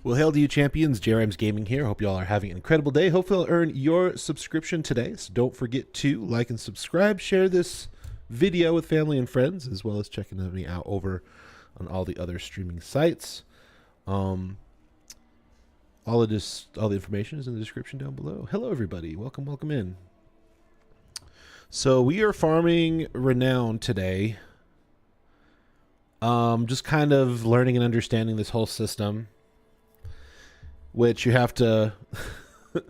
Well, hail to you champions, JayReimsGaming here. Hope you all are having an incredible day. Hopefully I'll earn your subscription today. So don't forget to like and subscribe, share this video with family and friends, as well as checking me out over on all the other streaming sites. All the information is in the description down below. Hello everybody, welcome in. So we are farming Renown today. Just kind of learning and understanding this whole system, which you have to in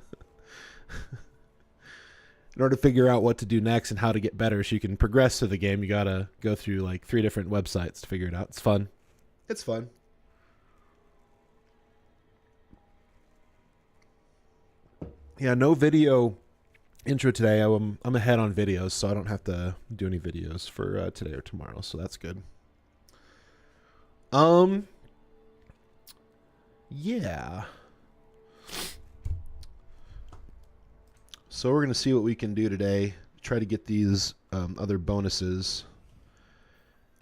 order to figure out what to do next and how to get better so you can progress through the game. You gotta go through like 3 different websites to figure it out. It's fun. It's fun. Yeah, no video intro today. I'm ahead on videos, so I don't have to do any videos for today or tomorrow, so that's good. Yeah. So we're going to see what we can do today. Try to get these other bonuses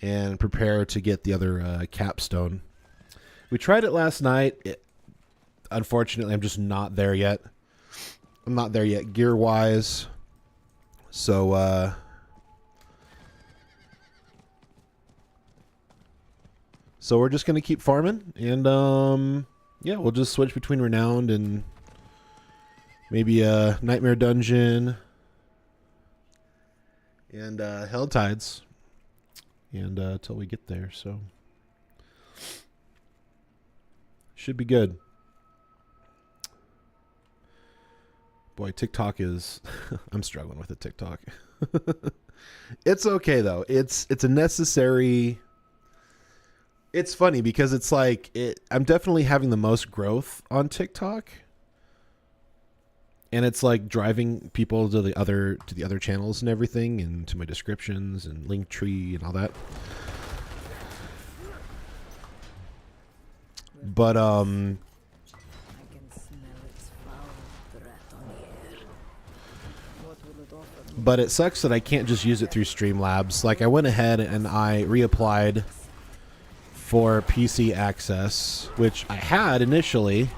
and prepare to get the other capstone. We tried it last night. Unfortunately, I'm just not there yet. I'm not there yet gear-wise. So, so we're just going to keep farming. And, yeah, we'll just switch between Renowned and maybe a Nightmare Dungeon and Hell Tides, and until we get there, so should be good. Boy, TikTok is I'm struggling with the TikTok. It's okay though. It's a necessary. It's funny because it's like I'm definitely having the most growth on TikTok. And it's like driving people to the other channels and everything, and to my descriptions and Linktree and all that. But it sucks that I can't just use it through Streamlabs. Like I went ahead and I reapplied for PC access, which I had initially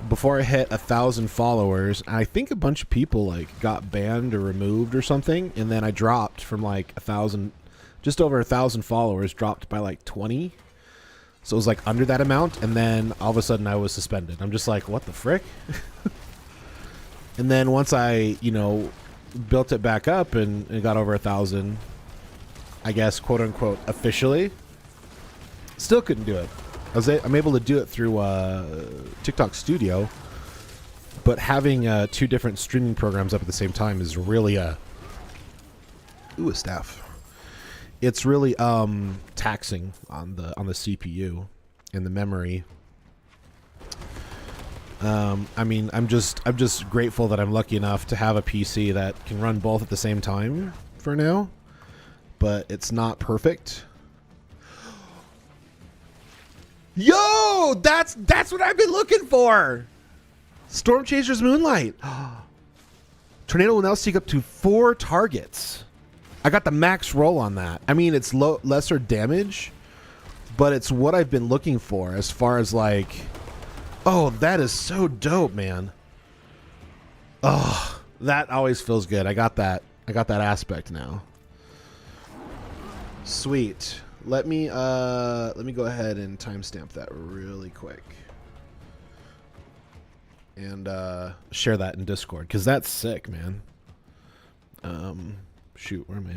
before I hit 1,000 followers. I think a bunch of people like got banned or removed or something, and then I dropped from like 1,000, just over 1,000 followers, dropped by like 20. So it was like under that amount, and then all of a sudden I was suspended. I'm just like, what the frick? And then once I, built it back up and got over 1,000, I guess, quote unquote, officially, still couldn't do it. I'm able to do it through TikTok Studio, but having 2 different streaming programs up at the same time is really a staff. It's really taxing on the CPU and the memory. I mean, I'm just grateful that I'm lucky enough to have a PC that can run both at the same time for now, but it's not perfect. Yo, that's what I've been looking for. Storm Chaser's Moonlight. Tornado will now seek up to 4 targets. I got the max roll on that. I mean, it's lesser damage, but it's what I've been looking for as far as like, oh, that is so dope, man. Oh, that always feels good. I got that aspect now. Sweet. Let me go ahead and timestamp that really quick and share that in Discord, because that's sick, man. Shoot, where am I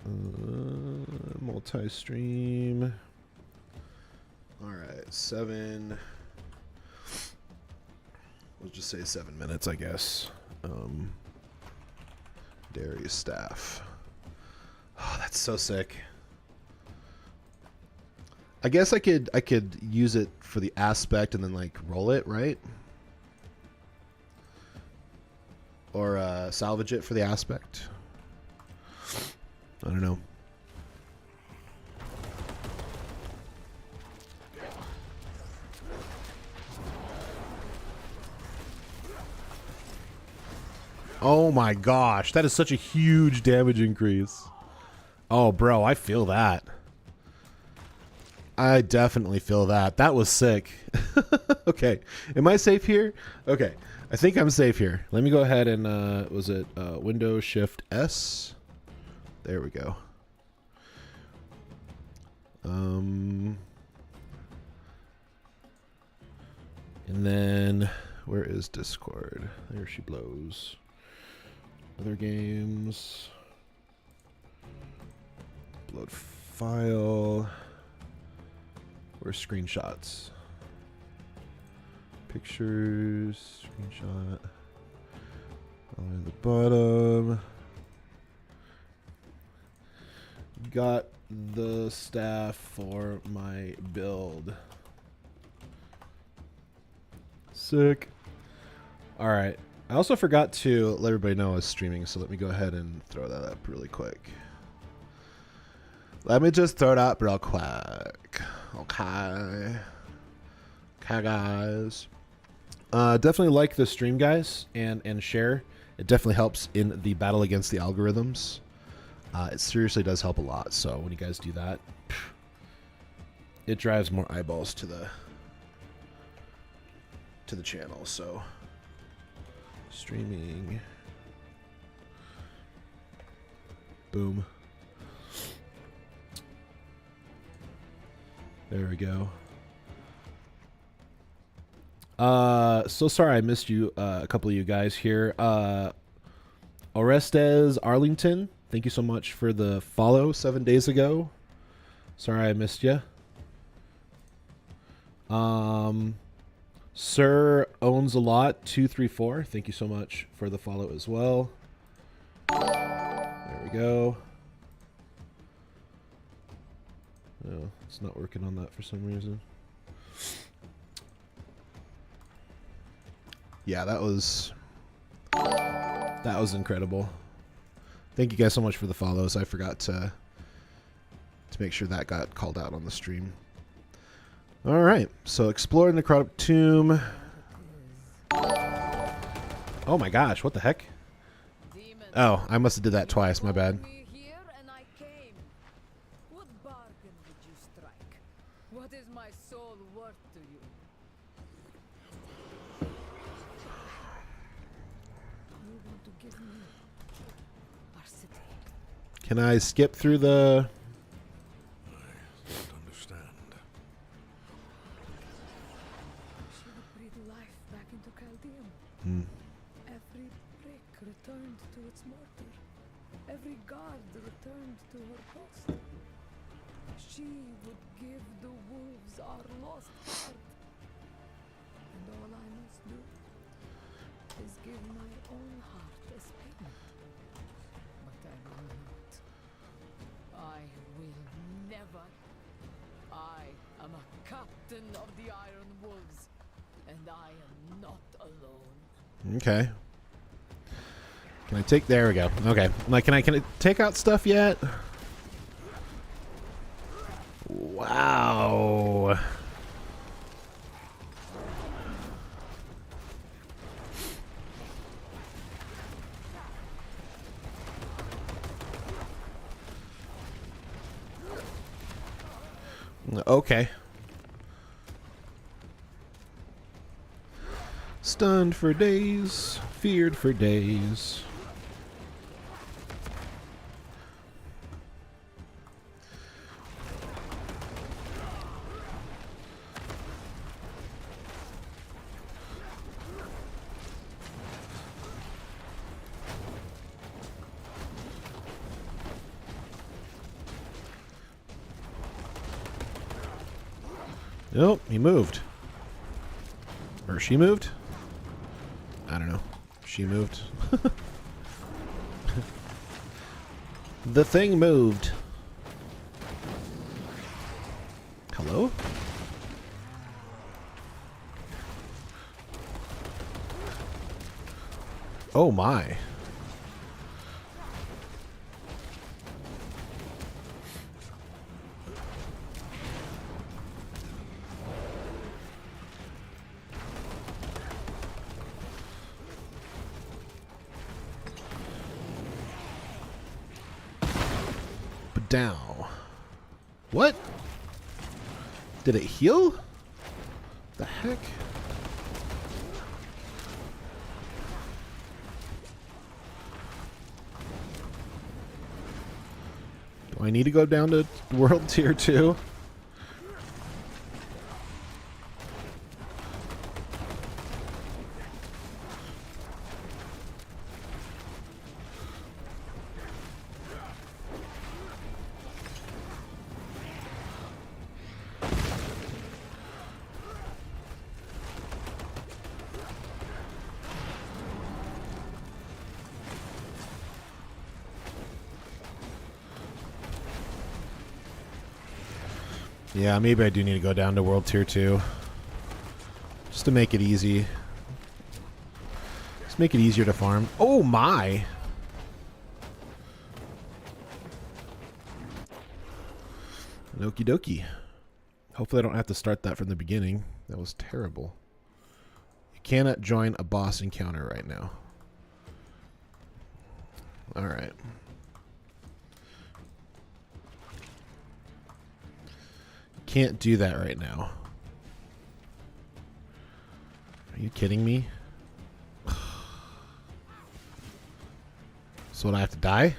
at? Multi-stream. All right, 7. We'll just say 7 minutes, I guess. Darius staff. Oh, that's so sick. I guess I could use it for the aspect and then like roll it, right? Or salvage it for the aspect. I don't know. Oh my gosh, that is such a huge damage increase. Oh, bro, I feel that. I definitely feel that. That was sick. Okay. Am I safe here? Okay. I think I'm safe here. Let me go ahead and, was it Windows Shift S? There we go. And then, where is Discord? There she blows. Other games. Upload file. Where's screenshots? Pictures, screenshot. On the bottom. Got the staff for my build. Sick. All right. I also forgot to let everybody know I was streaming, so let me go ahead and throw that up really quick. Let me just throw it up real quick. Okay. Okay, guys. Definitely like the stream, guys, and share. It definitely helps in the battle against the algorithms. It seriously does help a lot. So when you guys do that, it drives more eyeballs to the channel. So streaming, boom. There we go. So sorry I missed you, a couple of you guys here. Orestes Arlington, thank you so much for the follow 7 days ago. Sorry I missed you. Sir Owns a Lot 234, thank you so much for the follow as well. There we go. Oh, it's not working on that for some reason. Yeah, that was incredible. Thank you guys so much for the follows. I forgot to make sure that got called out on the stream. All right, so explore the necrotic tomb. Oh my gosh, what the heck? Oh, I must have did that twice. My bad. What is my soul worth to you? You want to give me our city? Can I skip through the... I don't understand. She would breathe life back into Chaldean. Every brick returned to its mortar. Every guard returned to her post. She would give the wolves our lost heart. And all I must do is give my own heart as payment. But I will not. I will never. I am a captain of the Iron Wolves, and I am not alone. Okay. Can I take... There we go. Okay. Like, can I take out stuff yet? Wow. Okay. Stunned for days, feared for days. Nope, he moved. Or she moved? I don't know. She moved. The thing moved. Hello? Oh my. Down. What? Did it heal? The heck? Do I need to go down to World Tier 2? Yeah, maybe I do need to go down to World Tier 2. Just to make it easy. Just make it easier to farm. Oh my! Okie dokie. Hopefully I don't have to start that from the beginning. That was terrible. You cannot join a boss encounter right now. Alright. Can't do that right now. Are you kidding me? So would I have to die?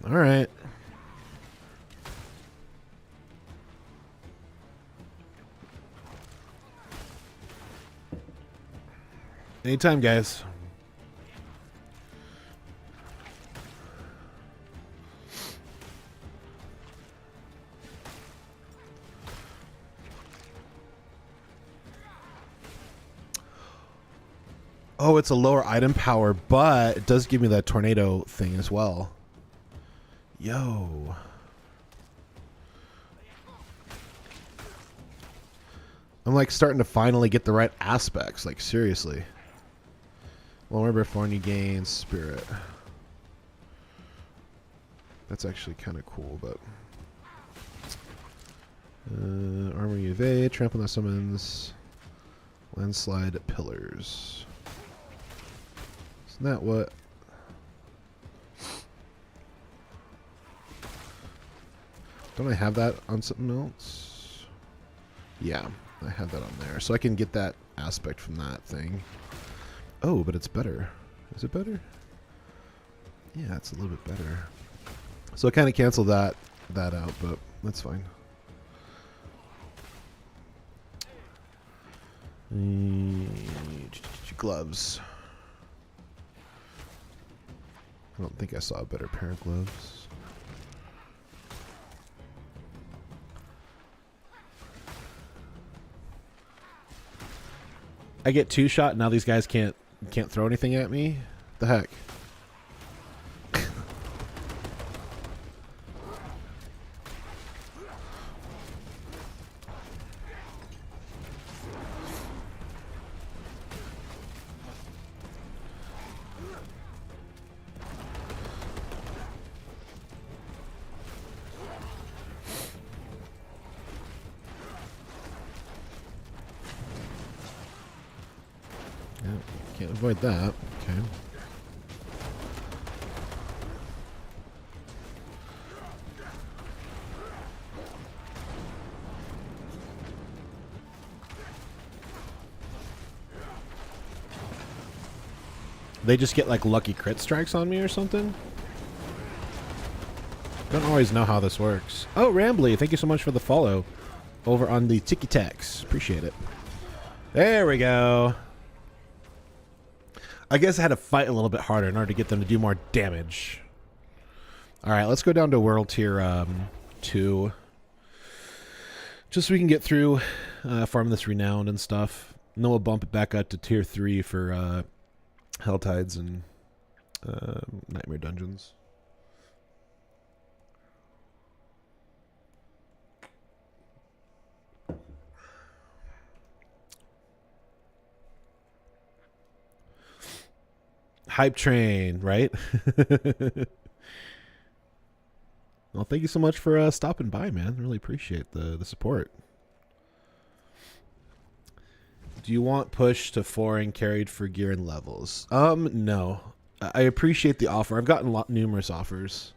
Alright. Anytime, guys. Oh, it's a lower item power, but it does give me that tornado thing as well. Yo. I'm like starting to finally get the right aspects, like seriously. Well, remember before you gain spirit. That's actually kind of cool, but armor evade, trample on the summons, landslide pillars. Isn't that what? Don't I have that on something else? Yeah, I have that on there. So I can get that aspect from that thing. Oh, but it's better. Is it better? Yeah, it's a little bit better. So I kind of canceled that out, but that's fine. Gloves. I don't think I saw a better pair of gloves. I get 2-shot, now these guys can't throw anything at me? The heck? Can't avoid that. Okay. They just get like lucky crit strikes on me or something? Don't always know how this works. Oh, Rambly, thank you so much for the follow over on the Tiki Tacs. Appreciate it. There we go. I guess I had to fight a little bit harder in order to get them to do more damage. Alright, let's go down to World Tier 2. Just so we can get through farming this Renowned and stuff. And then we'll bump it back up to Tier 3 for Helltides and Nightmare Dungeons. Hype train, right? Well, thank you so much for stopping by, man. Really appreciate the support. Do you want push to 4 and carried for gear and levels? No. I appreciate the offer. I've gotten numerous offers.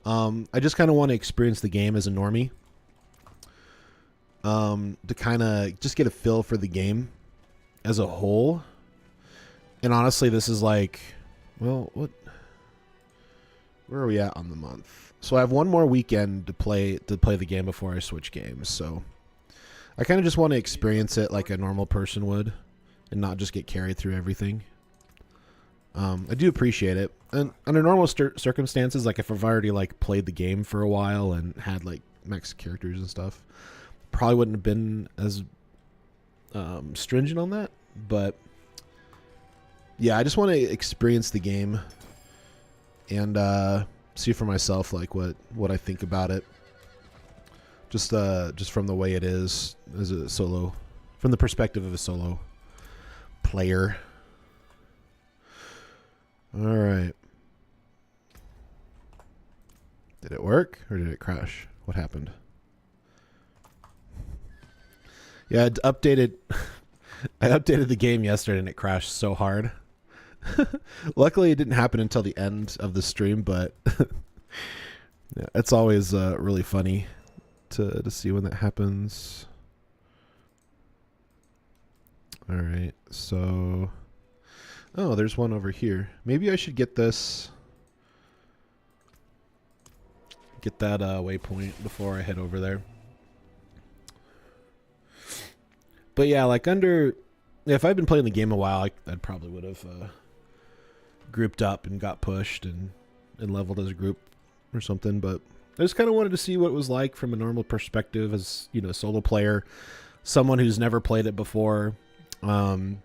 I just kind of want to experience the game as a normie. to kind of just get a feel for the game as a whole. And honestly, this is like, well, where are we at on the month? So I have one more weekend to play the game before I switch games. So I kind of just want to experience it like a normal person would and not just get carried through everything. I do appreciate it. And under normal circumstances, like if I've already like played the game for a while and had like max characters and stuff, probably wouldn't have been as stringent on that. But yeah, I just want to experience the game and see for myself like what I think about it. Just from the way it is as a solo, from the perspective of a solo player. All right. Did it work or did it crash? What happened? Yeah, I updated the game yesterday and it crashed so hard. Luckily, it didn't happen until the end of the stream, but yeah, it's always really funny to see when that happens. All right, so oh, there's one over here. Maybe I should get this. Get that waypoint before I head over there. But yeah, like if I'd been playing the game a while, I probably would have grouped up and got pushed and leveled as a group or something. But I just kind of wanted to see what it was like from a normal perspective as, you know, a solo player, someone who's never played it before, who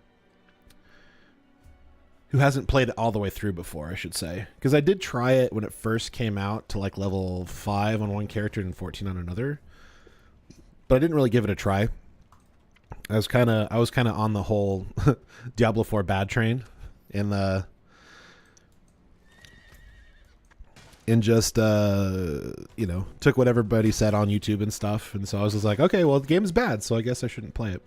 hasn't played it all the way through before, I should say. Because I did try it when it first came out to like level 5 on one character and 14 on another. But I didn't really give it a try. I was kind of on the whole Diablo 4 bad train and just you know, took what everybody said on YouTube and stuff, and so I was just like, okay, well, the game is bad, so I guess I shouldn't play it.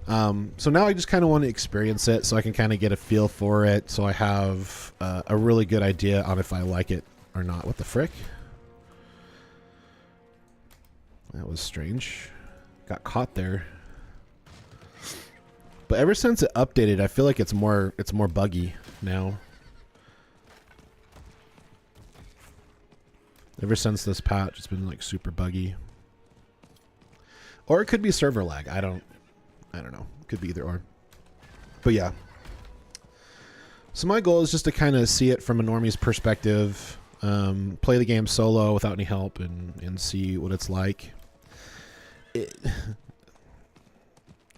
So now I just kind of want to experience it so I can kind of get a feel for it, so I have a really good idea on if I like it or not. What the frick? That was strange. Got caught there. But ever since it updated, I feel like it's more buggy now. Ever since this patch, it's been like super buggy. Or it could be server lag. I don't know. It could be either or. But yeah. So my goal is just to kind of see it from a normie's perspective, play the game solo without any help, and see what it's like.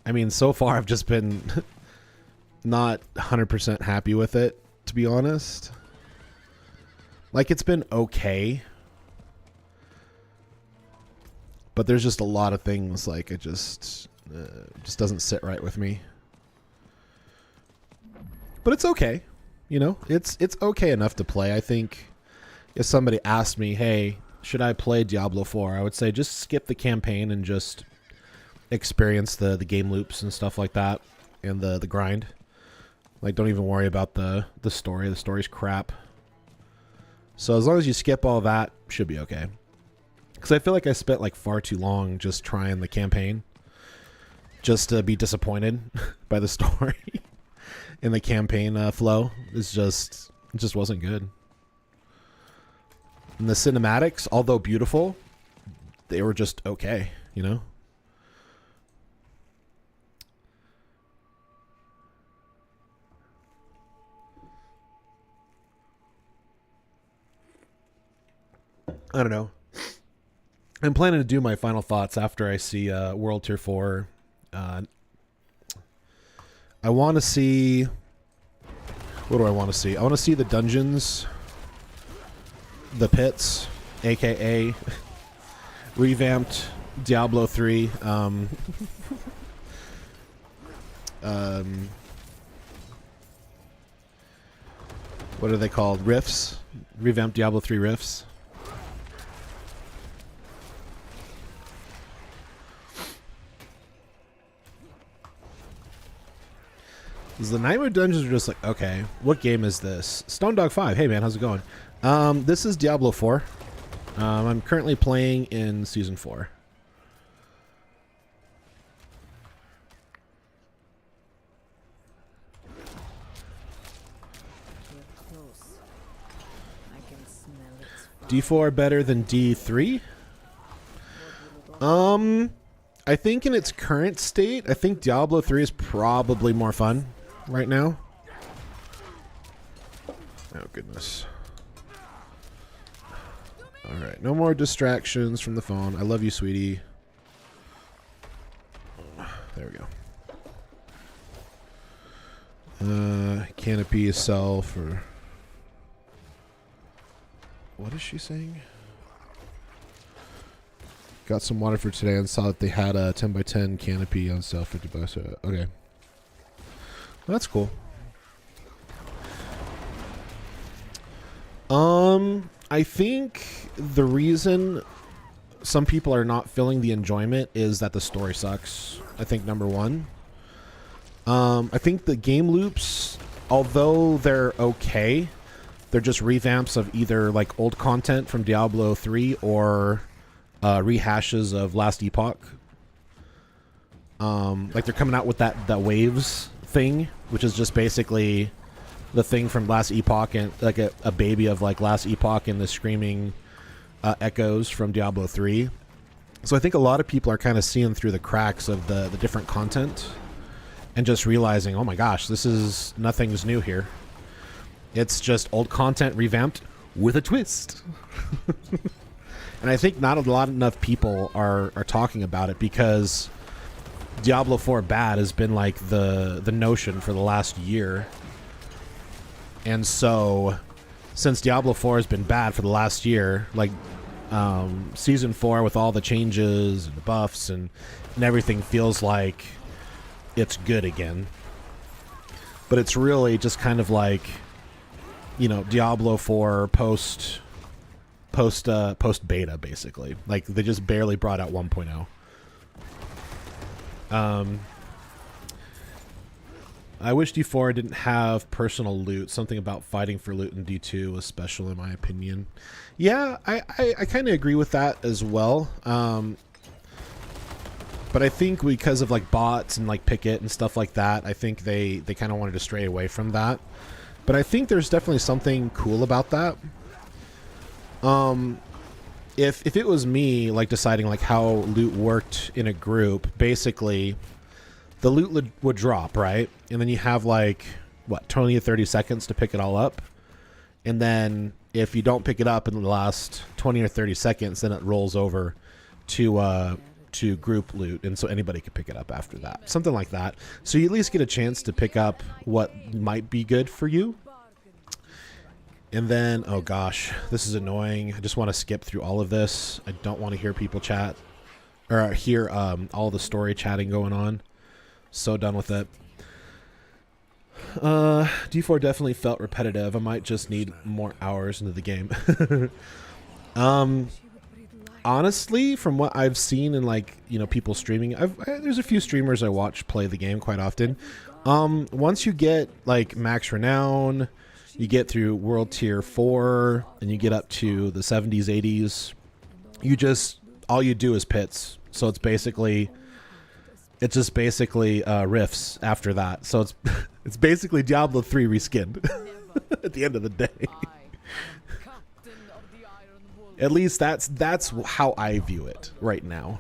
I mean, so far I've just been not 100% happy with it, to be honest. Like, it's been okay. But there's just a lot of things, like, it just doesn't sit right with me. But it's okay. You know, it's okay enough to play. I think if somebody asked me, hey, should I play Diablo 4? I would say just skip the campaign and just experience the game loops and stuff like that, and the grind. Like, don't even worry about the story. The story's crap. So as long as you skip all that, should be okay. Because I feel like I spent like far too long just trying the campaign, just to be disappointed by the story. And the campaign flow it just wasn't good. And the cinematics, although beautiful, they were just okay, you know? I don't know. I'm planning to do my final thoughts after I see World Tier 4. I want to see... What do I want to see? I want to see the dungeons, the pits, a.k.a. revamped Diablo 3. What are they called? Rifts? Revamped Diablo 3 Rifts. The Nightmare Dungeons are just like, okay, what game is this? Stone Dog 5. Hey, man, how's it going? This is Diablo 4. I'm currently playing in Season 4. close. I can smell its D4 better than D3? I think in its current state, I think Diablo 3 is probably more fun right now. Oh, goodness. Alright, no more distractions from the phone. I love you, sweetie. There we go. Canopy is sell for... What is she saying? Got some water for today and saw that they had a 10x10 canopy on sale for $50. Okay. Well, that's cool. I think the reason some people are not feeling the enjoyment is that the story sucks. I think number one. I think the game loops, although they're okay, they're just revamps of either like old content from Diablo 3 or rehashes of Last Epoch. Like they're coming out with that waves thing, which is just basically the thing from Last Epoch and like a baby of like Last Epoch and the screaming echoes from Diablo 3. So I think a lot of people are kind of seeing through the cracks of the different content and just realizing, oh my gosh, nothing's new here. It's just old content revamped with a twist. And I think not enough people are talking about it because Diablo 4 bad has been like the notion for the last year. And so since Diablo 4 has been bad for the last year, like Season 4 with all the changes and the buffs and everything feels like it's good again. But it's really just kind of like, you know, Diablo 4 post beta basically. Like they just barely brought out 1.0. I wish D4 didn't have personal loot. Something about fighting for loot in D2 was special in my opinion. Yeah, I kind of agree with that as well. But I think because of like bots and like Picket and stuff like that, I think they kind of wanted to stray away from that. But I think there's definitely something cool about that. If it was me like deciding like how loot worked in a group, basically the loot would drop, right? And then you have like what, 20 or 30 seconds to pick it all up. And then if you don't pick it up in the last 20 or 30 seconds, then it rolls over to group loot, and so anybody could pick it up after that. Something like that. So you at least get a chance to pick up what might be good for you. And then, oh gosh, this is annoying. I just want to skip through all of this. I don't want to hear people chat or hear all the story chatting going on. So done with it. D4 definitely felt repetitive. I might just need more hours into the game. Honestly, from what I've seen in like, you know, people streaming, there's a few streamers I watch play the game quite often. Once you get like max renown, you get through world tier 4 and you get up to the 70s, 80s, all you do is pits. So it's just basically rifts after that. So it's basically Diablo 3 reskinned at the end of the day. At least that's how I view it right now.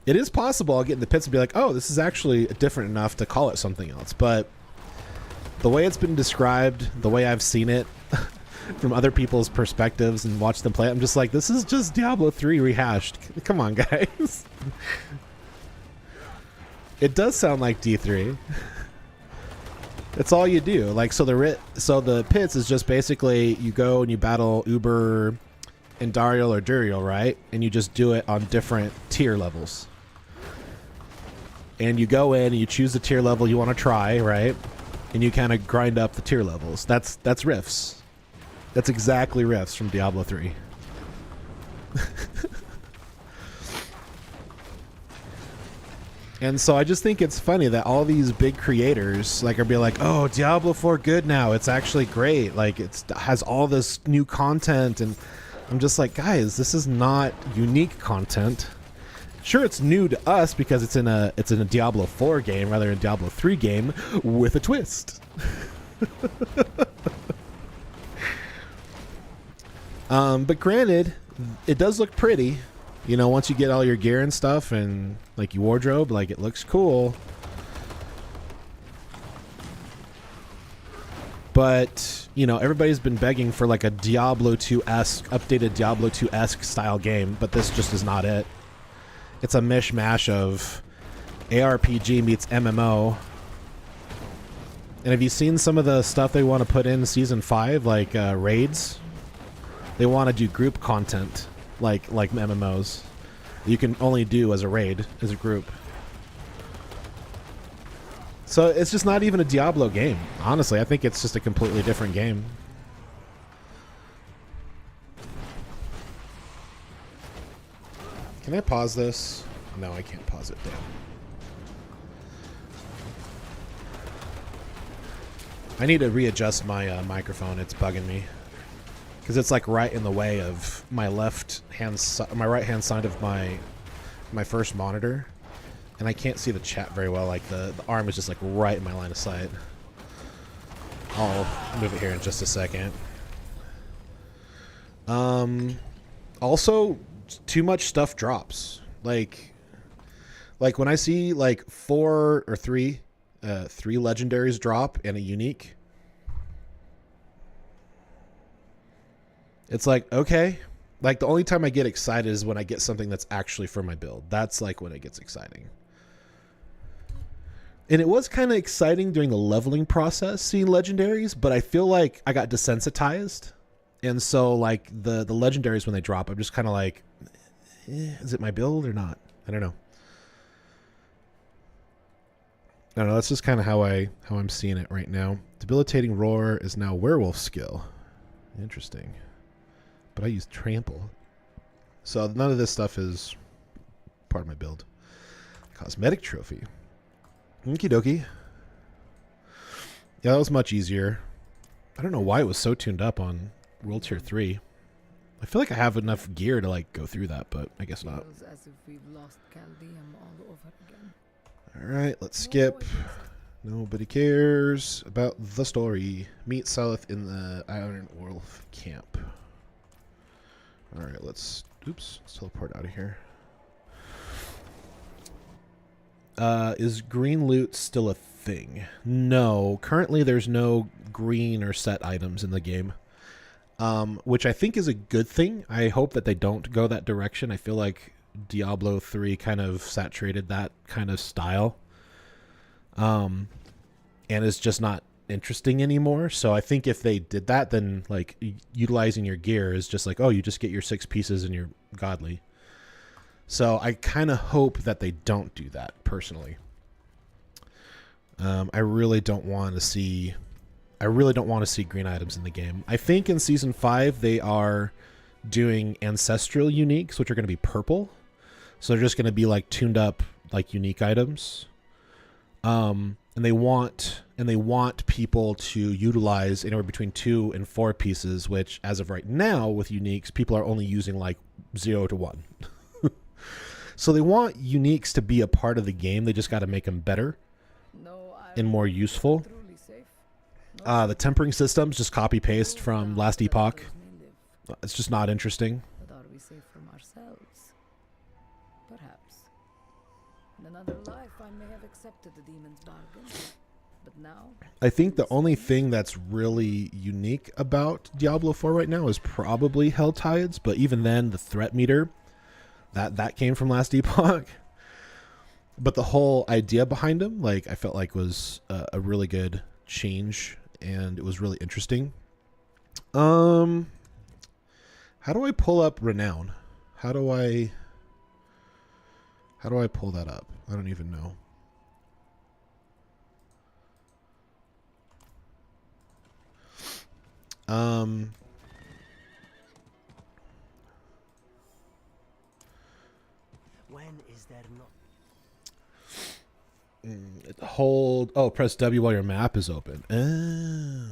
It is possible I'll get in the pits and be like, oh, this is actually different enough to call it something else. But the way it's been described, the way I've seen it from other people's perspectives and watched them play it, I'm just like, this is just Diablo 3 rehashed. Come on, guys. It does sound like D3. It's all you do. Like, so the pits is just basically you go and you battle Uber and Dariel or Duriel, right? And you just do it on different tier levels. And you go in and you choose the tier level you want to try, right? And you kind of grind up the tier levels. That's rifts. That's exactly rifts from Diablo 3. And so I just think it's funny that all these big creators like are being like, oh, Diablo 4 good now. It's actually great. Like it has all this new content, and I'm just like, guys, this is not unique content. Sure, it's new to us because it's in a Diablo 4 game rather than a Diablo 3 game with a twist. But granted, it does look pretty. You know, once you get all your gear and stuff and like your wardrobe, like it looks cool. But, you know, everybody's been begging for like a Diablo 2-esque, updated Diablo 2-esque style game, but this just is not it. It's a mishmash of ARPG meets MMO. And have you seen some of the stuff they want to put in Season 5, like raids? They want to do group content, like MMOs. You can only do as a raid, as a group. So it's just not even a Diablo game. Honestly, I think it's just a completely different game. Can I pause this? No, I can't pause it. Damn. I need to readjust my microphone. It's bugging me because it's like right in the way of my my right hand side of my first monitor, and I can't see the chat very well. Like the arm is just like right in my line of sight. I'll move it here in just a second. Also, too much stuff drops. Like when I see like 4 or 3 legendaries drop and a unique, it's like, okay. Like the only time I get excited is when I get something that's actually for my build. That's like when it gets exciting. And it was kind of exciting during the leveling process seeing legendaries, but I feel like I got desensitized. And so like the legendaries when they drop, I'm just kind of like, is it my build or not? I don't know. I don't know. That's just kind of how I'm seeing it right now. Debilitating Roar is now Werewolf skill. Interesting. But I use Trample. So none of this stuff is part of my build. Cosmetic Trophy. Okie dokie. Yeah, that was much easier. I don't know why it was so tuned up on World Tier 3. I feel like I have enough gear to like go through that, but I guess not. Feels as if we've lost Caldeum all over again. Alright, let's skip. Nobody cares about the story. Meet South in the Iron Wolf camp. Alright, let's teleport out of here. Is green loot still a thing? No. Currently there's no green or set items in the game. Which I think is a good thing. I hope that they don't go that direction. I feel like Diablo 3 kind of saturated that kind of style. And it's just not interesting anymore. So I think if they did that, then like utilizing your gear is just like, oh, you just get your 6 pieces and you're godly. So I kind of hope that they don't do that personally. I really don't want to see green items in the game. I think in Season 5 they are doing ancestral uniques, which are going to be purple. So they're just going to be like tuned up like unique items. And they want people to utilize anywhere between 2 and 4 pieces, which as of right now with uniques, people are only using like 0 to 1. So they want uniques to be a part of the game. They just got to make them better and more useful. The tempering systems just copy paste from Last Epoch. It's just not interesting. But are we safe from ourselves? Perhaps. In another life, I may have accepted the demon's bargain. But now, I think the only thing that's really unique about Diablo 4 right now is probably Hell Tides, but even then, the threat meter, that came from Last Epoch. But the whole idea behind them, like I felt like was a really good change, and it was really interesting. How do I pull up Renown? How do I pull that up? I don't even know. When is there not? Press W while your map is open. Oh.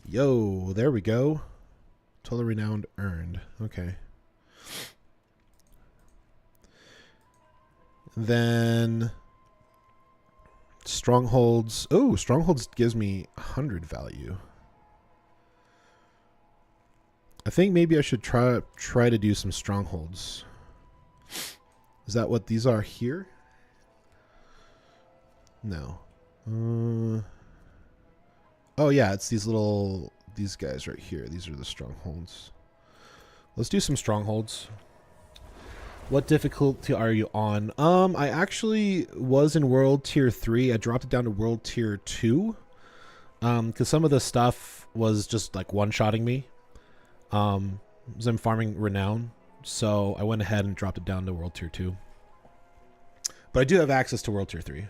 Yo, there we go. Total renowned earned. Okay. Then strongholds. Oh, strongholds gives me 100 value. I think maybe I should try to do some strongholds. Is that what these are here? No. Oh yeah, it's these guys right here. These are the strongholds. Let's do some strongholds. What difficulty are you on? I actually was in World Tier 3. I dropped it down to World Tier 2. Because some of the stuff was just like one-shotting me. Because I'm farming Renown. So I went ahead and dropped it down to World Tier 2. But I do have access to World Tier 3.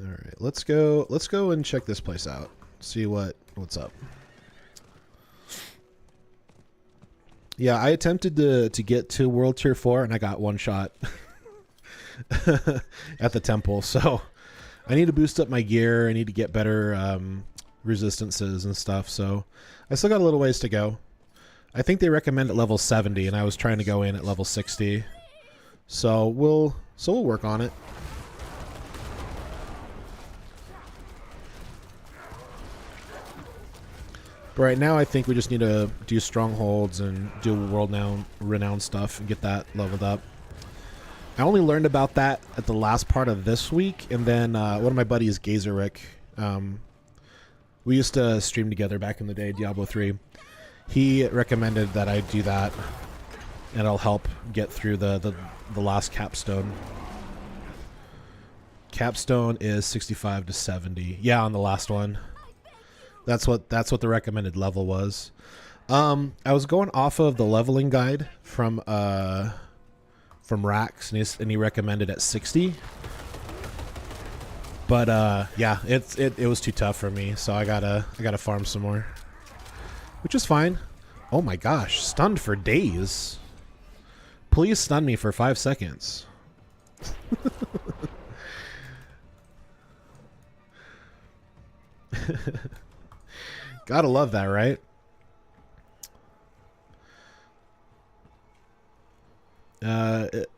Alright, let's go and check this place out. See what's up. Yeah, I attempted to get to World Tier 4 and I got one shot at the temple. So I need to boost up my gear. I need to get better resistances and stuff. So I still got a little ways to go. I think they recommend at level 70 and I was trying to go in at level 60. So we'll work on it. But right now, I think we just need to do strongholds and do renowned stuff and get that leveled up. I only learned about that at the last part of this week, and then one of my buddies, Gazerick, we used to stream together back in the day, Diablo 3. He recommended that I do that, and it'll help get through the last capstone. Capstone is 65 to 70. Yeah, on the last one. That's what the recommended level was. I was going off of the leveling guide from Rax, and he recommended at 60. But yeah, it was too tough for me, so I gotta farm some more, which is fine. Oh my gosh, stunned for days. Please stun me for 5 seconds. Gotta love that, right?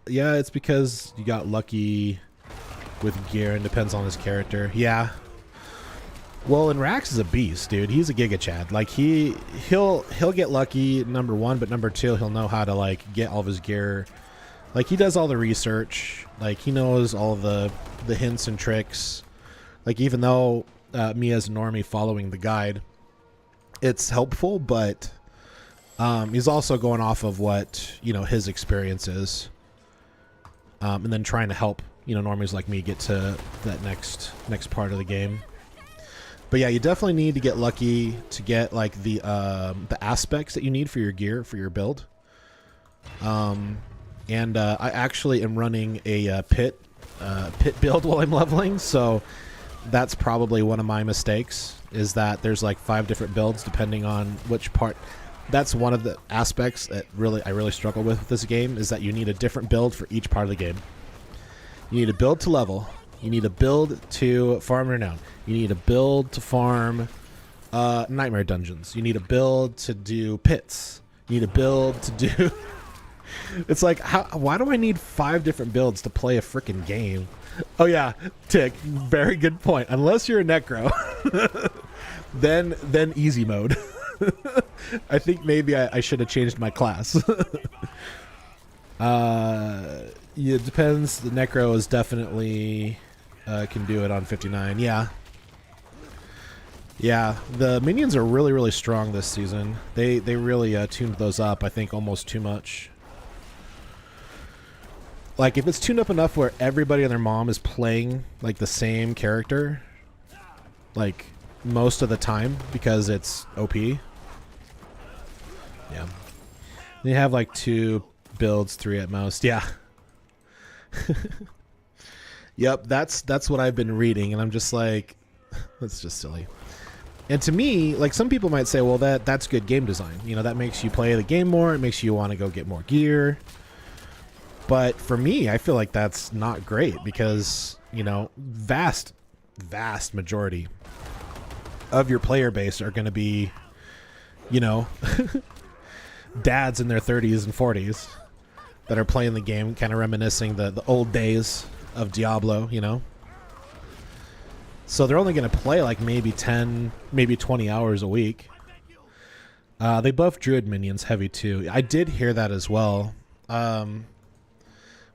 Yeah, it's because you got lucky with gear and depends on his character. Yeah. Well, and Rax is a beast, dude. He's a Giga Chad. Like he'll get lucky, number one, but number two, he'll know how to like get all of his gear. Like he does all the research. Like he knows all the hints and tricks. Like even though me as a normie following the guide, it's helpful, but he's also going off of what his experience is, and then trying to help normies like me get to that next part of the game. But yeah, you definitely need to get lucky to get like the aspects that you need for your gear for your build. And I actually am running a pit build while I'm leveling, so that's probably one of my mistakes, is that there's like 5 different builds depending on which part. That's one of the aspects that I really struggle with this game, is that you need a different build for each part of the game. You need a build to level. You need a build to farm renown. You need a build to farm nightmare dungeons. You need a build to do pits. You need a build to do... It's like, why do I need 5 different builds to play a freaking game? Oh yeah, Tick, very good point. Unless you're a necro, then easy mode. I think maybe I should have changed my class. Yeah, it depends. The necro is definitely can do it on 59. Yeah. Yeah, the minions are really, really strong this season. They really tuned those up, I think, almost too much. Like, if it's tuned up enough where everybody and their mom is playing, like, the same character, like, most of the time, because it's OP. Yeah. They have, like, 2 builds, 3 at most. Yeah. Yep, that's what I've been reading, and I'm just like, that's just silly. And to me, like, some people might say, well, that's good game design. That makes you play the game more. It makes you want to go get more gear. But for me, I feel like that's not great because, vast majority of your player base are going to be, dads in their 30s and 40s that are playing the game, kind of reminiscing the old days of Diablo, So they're only going to play like maybe 10, maybe 20 hours a week. They buff Druid minions heavy too. I did hear that as well,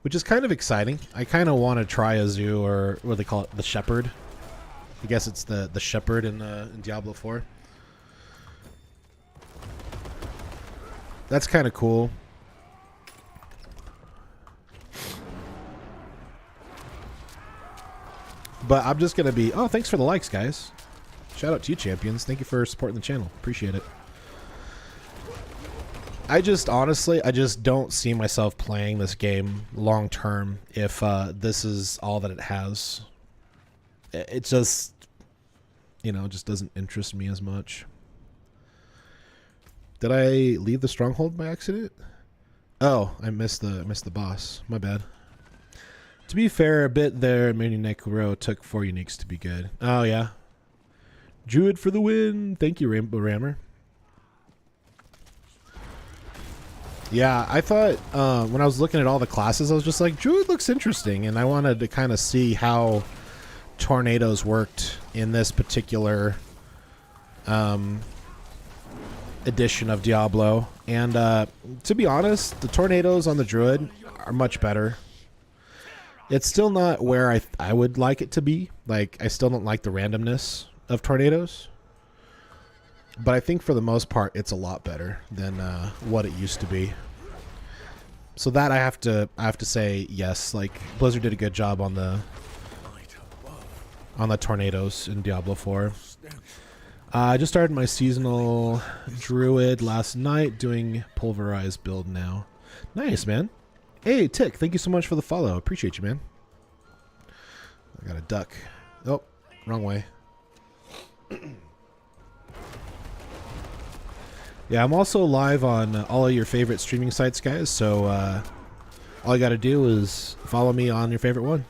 which is kind of exciting. I kind of want to try a Zoo, or what do they call it, the Shepherd. I guess it's the Shepherd in Diablo 4. That's kind of cool. But I'm just going to be... Oh, thanks for the likes, guys. Shout out to you, champions. Thank you for supporting the channel. Appreciate it. Honestly, I just don't see myself playing this game long term if this is all that it has. It just, just doesn't interest me as much. Did I leave the stronghold by accident? Oh, I missed the boss. My bad. To be fair, a bit there, Mini Nekuro took 4 uniques to be good. Oh, yeah. Druid for the win. Thank you, Rainbow Rammer. Yeah, I thought when I was looking at all the classes, I was just like, Druid looks interesting, and I wanted to kind of see how tornadoes worked in this particular edition of Diablo. And to be honest, the tornadoes on the Druid are much better. It's still not where I would like it to be. Like, I still don't like the randomness of tornadoes. But I think for the most part, it's a lot better than what it used to be. So that I have to say yes. Like, Blizzard did a good job on the tornadoes in Diablo 4. I just started my seasonal Druid last night, doing pulverized build now. Nice, man. Hey, Tick, thank you so much for the follow. Appreciate you, man. I got a duck. Oh, wrong way. Yeah, I'm also live on all of your favorite streaming sites, guys, so all you got to do is follow me on your favorite one.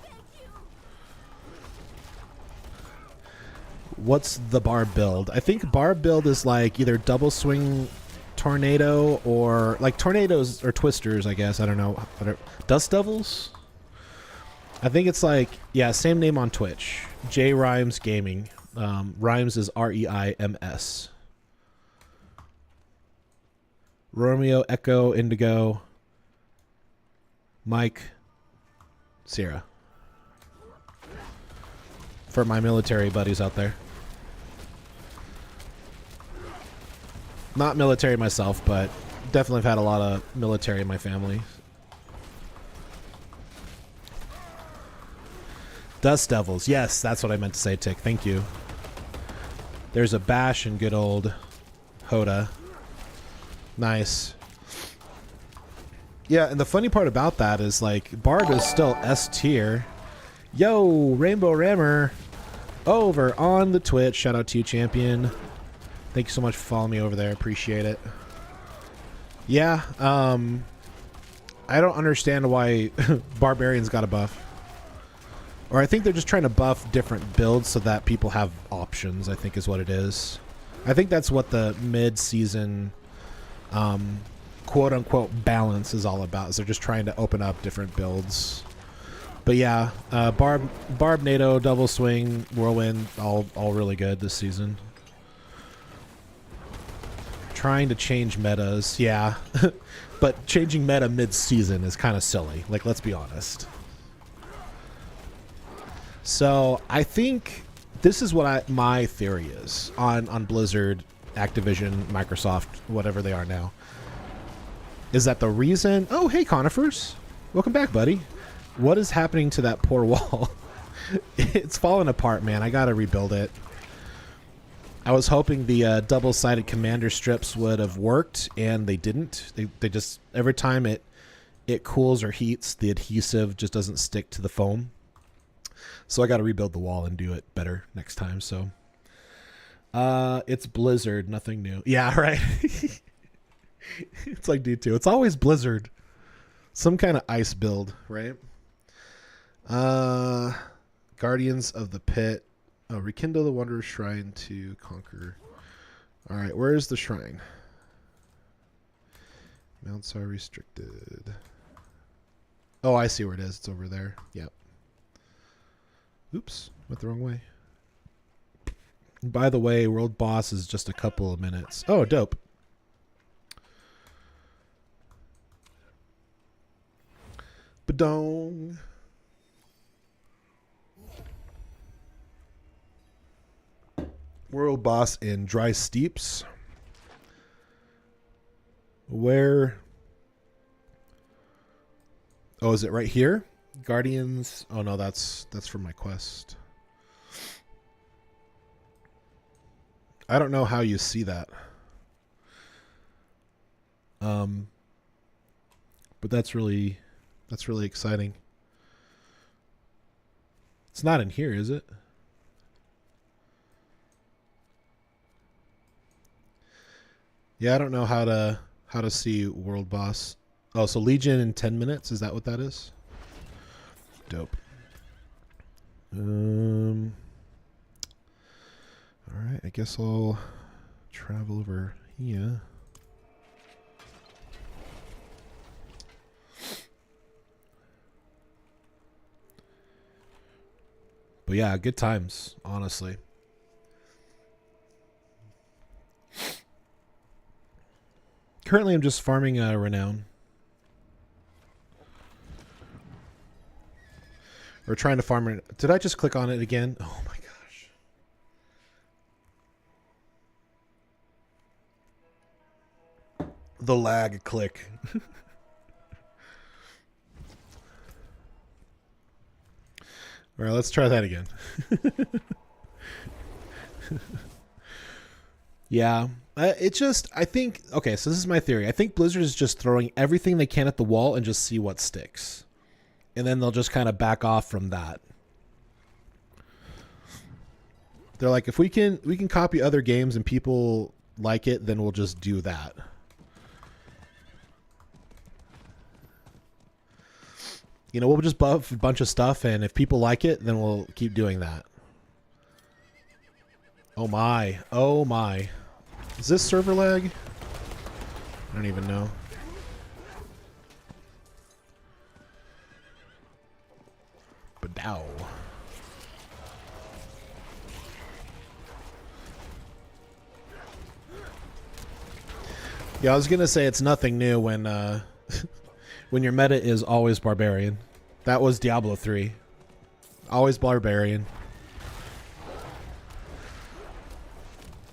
What's the barb build? I think barb build is like either double swing tornado or like tornadoes or twisters, I guess. I don't know. Dust Devils? I think it's like, yeah, same name on Twitch. JayReimsGaming. Rhymes is R-E-I-M-S. Romeo, Echo, Indigo, Mike, Sierra. For my military buddies out there. Not military myself, but definitely have had a lot of military in my family. Dust Devils. Yes, that's what I meant to say, Tick. Thank you. There's a Bash in good old Hoda. Nice. Yeah, and the funny part about that is, like, Barb is still S tier. Yo, Rainbow Rammer over on the Twitch. Shout out to you, champion. Thank you so much for following me over there. Appreciate it. Yeah, I don't understand why Barbarians got a buff. Or I think they're just trying to buff different builds so that people have options, I think is what it is. I think that's what the mid-season quote-unquote balance is all about, is they're just trying to open up different builds. But yeah, Barb, NATO, Double Swing, Whirlwind, all really good this season. Trying to change metas, yeah. But changing meta mid-season is kind of silly, like, let's be honest. So I think this is what my theory is on Blizzard, Activision, Microsoft, whatever they are now. Is that the reason... Oh, hey, Conifers. Welcome back, buddy. What is happening to that poor wall? It's falling apart, man. I gotta rebuild it. I was hoping the double-sided commander strips would have worked, and they didn't. They just... Every time it cools or heats, the adhesive just doesn't stick to the foam. So I got to rebuild the wall and do it better next time. So it's Blizzard, nothing new. Yeah, right. It's like D2. It's always Blizzard. Some kind of ice build, right? Guardians of the Pit. Oh, rekindle the Wanderer's Shrine to conquer. All right, where is the shrine? Mounts are restricted. Oh, I see where it is. It's over there. Yep. Oops, went the wrong way. By the way, world boss is just a couple of minutes. Oh, dope. Badong. World boss in Dry Steeps. Where? Oh, is it right here? Guardians. Oh no, that's from my quest. I don't know how you see that. But that's really exciting. It's not in here, is it? Yeah, I don't know how to see world boss. Oh, so Legion in 10 minutes, is that what that is? Dope. All right, I guess I'll travel over here. But yeah, good times, honestly. Currently, I'm just farming Renown. Or trying to farm it. Did I just click on it again? Oh my gosh. The lag click. All right, let's try that again. Yeah. It just, I think, okay, so this is my theory. I think Blizzard is just throwing everything they can at the wall and just see what sticks. And then they'll just kind of back off from that. They're like, if we can copy other games and people like it, then we'll just do that. You know, we'll just buff a bunch of stuff, and if people like it, then we'll keep doing that. Oh my. Oh my. Is this server lag? I don't even know. Badow. Yeah, I was gonna say it's nothing new when when your meta is always barbarian. That was Diablo 3. Always barbarian.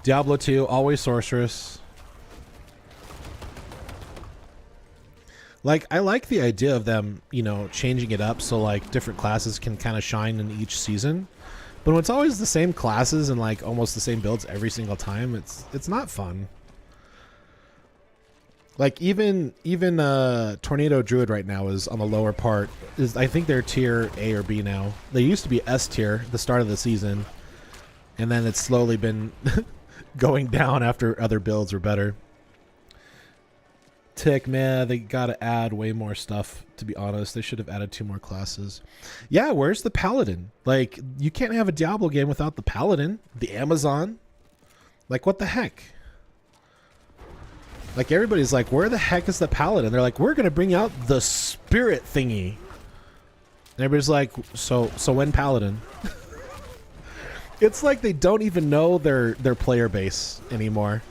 Diablo 2, always sorceress. Like, I like the idea of them, you know, changing it up so, like, different classes can kind of shine in each season. But when it's always the same classes and, like, almost the same builds every single time, it's not fun. Like, even Tornado Druid right now is on the lower part. I think they're tier A or B now. They used to be S tier at the start of the season. And then it's slowly been going down after other builds were better. Tick, man, they gotta add way more stuff, to be honest. They should have added 2 more classes. Yeah, where's the Paladin? Like, you can't have a Diablo game without the Paladin. The Amazon. Like, what the heck? Like, everybody's like, where the heck is the Paladin? They're like, we're gonna bring out the spirit thingy. And everybody's like, so when Paladin? It's like they don't even know their player base anymore.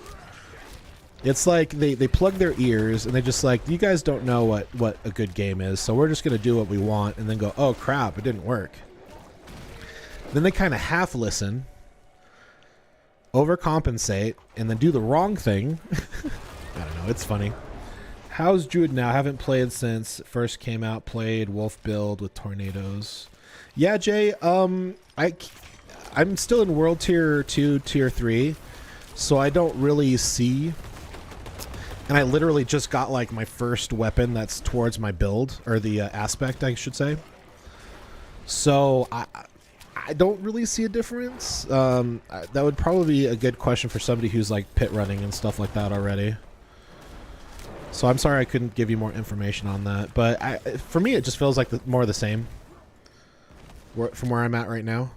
It's like they plug their ears and they just like, you guys don't know what a good game is, so we're just going to do what we want and then go, oh crap, it didn't work. Then they kind of half listen, overcompensate, and then do the wrong thing. I don't know, it's funny. How's Druid now? Haven't played since it first came out. Played Wolf build with tornadoes. Yeah, Jay, I'm still in World Tier 2, Tier 3, so I don't really see. And I literally just got, like, my first weapon that's towards my build, or the aspect, I should say. So I don't really see a difference. That would probably be a good question for somebody who's, like, pit running and stuff like that already. So I'm sorry I couldn't give you more information on that. But for me, it just feels like more of the same from where I'm at right now.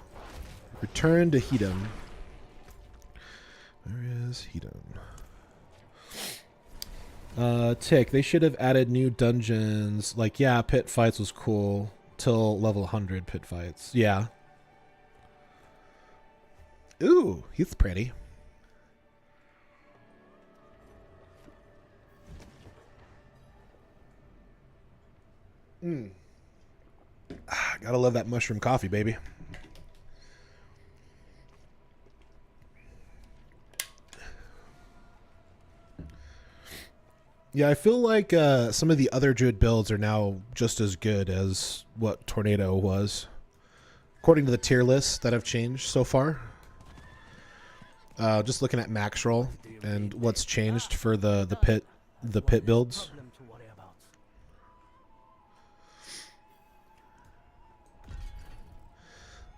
Return to Hedom. Where is Hedom? Tick, they should have added new dungeons. Like, yeah, pit fights was cool till level 100 pit fights. Yeah. Ooh, he's pretty. Gotta love that mushroom coffee, baby. Yeah, I feel like some of the other Druid builds are now just as good as what Tornado was, according to the tier lists that have changed so far. Just looking at max roll and what's changed for the pit builds. Problem to worry about.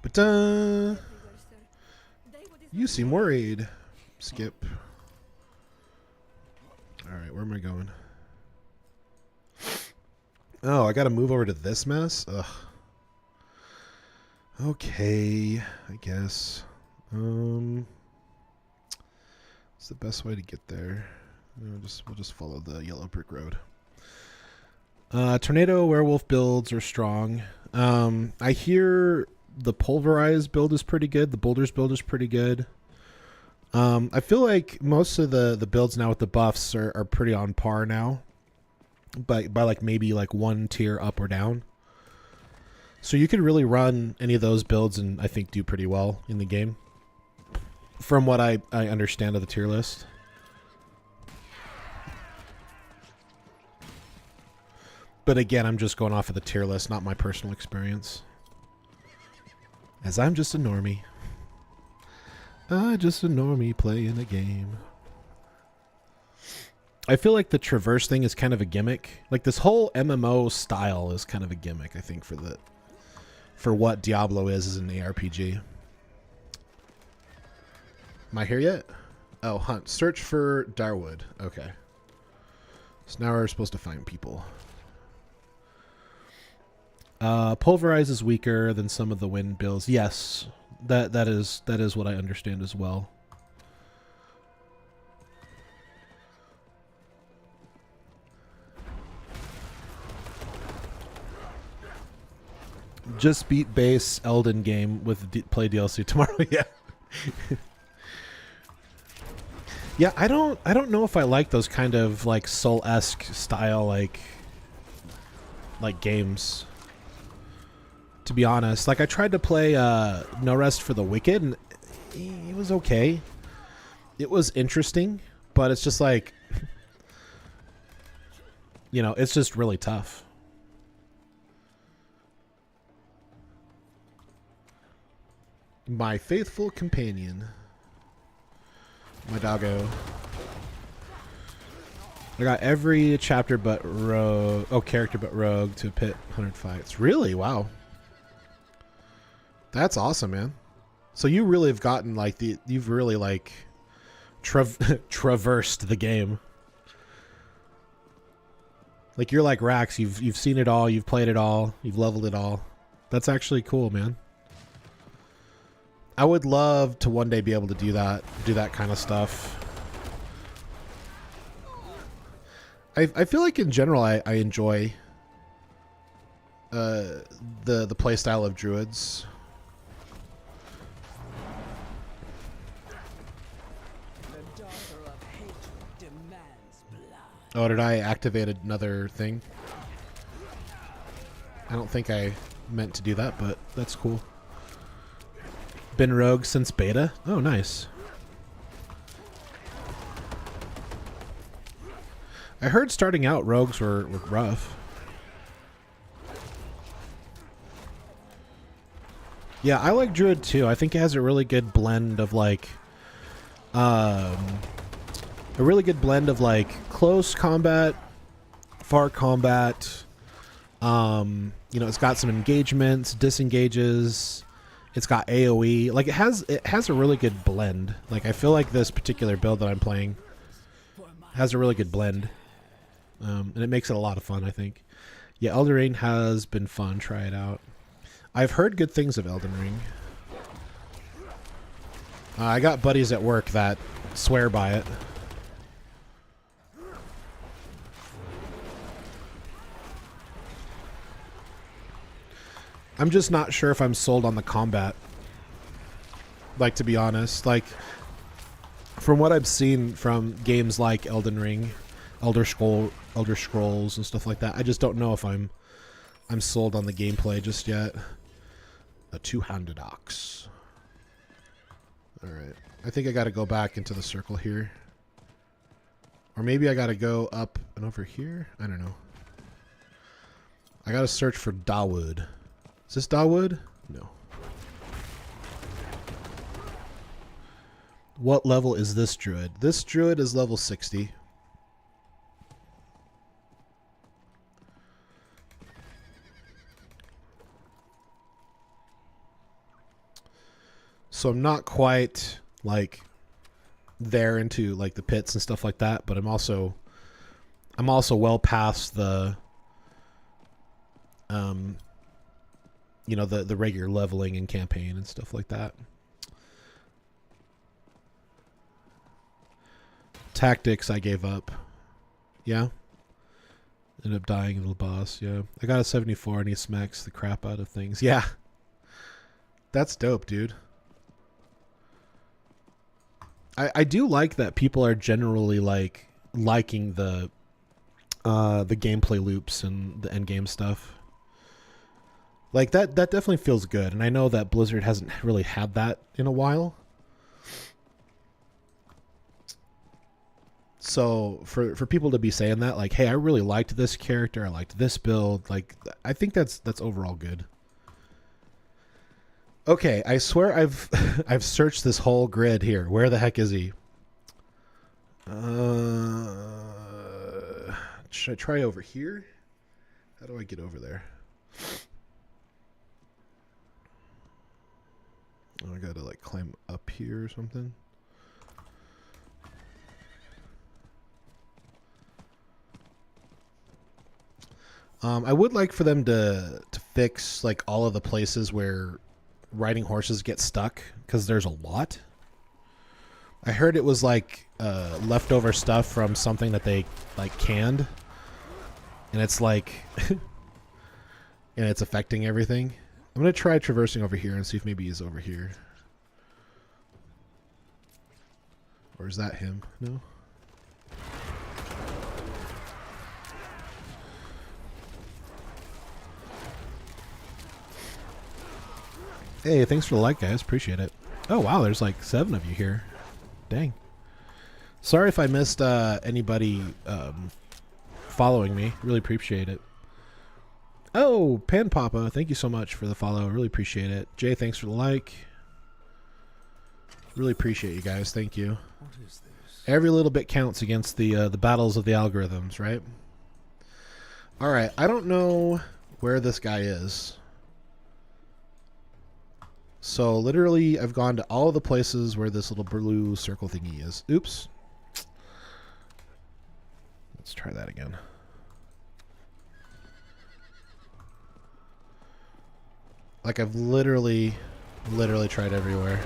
But you seem worried. Skip. All right, where am I going? Oh, I got to move over to this mess. Ugh. Okay, I guess. What's the best way to get there? We'll just follow the yellow brick road. Tornado werewolf builds are strong. I hear the pulverized build is pretty good. The boulders build is pretty good. I feel like most of the builds now with the buffs are pretty on par now, by like maybe like one tier up or down. So you could really run any of those builds and I think do pretty well in the game, from what I understand of the tier list. But again, I'm just going off of the tier list, not my personal experience, as I'm just a normie. Just a normie playing a game. I feel like the traverse thing is kind of a gimmick. Like this whole MMO style is kind of a gimmick, I think, for what Diablo is as an ARPG. Am I here yet? Oh, hunt. Search for Darwood. Okay. So now we're supposed to find people. Pulverize is weaker than some of the wind builds. Yes. That is what I understand as well. Just beat base Elden game with play DLC tomorrow. Yeah. Yeah, I don't know if I like those kind of like Soul-esque style like games. To be honest, like I tried to play No Rest for the Wicked and it was okay. It was interesting, but it's just like, you know, it's just really tough. My faithful companion. My doggo. I got every chapter but rogue. Oh, character but rogue to pit 100 fights. Really? Wow. That's awesome, man. So you really have gotten like you've really like traversed the game. Like you're like Rax. You've seen it all. You've played it all. You've leveled it all. That's actually cool, man. I would love to one day be able to do that kind of stuff. I feel like in general I enjoy the play style of druids. Oh, did I activate another thing? I don't think I meant to do that, but that's cool. Been rogue since beta? Oh, nice. I heard starting out rogues were rough. Yeah, I like Druid too. I think it has a really good blend of like close combat, far combat. You know, it's got some engagements, disengages. It's got AoE. Like it has a really good blend. Like I feel like this particular build that I'm playing has a really good blend. And it makes it a lot of fun, I think. Yeah, Elden Ring has been fun. Try it out. I've heard good things of Elden Ring. I got buddies at work that swear by it. I'm just not sure if I'm sold on the combat. Like, to be honest, like from what I've seen from games like Elden Ring, Elder Scrolls and stuff like that, I just don't know if I'm sold on the gameplay just yet. A two-handed axe. All right. I think I got to go back into the circle here. Or maybe I got to go up and over here. I don't know. I got to search for Dawood. Is this Dawood? No. What level is this druid? This druid is level 60. So I'm not quite like there into like the pits and stuff like that, but I'm also well past the you know, the regular leveling and campaign and stuff like that. Tactics I gave up. Yeah. Ended up dying in the boss, yeah. I got a 74 and he smacks the crap out of things. Yeah. That's dope, dude. I do like that people are generally like liking the gameplay loops and the end game stuff. Like that definitely feels good, and I know that Blizzard hasn't really had that in a while. So for people to be saying that, like, hey, I really liked this character, I liked this build, like, I think that's overall good. Okay, I swear I've searched this whole grid here. Where the heck is he? Should I try over here? How do I get over there? Oh, I gotta like climb up here or something. I would like for them to fix like all of the places where riding horses get stuck, because there's a lot. I heard it was like leftover stuff from something that they like canned, and it's like and it's affecting everything. I'm gonna try traversing over here and see if maybe he's over here. Or is that him? No. Hey, thanks for the like, guys. Appreciate it. Oh, wow, there's like 7 of you here. Dang. Sorry if I missed anybody following me. Really appreciate it. Oh, Pan Papa, thank you so much for the follow. Really appreciate it. Jay, thanks for the like. Really appreciate you guys. Thank you. What is this? Every little bit counts against the battles of the algorithms, right? All right, I don't know where this guy is. So literally, I've gone to all the places where this little blue circle thingy is. Oops. Let's try that again. Like I've literally tried everywhere.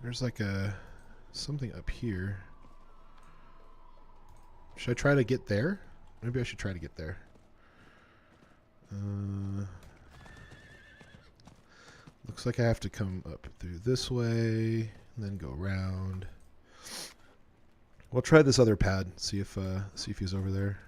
There's like something up here. Should I try to get there? Maybe I should try to get there. Looks like I have to come up through this way and then go around. We'll try this other pad. See if he's over there.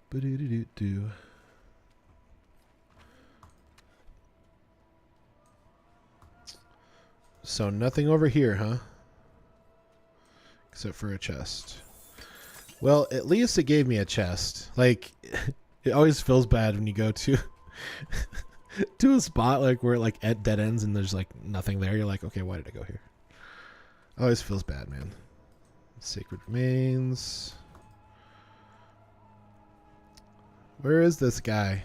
Ba-do-do-do-do. So nothing over here, huh? Except for a chest. Well, at least it gave me a chest. Like, it always feels bad when you go to to a spot like where it like at dead ends and there's like nothing there. You're like, okay, why did I go here? Always feels bad, man. Sacred remains. Where is this guy?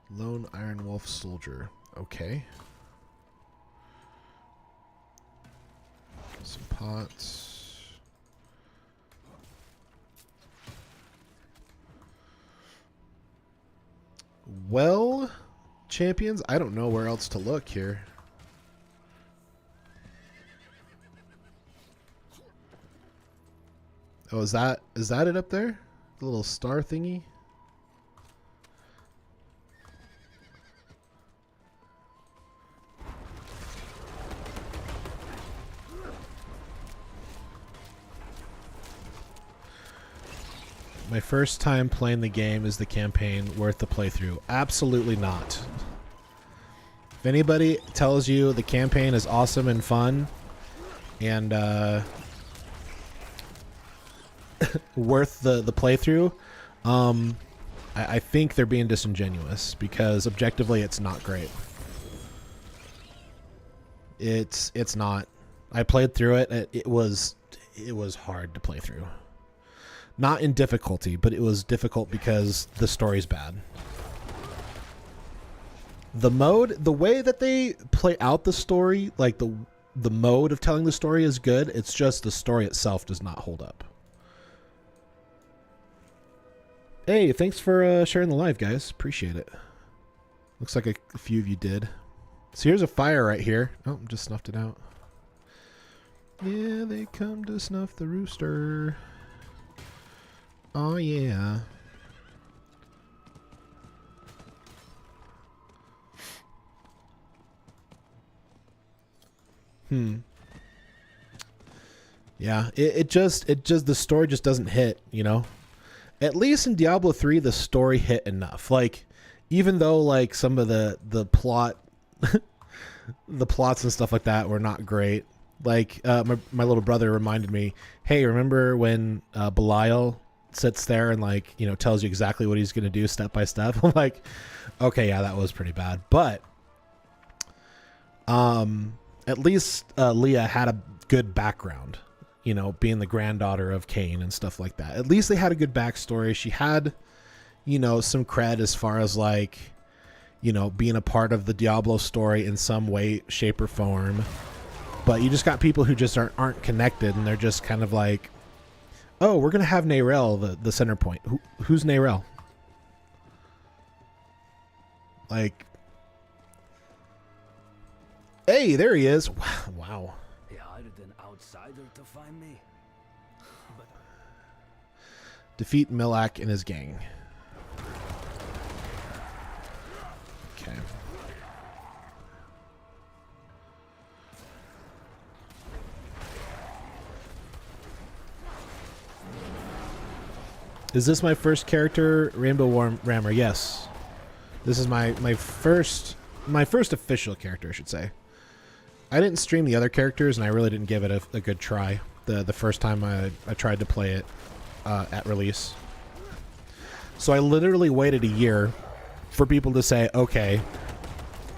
Lone Iron Wolf Soldier. Okay. Some pots. Well, champions, I don't know where else to look here. Oh, is that it up there? The little star thingy? My first time playing the game, is the campaign worth the playthrough? Absolutely not. If anybody tells you the campaign is awesome and fun and worth the playthrough, I think they're being disingenuous, because objectively it's not great. It's not. I played through it. It was hard to play through. Not in difficulty, but it was difficult because the story's bad. The way that they play out the story, like the mode of telling the story is good. It's just the story itself does not hold up. Hey, thanks for sharing the live, guys. Appreciate it. Looks like a few of you did. So here's a fire right here. Oh, just snuffed it out. Yeah, they come to snuff the rooster. Oh, yeah. Yeah, it just the story just doesn't hit, you know? At least in Diablo 3 the story hit enough. Like, even though like some of the plot the plots and stuff like that were not great. Like my little brother reminded me, "Hey, remember when Belial sits there and like, you know, tells you exactly what he's going to do step by step?" I'm like, "Okay, yeah, that was pretty bad." But at least Leah had a good background, you know, being the granddaughter of Cain and stuff like that. At least they had a good backstory. She had, you know, some cred as far as like, you know, being a part of the Diablo story in some way, shape, or form. But you just got people who just aren't connected, and they're just kind of like, "Oh, we're gonna have Neyrelle the center point." Who's Neyrelle? Like, hey, there he is. Wow. He hired an outsider to find me. But Defeat Milak and his gang. Okay. Is this my first character, Rainbow Rammer? Yes. This is my first official character, I should say. I didn't stream the other characters, and I really didn't give it a good try the first time I tried to play it at release. So I literally waited a year for people to say, "Okay,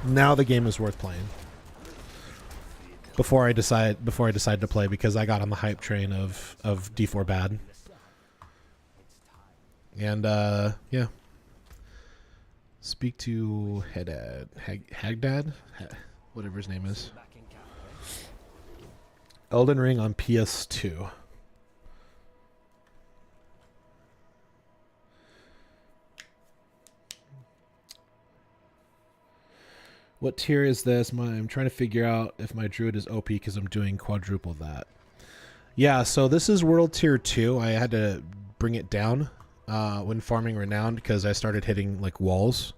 now the game is worth playing," before I decide to play, because I got on the hype train of D4 bad. And yeah. Speak to Hagdad, whatever his name is. Elden Ring on PS2. What tier is this? I'm trying to figure out if my Druid is OP because I'm doing quadruple that. Yeah, so this is World Tier 2. I had to bring it down when farming Renowned because I started hitting like walls.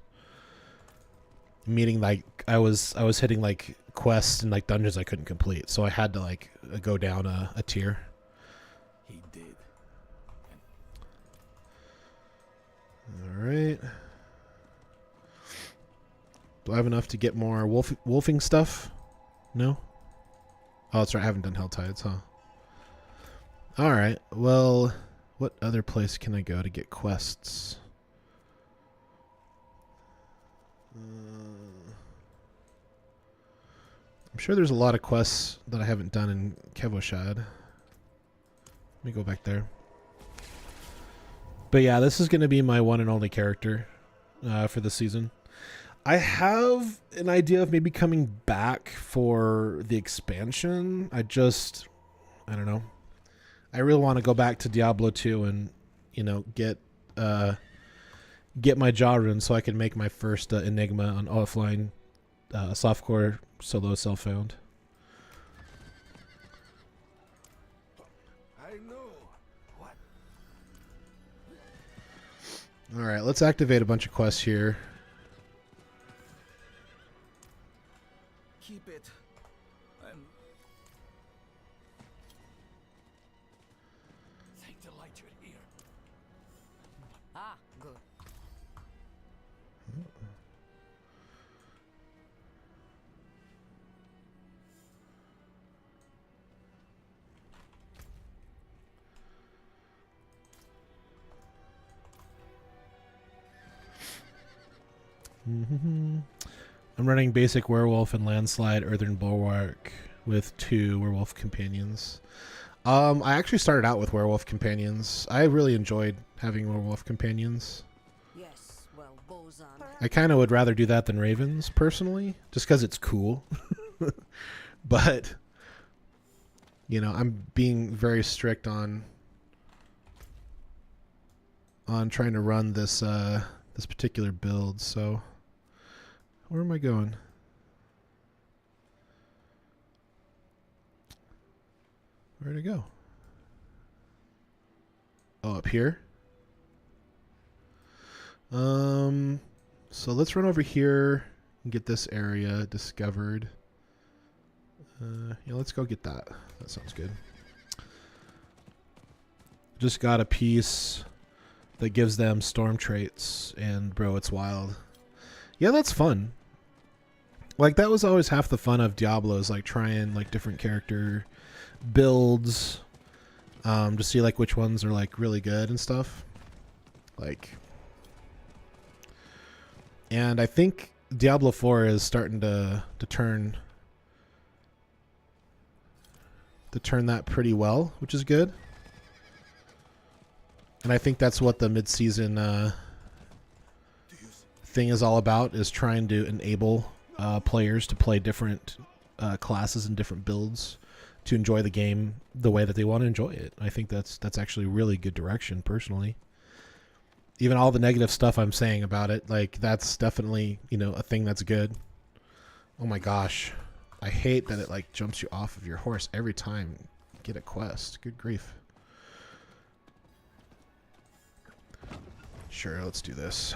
Meaning like I was hitting like quests and like dungeons I couldn't complete. So I had to like go down a tier. he did. All right. Do I have enough to get more wolfing stuff? No? Oh, that's right. I haven't done Helltides, huh? All right. Well, what other place can I go to get quests? I'm sure there's a lot of quests that I haven't done in Kevoshad. Let me go back there. But yeah, this is going to be my one and only character for the season. I have an idea of maybe coming back for the expansion. I don't know. I really want to go back to Diablo 2 and, you know, get my jaw rune so I can make my first Enigma on offline softcore solo self-found. I know. What? All right, let's activate a bunch of quests here. Keep it. I'm... Thank the light you're here. Ah, good. I'm running basic Werewolf and Landslide Earthen Bulwark with 2 Werewolf companions. I actually started out with Werewolf companions. I really enjoyed having Werewolf companions. Yes, well, bows on. I kind of would rather do that than Ravens, personally, just because it's cool. But, you know, I'm being very strict on trying to run this this particular build, so where am I going? Where'd it go? Oh, up here? So let's run over here and get this area discovered. Yeah, let's go get that. That sounds good. Just got a piece that gives them storm traits, and bro, it's wild. Yeah, that's fun. Like, that was always half the fun of Diablo, is like trying like different character builds to see like which ones are like really good and stuff. Like, and I think Diablo 4 is starting to turn that pretty well, which is good. And I think that's what the mid-season thing is all about, is trying to enable players to play different classes and different builds to enjoy the game the way that they want to enjoy it. I think that's actually really good direction, personally. Even all the negative stuff I'm saying about it, like, that's definitely, you know, a thing that's good. Oh my gosh. I hate that it like jumps you off of your horse every time you get a quest. Good grief. Sure, let's do this.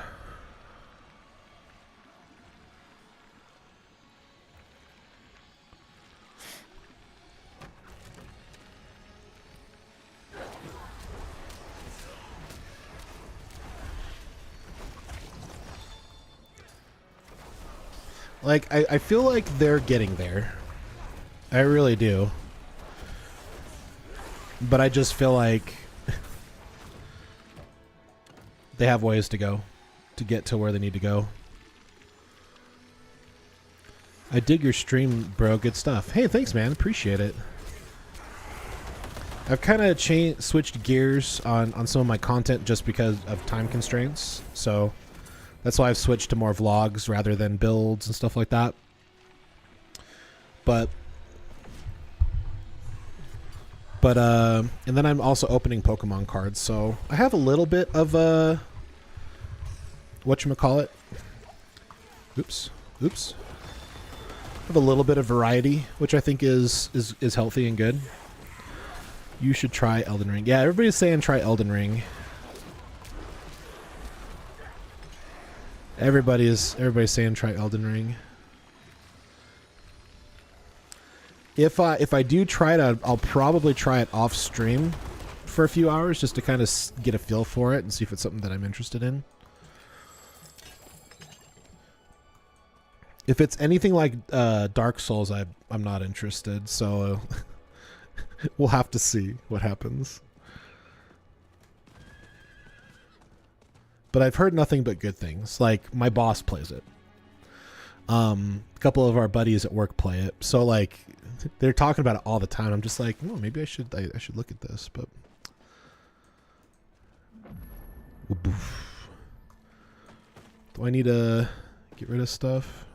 Like, I feel like they're getting there. I really do. But I just feel like they have ways to go to get to where they need to go. I dig your stream, bro. Good stuff. Hey, thanks, man. Appreciate it. I've kind of switched gears on some of my content just because of time constraints. So that's why I've switched to more vlogs rather than builds and stuff like that. But and then I'm also opening Pokemon cards, so I have a little bit of whatchamacallit. Oops. I have a little bit of variety, which I think is healthy and good. You should try Elden Ring. Yeah, everybody's saying try Elden Ring. Everybody's saying try Elden Ring. If I do try it, I'll probably try it off stream for a few hours just to kind of get a feel for it and see if it's something that I'm interested in. If it's anything like Dark Souls, I'm not interested. So we'll have to see what happens. But I've heard nothing but good things. Like, my boss plays it, A couple of our buddies at work play it, so like they're talking about it all the time. I'm just like, oh, maybe I should look at this, but. Do I need to get rid of stuff?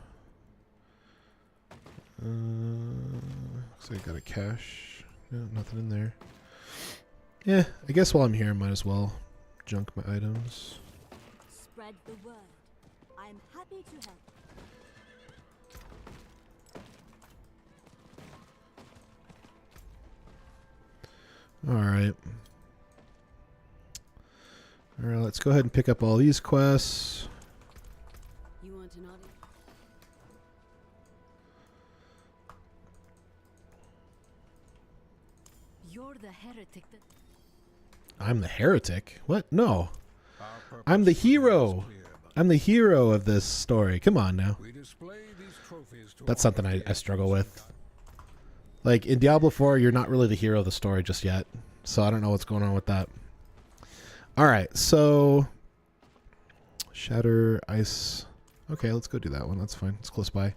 Looks like I got a cache. No, nothing in there. Yeah, I guess while I'm here, I might as well junk my items. Spread the word. I'm happy to help. Alright. Alright, let's go ahead and pick up all these quests. You want an audience? You're the heretic that... I'm the heretic? What? No. I'm the hero. I'm the hero of this story. Come on now. That's something I struggle with. Like, in Diablo 4, you're not really the hero of the story just yet. So I don't know what's going on with that. Alright, so... Shatter, Ice... Okay, let's go do that one. That's fine. It's close by.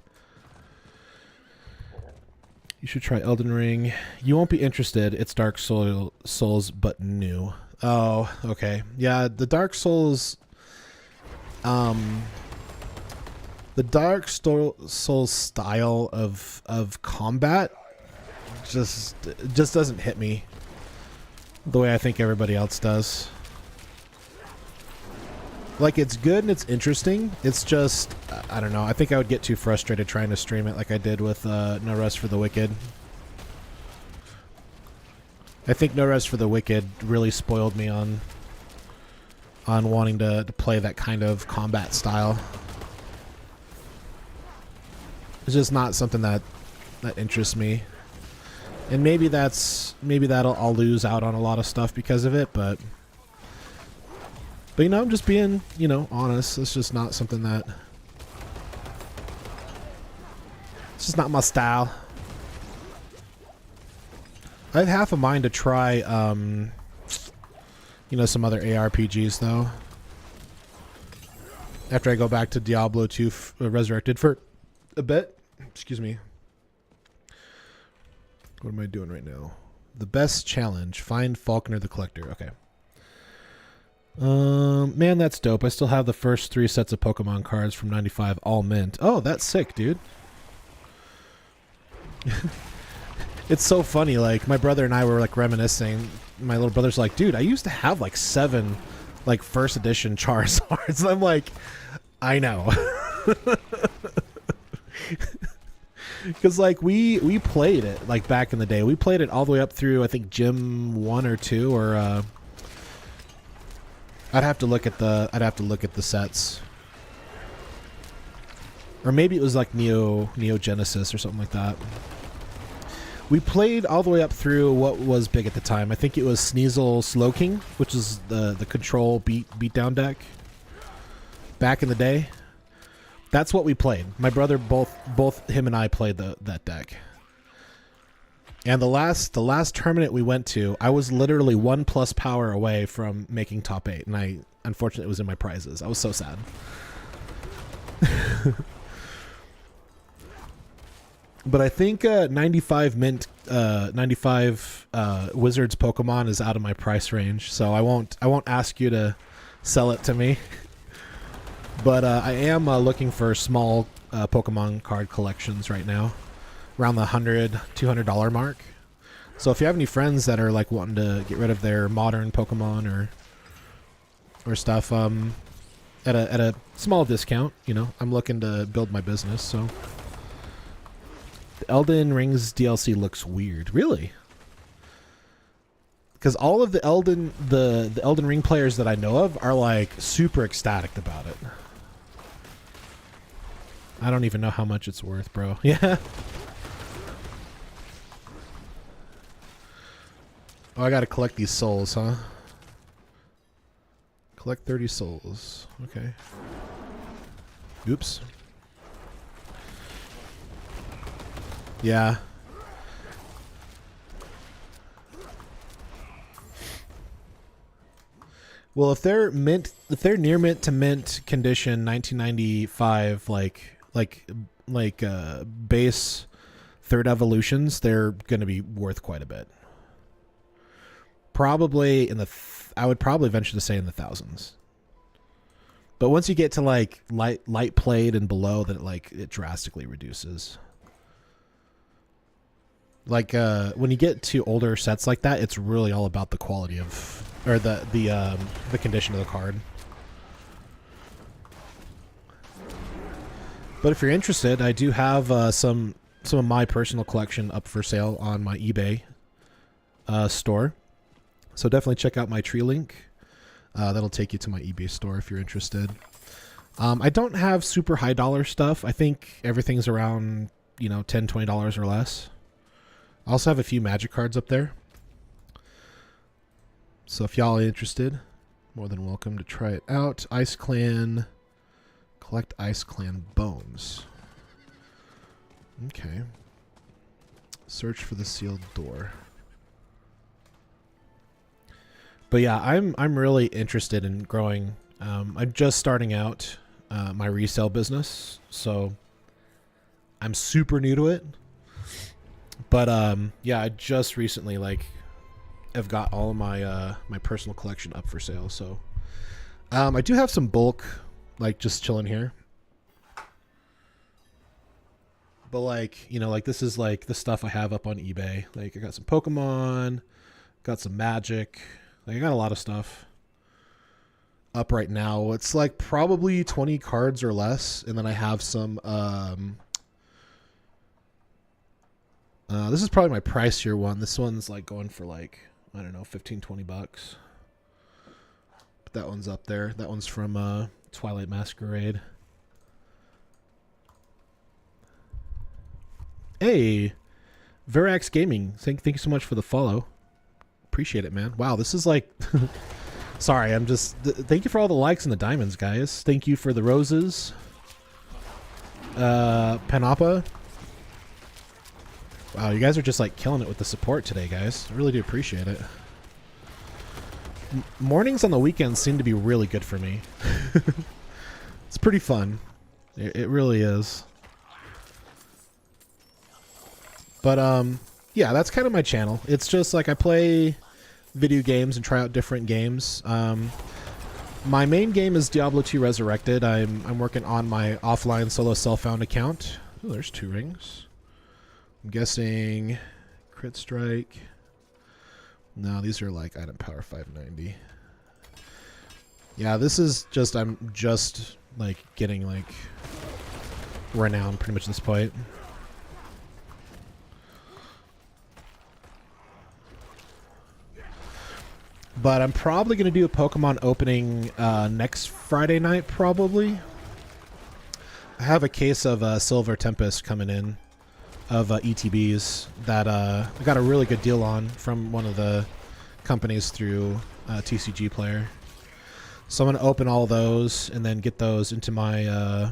You should try Elden Ring. You won't be interested. It's Dark Souls, but new. Oh, okay. Yeah, the Dark Souls... the Dark Souls style of combat just doesn't hit me the way I think everybody else does. Like, it's good and it's interesting. It's just, I don't know. I think I would get too frustrated trying to stream it like I did with No Rest for the Wicked. I think No Rest for the Wicked really spoiled me on wanting to play that kind of combat style. It's just not something that interests me. And maybe that'll I'll lose out on a lot of stuff because of it, but you know, I'm just being, you know, honest. It's just not something that... It's just not my style. I have half a mind to try, you know, some other ARPGs, though. After I go back to Diablo 2 Resurrected for a bit. Excuse me. What am I doing right now? The best challenge. Find Falconer the Collector. Okay. Man, that's dope. I still have the first 3 sets of Pokemon cards from 95 all mint. Oh, that's sick, dude. It's so funny. Like, my brother and I were like reminiscing. My little brother's like, dude, I used to have like 7 like first edition Charizards. And I'm like, I know. Because like we played it like back in the day. We played it all the way up through I think Gym 1 or 2 or I'd have to look at the sets. Or maybe it was like Neo Genesis or something like that. We played all the way up through what was big at the time. I think it was Sneasel Slowking, which is the control beatdown deck. Back in the day. That's what we played. My brother, both him and I played that deck. And the last tournament we went to, I was literally 1+ power away from making top 8, and I unfortunately was in my prizes. I was so sad. But I think 95 mint, 95 Wizards Pokemon is out of my price range, so I won't ask you to sell it to me. But I am looking for small Pokemon card collections right now, around the $100, $200 mark. So if you have any friends that are like wanting to get rid of their modern Pokemon or stuff, at a small discount, you know, I'm looking to build my business. So the Elden Rings DLC looks weird, really, because all of the Elden Ring players that I know of are like super ecstatic about it. I don't even know how much it's worth, bro. Yeah. Oh, I gotta collect these souls, huh? Collect 30 souls. Okay. Oops. Yeah. Well, if they're near mint to mint condition 1995, like base third evolutions, they're going to be worth quite a bit. Probably in the I would probably venture to say in the thousands. But once you get to like light played and below, then it drastically reduces. Like when you get to older sets like that, it's really all about the quality of, or the condition of the card. But if you're interested, I do have some of my personal collection up for sale on my eBay store. So definitely check out my tree link. That'll take you to my eBay store if you're interested. I don't have super high dollar stuff. I think everything's around, $10, $20 or less. I also have a few magic cards up there. So if y'all are interested, more than welcome to try it out. Ice Clan, collect Ice Clan bones. Okay. Search for the sealed door. But yeah, I'm really interested in growing. I'm just starting out my resale business, so I'm super new to it. But yeah, I just recently have got all of my my personal collection up for sale. So I do have some bulk, just chilling here. But this is the stuff I have up on eBay. I got some Pokemon, got some Magic. I got a lot of stuff up right now. It's probably 20 cards or less, and then I have some. This is probably my pricier one. This one's going for I don't know, 15, 20 bucks. But that one's up there. That one's from Twilight Masquerade. Hey, JayReimsGaming. Thank you so much for the follow. Appreciate it, man. Wow, this is sorry, I'm just thank you for all the likes and the diamonds, guys. Thank you for the roses. Panapa. Wow, you guys are just killing it with the support today, guys. I really do appreciate it. Mornings on the weekends seem to be really good for me. It's pretty fun. It really is. But yeah, that's kind of my channel. It's just I play video games and try out different games. My main game is Diablo 2 Resurrected. I'm working on my offline solo self-found account. Oh, there's 2 rings. I'm guessing crit strike. No, these are item power 590. Yeah, this is just I'm just getting renowned pretty much at this point. But I'm probably going to do a Pokemon opening next Friday night, probably. I have a case of Silver Tempest coming in of ETBs that I got a really good deal on from one of the companies through TCG Player. So I'm going to open all those and then get those into my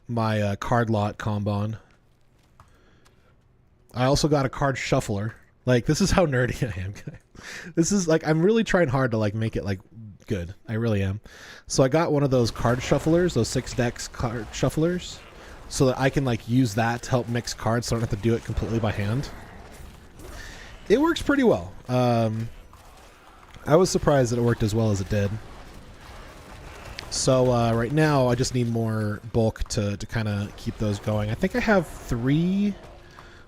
my card lot Kanban. I also got a card shuffler. This is how nerdy I am. This is I'm really trying hard to make it good. I really am. So I got one of those card shufflers, those 6 decks card shufflers, so that I can use that to help mix cards so I don't have to do it completely by hand. It works pretty well. I was surprised that it worked as well as it did. So right now I just need more bulk to kind of keep those going. I think I have 3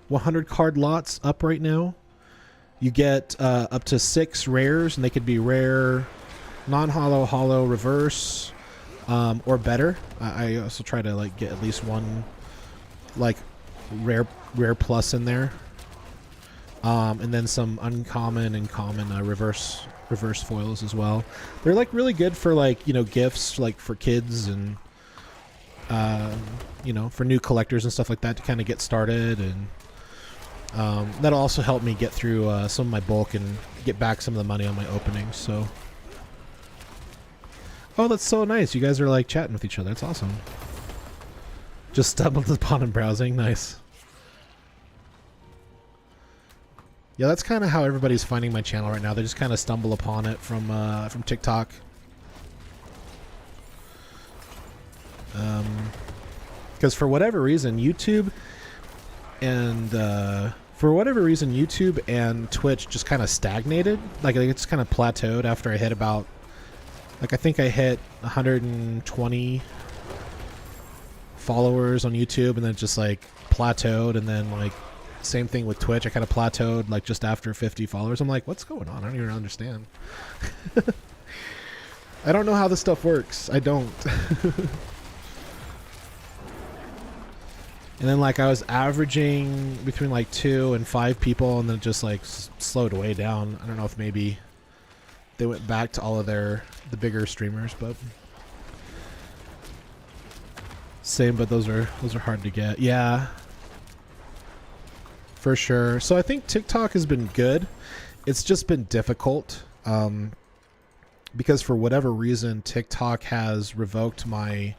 100 card lots up right now. You get up to 6 rares, and they could be rare, non-holo, holo, reverse, or better. I also try to get at least one rare plus in there, and then some uncommon and common reverse foils as well. They're really good for gifts for kids and for new collectors and stuff like that to kind of get started, and that'll also help me get through some of my bulk and get back some of the money on my openings. So, oh, that's so nice. You guys are chatting with each other. That's awesome. Just stumbled upon and browsing. Nice. Yeah, that's kind of how everybody's finding my channel right now. They just kind of stumble upon it from TikTok Because for whatever reason, YouTube and Twitch just kind of stagnated. Like it just kind of plateaued after I hit about, like I think I hit 120 followers on YouTube, and then just like plateaued, and then like same thing with Twitch. I kind of plateaued like just after 50 followers. I'm like, what's going on? I don't even understand. I don't know how this stuff works. I don't. And then like I was averaging between like 2 and 5 people, and then just like slowed way down. I don't know if maybe they went back to all of the bigger streamers, but same. But those are hard to get. Yeah, for sure. So I think TikTok has been good. It's just been difficult because for whatever reason TikTok has revoked my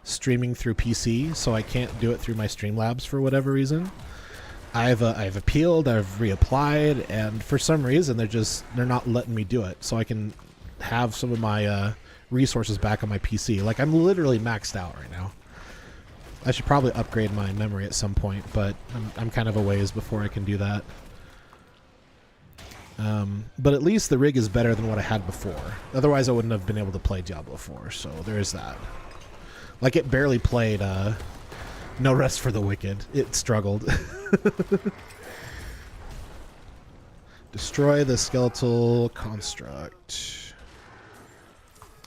streaming through PC, so I can't do it through my Streamlabs for whatever reason. I've appealed, I've reapplied, and for some reason they're not letting me do it. So I can have some of my resources back on my PC. Like I'm literally maxed out right now. I should probably upgrade my memory at some point, but I'm kind of a ways before I can do that. But at least the rig is better than what I had before. Otherwise I wouldn't have been able to play Diablo 4, so there is that. Like, it barely played No Rest for the Wicked. It struggled. Destroy the skeletal construct.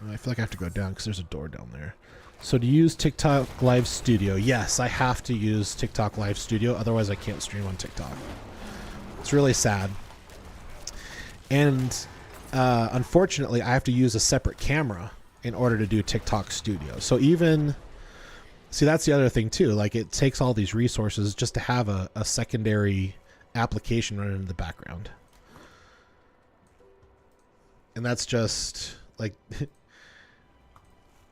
I feel like I have to go down because there's a door down there. So to use TikTok Live Studio, yes, I have to use TikTok Live Studio. Otherwise, I can't stream on TikTok. It's really sad. And unfortunately, I have to use a separate camera in order to do TikTok Studio. So see, that's the other thing too. Like it takes all these resources just to have a secondary application running in the background. And that's just like,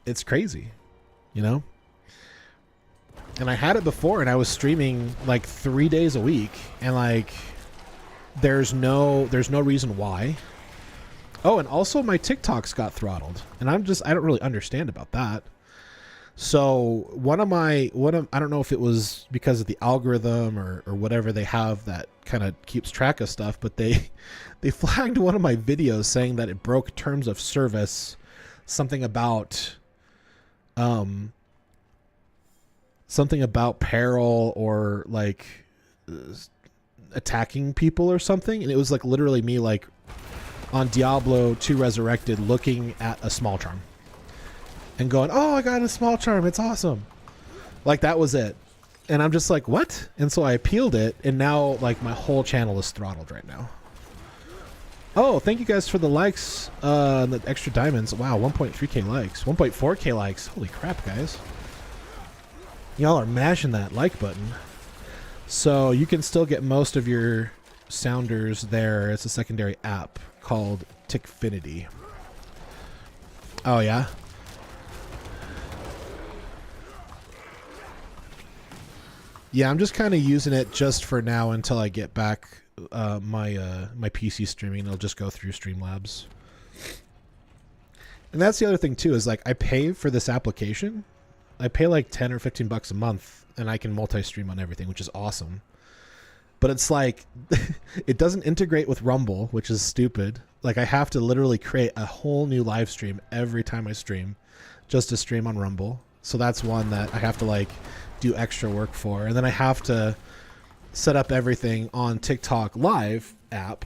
it's crazy, you know? And I had it before and I was streaming like 3 days a week and like, there's no reason why. Oh, and also my TikToks got throttled, and I don't really understand about that. So I don't know if it was because of the algorithm or whatever they have that kind of keeps track of stuff, but they flagged one of my videos saying that it broke terms of service, something about peril or like attacking people or something, and it was like literally me like on Diablo 2 Resurrected looking at a small charm and going, oh, I got a small charm, it's awesome. Like that was it. And I'm just like, what? And so I appealed it, and now like my whole channel is throttled right now. Oh, thank you guys for the likes, the extra diamonds. Wow, 1.3k likes, 1.4k likes. Holy crap, guys. Y'all are mashing that like button. So you can still get most of your sounders there. It's a secondary app called Tickfinity. Oh yeah. Yeah, I'm just kind of using it just for now until I get back my PC streaming. I'll just go through Streamlabs. And that's the other thing too, is like I pay for this application. I pay like 10 or 15 bucks a month and I can multi-stream on everything, which is awesome. But it's like, it doesn't integrate with Rumble, which is stupid. Like I have to literally create a whole new live stream every time I stream just to stream on Rumble. So that's one that I have to like do extra work for. And then I have to set up everything on TikTok Live app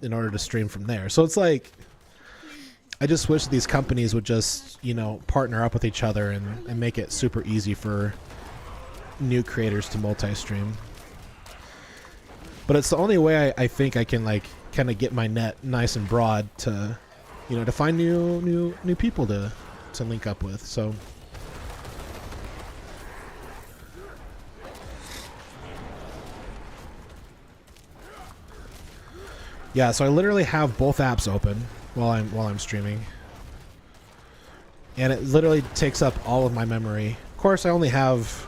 in order to stream from there. So it's like, I just wish these companies would just, you know, partner up with each other and make it super easy for new creators to multi-stream. But it's the only way I think I can like kind of get my net nice and broad to, you know, to find new people to link up with. So yeah, so I literally have both apps open while I'm streaming, and it literally takes up all of my memory. Of course, I only have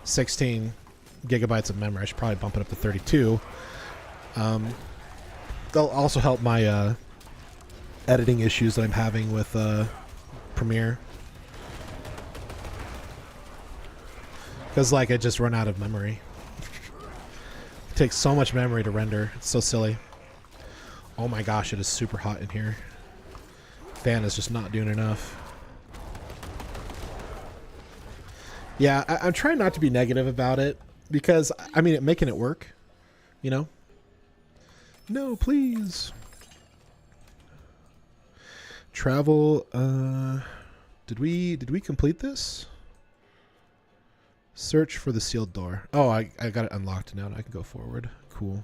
16 gigabytes of memory. I should probably bump it up to 32. They'll also help my editing issues that I'm having with Premiere. Because, like, I just run out of memory. It takes so much memory to render. It's so silly. Oh my gosh, it is super hot in here. Fan is just not doing enough. Yeah, I'm trying not to be negative about it. Because, I mean, making it work. You know? No, please. Travel, did we complete this? Search for the sealed door. Oh, I got it unlocked now and I can go forward. Cool.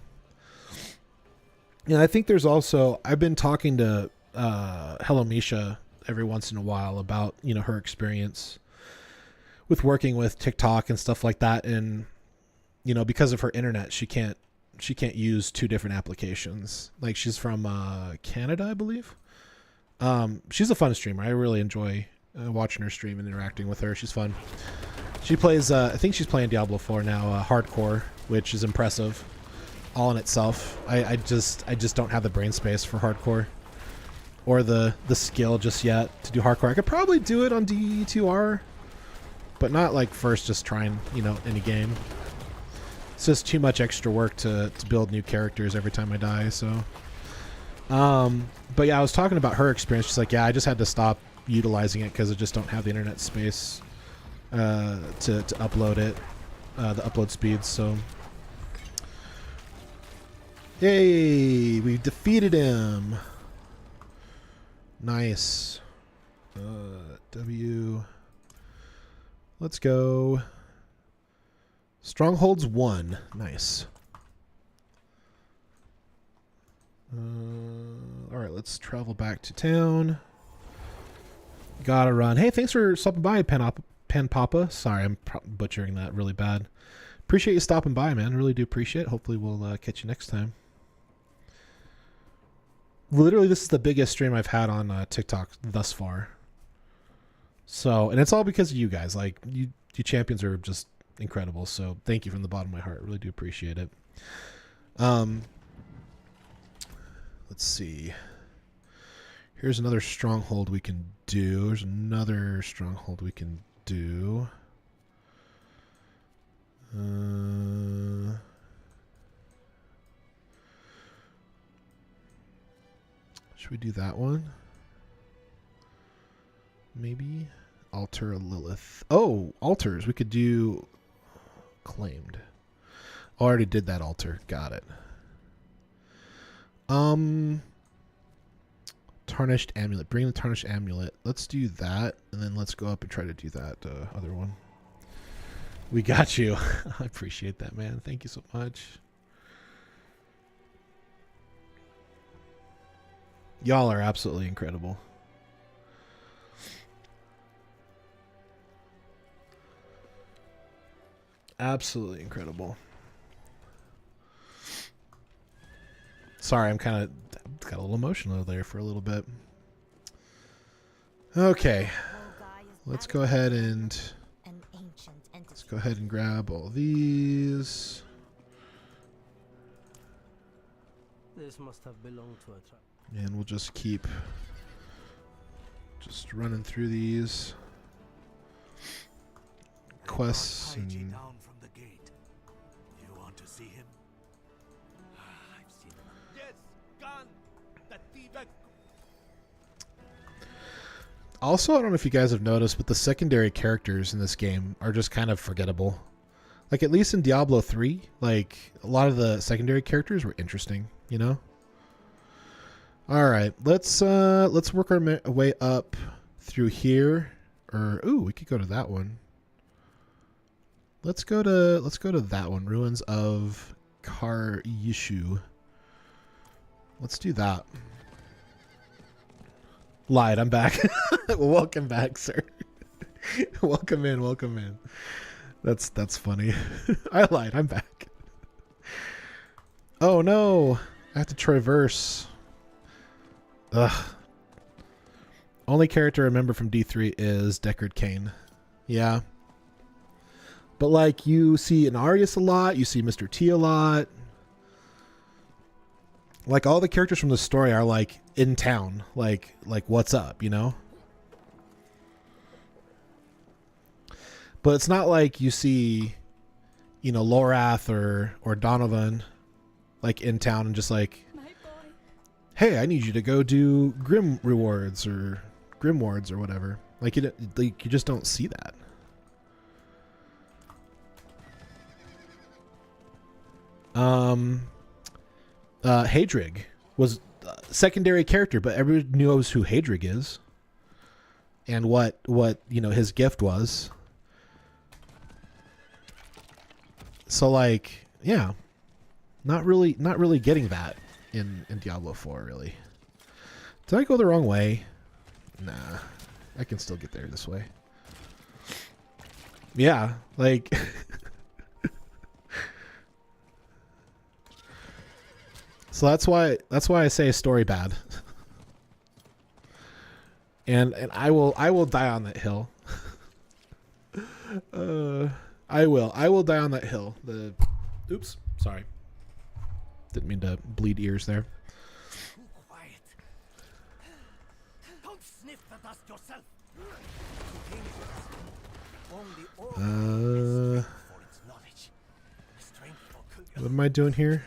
Yeah, I think there's also, I've been talking to Hello Misha every once in a while about, you know, her experience with working with TikTok and stuff like that, and you know, because of her internet, she can't use two different applications. Like, she's from Canada, I believe. She's a fun streamer. I really enjoy watching her stream and interacting with her. She's fun. She plays, I think she's playing Diablo 4 now, hardcore, which is impressive all in itself. I just don't have the brain space for hardcore or the skill just yet to do hardcore. I could probably do it on DE2R, but not like first just trying, you know, any game. It's just too much extra work to build new characters every time I die, so. But yeah, I was talking about her experience. She's like, yeah, I just had to stop utilizing it because I just don't have the internet space to upload it, the upload speeds, so. Yay, we defeated him. Nice. W. Let's go. Strongholds 1. Nice. Alright, let's travel back to town. Gotta run. Hey, thanks for stopping by, Pen Papa. Sorry, I'm butchering that really bad. Appreciate you stopping by, man. Really do appreciate it. Hopefully we'll catch you next time. Literally, this is the biggest stream I've had on TikTok thus far. So, and it's all because of you guys. Like, you champions are just incredible. So, thank you from the bottom of my heart. Really do appreciate it. Let's see. Here's another stronghold we can do. There's another stronghold we can do. Should we do that one? Maybe altar Lilith. Oh, altars. We could do claimed. Oh, I already did that altar. Got it. Tarnished amulet. Bring the tarnished amulet. Let's do that, and then let's go up and try to do that other one. We got you. I appreciate that, man. Thank you so much. Y'all are absolutely incredible. Absolutely incredible. Sorry, I'm kind of got a little emotional there for a little bit. Okay. Let's go ahead and grab all these. This must have belonged to a trap. And we'll just keep running through these quests. And down from the gate. You want to see him? I've seen him. Yes, gone. Also, I don't know if you guys have noticed, but the secondary characters in this game are just kind of forgettable. Like, at least in Diablo 3, like, a lot of the secondary characters were interesting, you know? Alright, let's work our way up through here. Or, ooh, we could go to that one. Let's go to that one. Ruins of Kar Yishu. Let's do that. Lied, I'm back. Welcome back, sir. Welcome in, welcome in. That's funny. I lied, I'm back. Oh no, I have to traverse. Ugh. Only character I remember from D3 is Deckard Cain. Yeah. But like, you see an Arius a lot, you see Mr. T a lot. Like, all the characters from the story are like in town, like what's up, you know? But it's not like you see, you know, Lorath or Donovan like in town and just like, My boy. hey, I need you to go do Grim Rewards or Grim Wards or whatever. Like you just don't see that. Hadrig was a secondary character, but everyone knows who Hadrig is and what you know his gift was. So like, yeah, not really getting that in Diablo 4 really. Did I go the wrong way? Nah, I can still get there this way. Yeah, like so that's why I say story bad. and I will die on that hill. I will die on that hill. Oops, sorry. Didn't mean to bleed ears there. Quiet. Don't sniff the dust yourself. Only all for its knowledge. Strength for What am I doing here?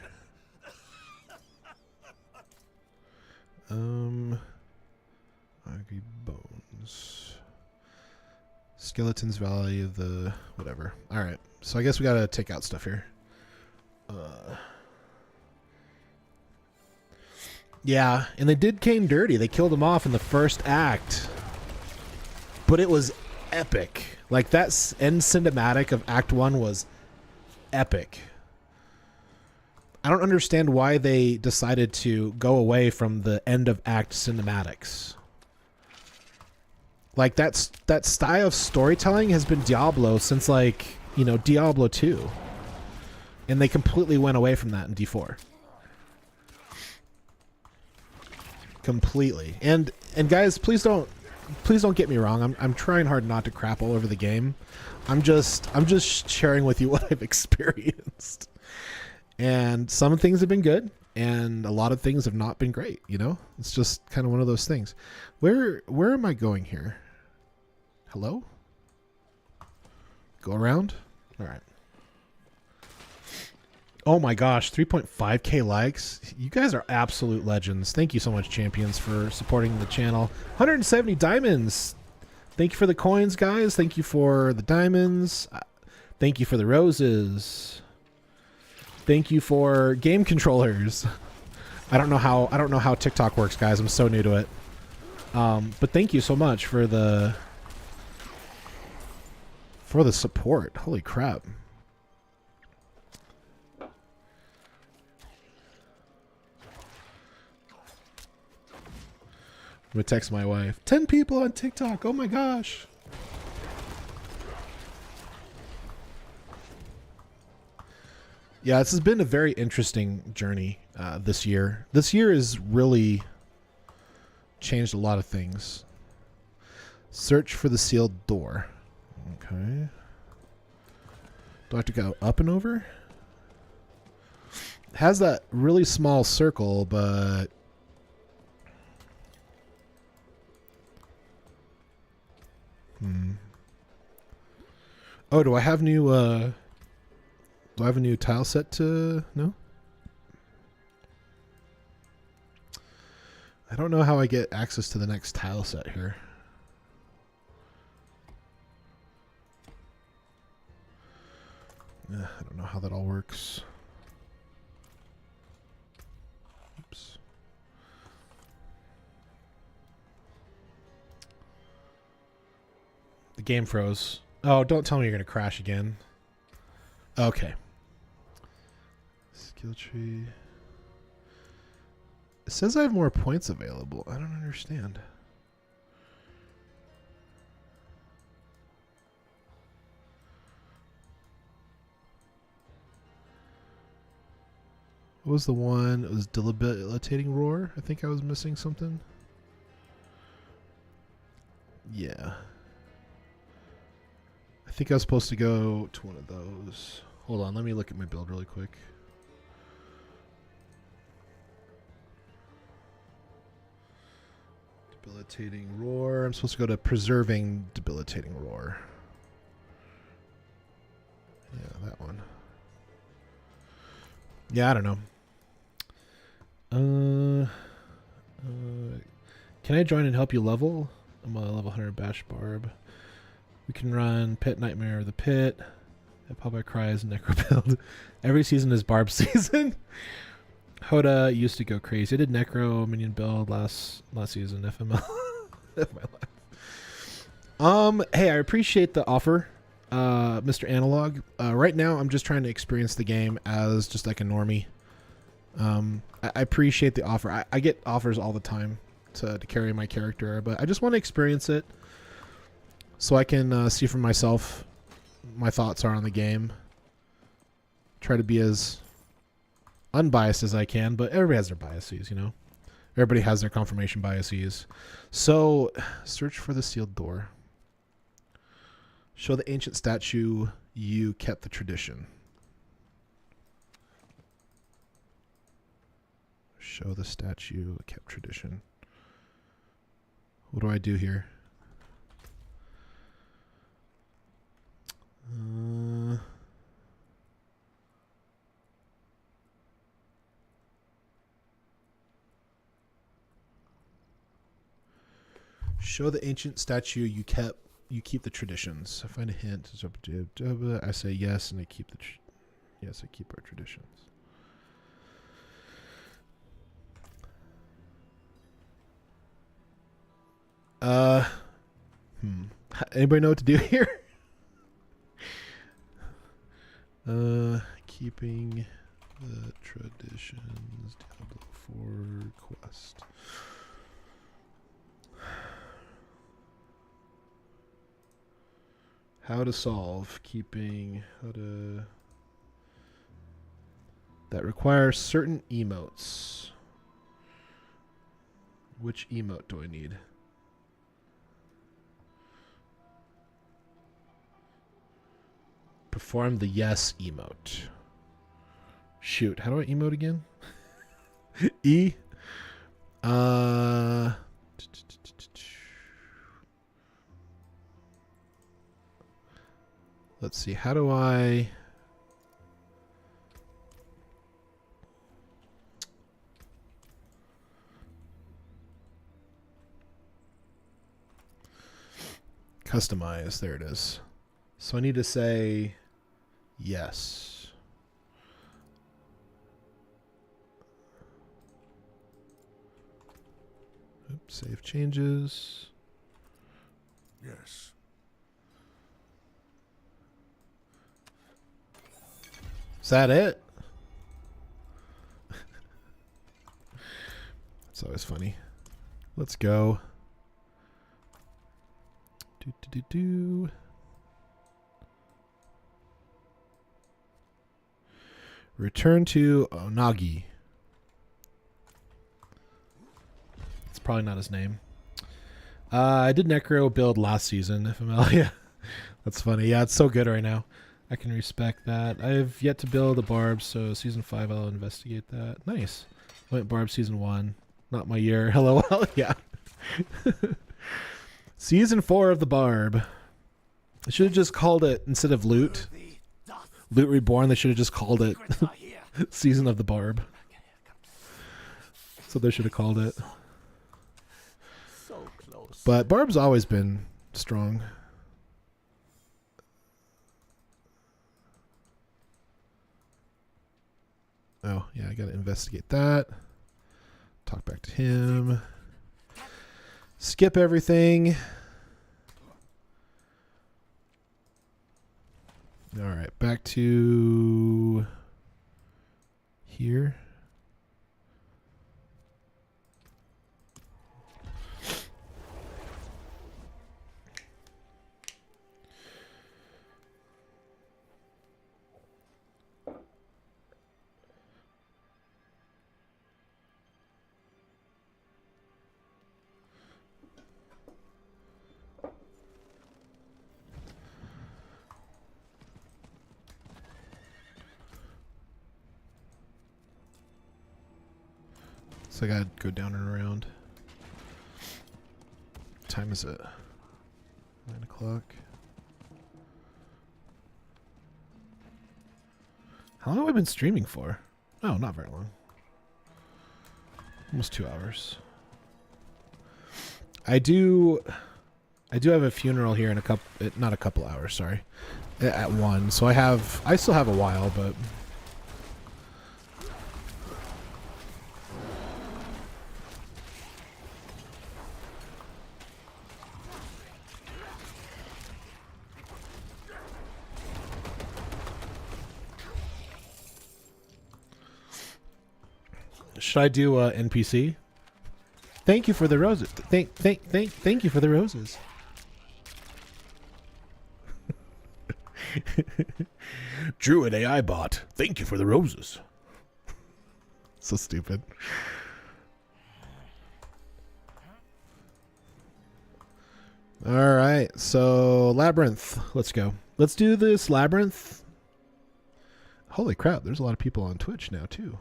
Ugly bones. Skeletons value the whatever. Alright. So I guess we gotta take out stuff here. Yeah, and they did Cain dirty. They killed him off in the first act. But it was epic. Like that end cinematic of Act 1 was epic. I don't understand why they decided to go away from the end of act cinematics. Like that style of storytelling has been Diablo since like, you know, Diablo 2. And they completely went away from that in D4. Completely. And guys, please don't get me wrong. I'm trying hard not to crap all over the game. I'm just sharing with you what I've experienced. And some things have been good, and a lot of things have not been great, you know? It's just kind of one of those things. Where am I going here? Hello? Go around? All right. Oh my gosh, 3.5k likes. You guys are absolute legends. Thank you so much, champions, for supporting the channel. 170 diamonds. Thank you for the coins, guys. Thank you for the diamonds. Thank you for the roses. Thank you for game controllers. I don't know how TikTok works, guys. I'm so new to it. But thank you so much for the support. Holy crap. I'm gonna text my wife. 10 people on TikTok. Oh my gosh. Yeah, this has been a very interesting journey this year. This year has really changed a lot of things. Search for the sealed door. Okay. Do I have to go up and over? It has that really small circle, but... Oh, do I have new... Do I have a new tile set to... No? I don't know how I get access to the next tile set here. I don't know how that all works. Oops. The game froze. Oh, don't tell me you're going to crash again. Okay. Skill tree. It says I have more points available. I don't understand. What was the one? It was debilitating roar. I think I was missing something. Yeah. I think I was supposed to go to one of those. Hold on, let me look at my build really quick. Debilitating roar. I'm supposed to go to preserving debilitating roar. Yeah, I don't know. Can I join and help you level? I'm a level 100 Bash Barb. We can run Pit Nightmare of the Pit. Popeye Cries Necro build. Every season is Barb season. Hoda used to go crazy. I did Necro minion build last season. FML. My life. Hey, I appreciate the offer, Mr. Analog. Right now, I'm just trying to experience the game as just like a normie. I appreciate the offer. I get offers all the time to carry my character, but I just want to experience it so I can see for myself my thoughts are on the game. Try to be as unbiased as I can, but everybody has their biases, you know? Everybody has their confirmation biases. So, search for the sealed door. Show the ancient statue you kept the tradition. Show the statue kept tradition. What do I do here? Show the ancient statue you kept. You keep the traditions. I find a hint. I say yes, and I keep the. Yes, I keep our traditions. Anybody know what to do here? Keeping the traditions. Diablo 4 quest. How to solve keeping that requires certain emotes. Which emote do I need? Perform the yes emote. Shoot, how do I emote again? E. Let's see. How do I? Customize. There it is. So I need to say yes. Oops, save changes. Yes. Is that it? It's always funny. Let's go. Do. Return to Onagi. It's probably not his name. I did Necro build last season, FML. Yeah, that's funny. Yeah, it's so good right now. I can respect that. I've yet to build a Barb, so season 5 I'll investigate that. Nice. Went Barb season 1. Not my year. Hello. Yeah. Season 4 of the Barb. I should have just called it, instead of Loot Reborn, they should have just called it Season of the Barb. So they should have called it. So close. But Barb's always been strong. Oh, yeah, I gotta investigate that. Talk back to him. Skip everything. Alright, back to here. So I gotta go down and around. What time is it? 9 o'clock. How long have I been streaming for? Oh, not very long. Almost 2 hours. I do have a funeral here in not a couple hours, sorry. At 1. So I still have a while, but should I do NPC? Thank you for the roses. Thank you for the roses. Druid AI bot. Thank you for the roses. So stupid. All right, so Labyrinth. Let's go. Let's do this Labyrinth. Holy crap, there's a lot of people on Twitch now too.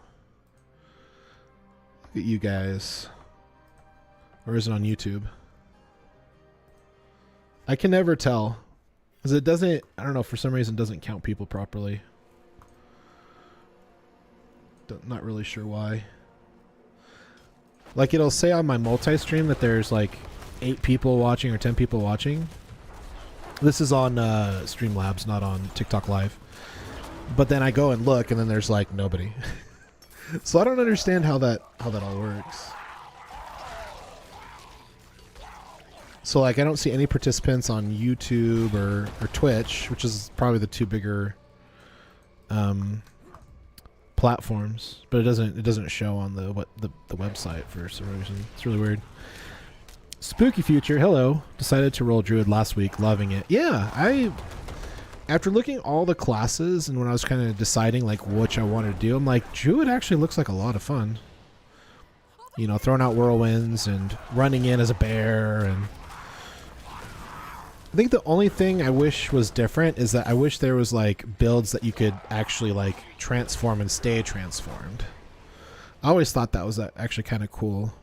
Look at you guys. Or is it on YouTube? I can never tell. Because it doesn't, I don't know, for some reason it doesn't count people properly. Not really sure why. Like it'll say on my multi-stream that there's like 8 people watching or 10 people watching. This is on Streamlabs, not on TikTok Live. But then I go and look and then there's like nobody. So I don't understand how that all works. So like I don't see any participants on YouTube or Twitch, which is probably the 2 bigger platforms, but it doesn't show on the website for some reason. It's really weird. Spooky Future, hello. Decided to roll Druid last week, loving it. Yeah, after looking all the classes and when I was kind of deciding like which I wanted to do, I'm like, Druid actually looks like a lot of fun. You know, throwing out whirlwinds and running in as a bear, and I think the only thing I wish was different is that I wish there was like builds that you could actually like transform and stay transformed. I always thought that was actually kind of cool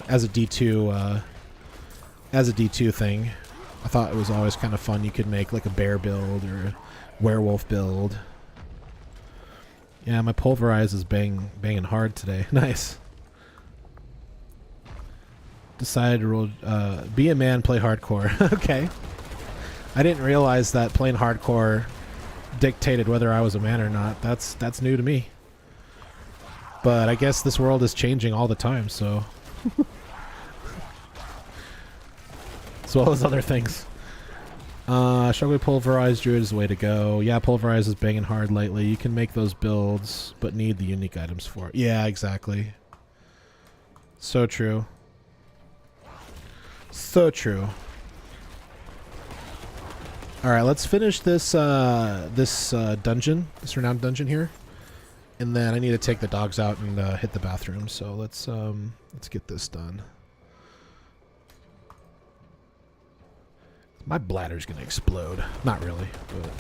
as a D2 thing. I thought it was always kind of fun. You could make like a bear build or a werewolf build. Yeah, my pulverize is banging hard today. Nice. Decided to roll, be a man, play hardcore. Okay. I didn't realize that playing hardcore dictated whether I was a man or not. That's new to me. But I guess this world is changing all the time, so. As well as other things. Shall we pulverize? Druid is the way to go. Yeah, pulverize is banging hard lately. You can make those builds, but need the unique items for it. Yeah, exactly. So true. So true. All right, let's finish this dungeon, this renowned dungeon here, and then I need to take the dogs out and hit the bathroom. So let's get this done. My bladder's gonna explode. Not really, but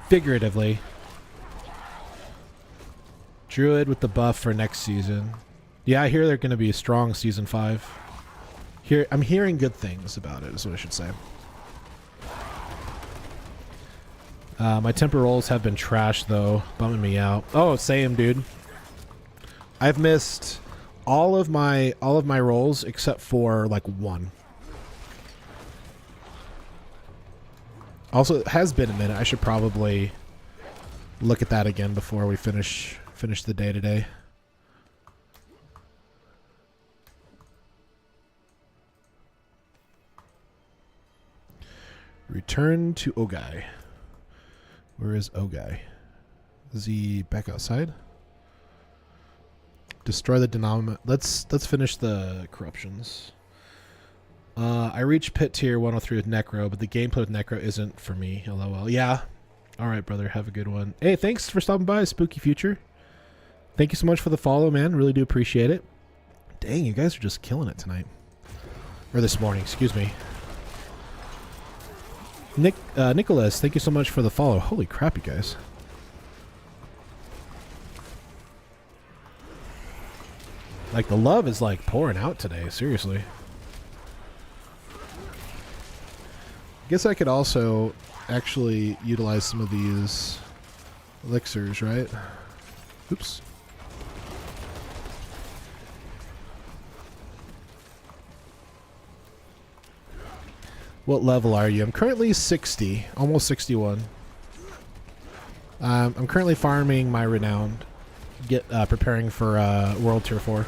figuratively. Druid with the buff for next season. Yeah, I hear they're gonna be a strong season 5. I'm hearing good things about it, is what I should say. My temper rolls have been trash though, bumming me out. Oh, same, dude. I've missed all of my rolls except for like 1. Also, it has been a minute. I should probably look at that again before we finish the day today. Return to Ogai. Where is Ogai? Is he back outside? Destroy the denominator. Let's finish the corruptions. I reached pit tier 103 with Necro, but the gameplay with Necro isn't for me. LOL. Yeah. All right, brother. Have a good one. Hey, thanks for stopping by, Spooky Future. Thank you so much for the follow, man. Really do appreciate it. Dang, you guys are just killing it tonight. Or this morning, excuse me. Nicholas, thank you so much for the follow. Holy crap, you guys. Like, the love is, like, pouring out today. Seriously. I guess I could also actually utilize some of these elixirs, right? Oops. What level are you? I'm currently 60, almost 61. I'm currently farming my renowned, preparing for World Tier 4.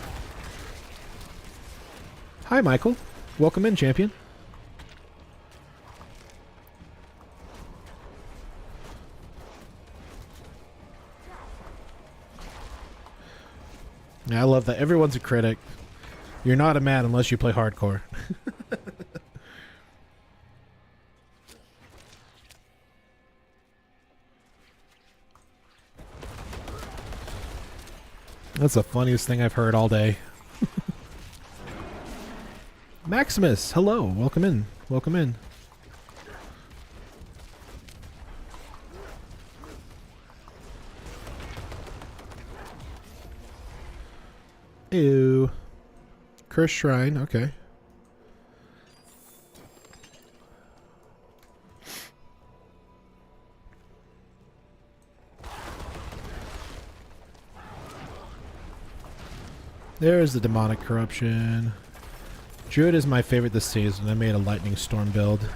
Hi, Michael. Welcome in, champion. Yeah, I love that. Everyone's a critic. You're not a man unless you play hardcore. That's the funniest thing I've heard all day. Maximus, hello. Welcome in. Welcome in. Ew. Curse Shrine, okay. There's the demonic corruption. Druid is my favorite this season. I made a lightning storm build.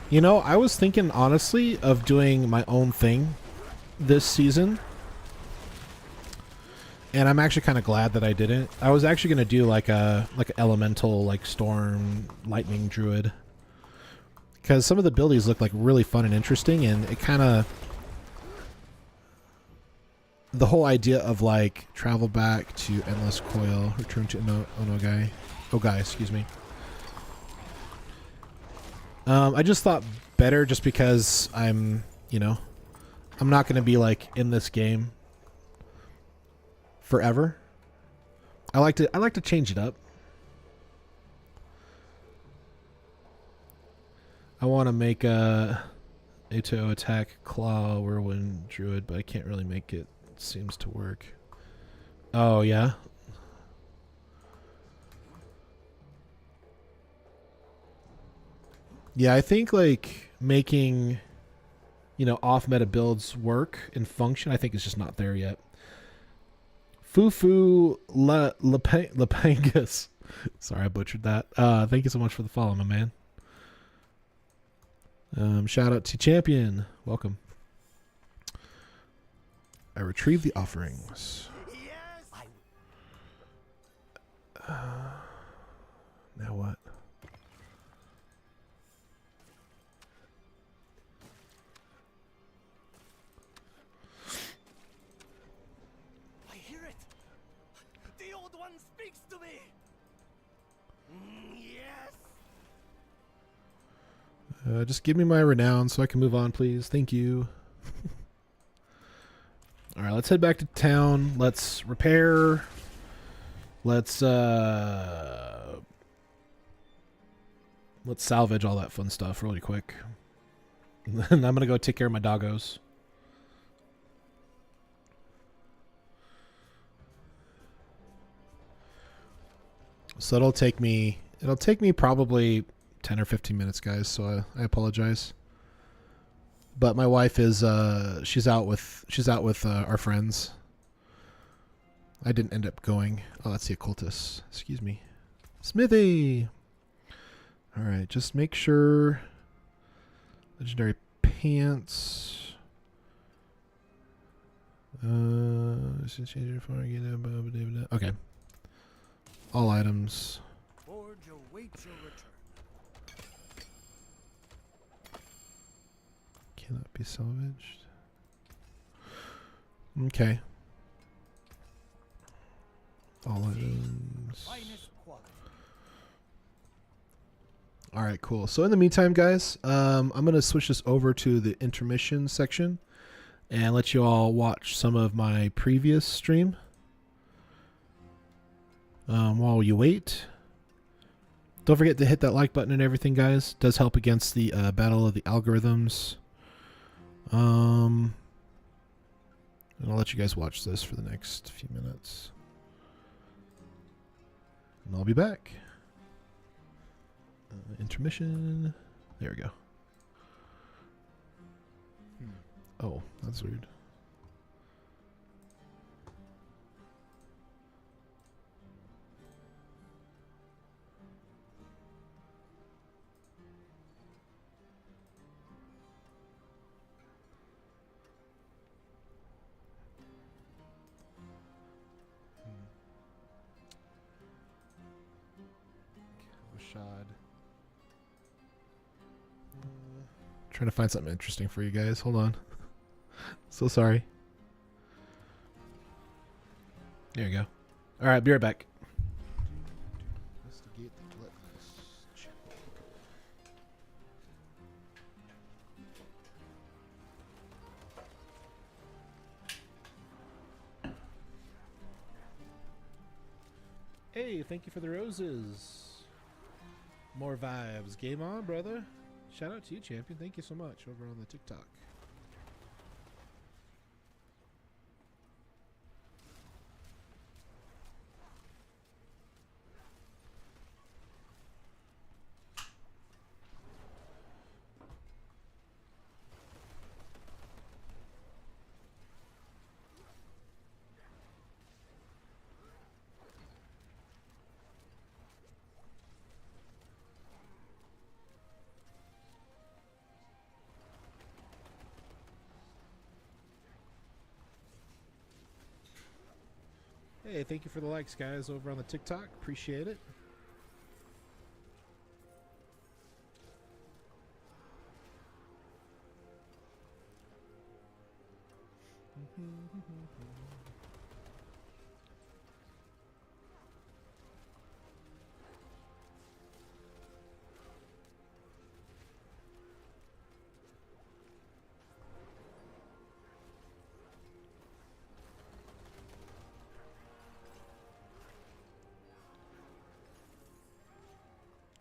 You know, I was thinking honestly of doing my own thing this season. And I'm actually kind of glad that I didn't. I was actually going to do like a elemental like storm lightning druid. Cuz some of the builds look like really fun and interesting, and it kind of the whole idea of like travel back to Endless Coil, return to Ogai, excuse me. I just thought better just because I'm, you know, I'm not going to be like in this game forever. I like to change it up. I want to make a Ato attack claw whirlwind druid, but I can't really make it. Seems to work. Oh yeah. Yeah, I think like making, you know, off meta builds work and function, I think it's just not there yet. Fufu Lapangus. Sorry, I butchered that. Thank you so much for the follow, my man. Shout out to Champion. Welcome. I retrieve the offerings. Now what? I hear it. The old one speaks to me. Yes. Just give me my renown so I can move on, please. Thank you. All right, let's head back to town. Let's repair. Let's salvage all that fun stuff really quick. And I'm going to go take care of my doggos. So it'll take me probably 10 or 15 minutes, guys, so I apologize. But my wife is she's out with our friends. I didn't end up going. Oh, that's the occultist. Excuse me. Smithy. All right, just make sure legendary pants. Okay. All items. Forge awaits your return. Cannot be salvaged. Okay. All items. Finest quality. All right, cool. So in the meantime, guys, I'm going to switch this over to the intermission section and let you all watch some of my previous stream. While you wait, don't forget to hit that like button and everything, guys. It does help against the battle of the algorithms. And I'll let you guys watch this for the next few minutes. And I'll be back. Intermission. There we go. Oh, that's weird. Shod. Trying to find something interesting for you guys. Hold on. So sorry. There you go. All right, be right back. Investigate the gluttonous. Hey, thank you for the roses. More vibes. Game on, brother. Shout out to you, champion. Thank you so much over on the TikTok. Hey, thank you for the likes, guys, over on the TikTok. Appreciate it.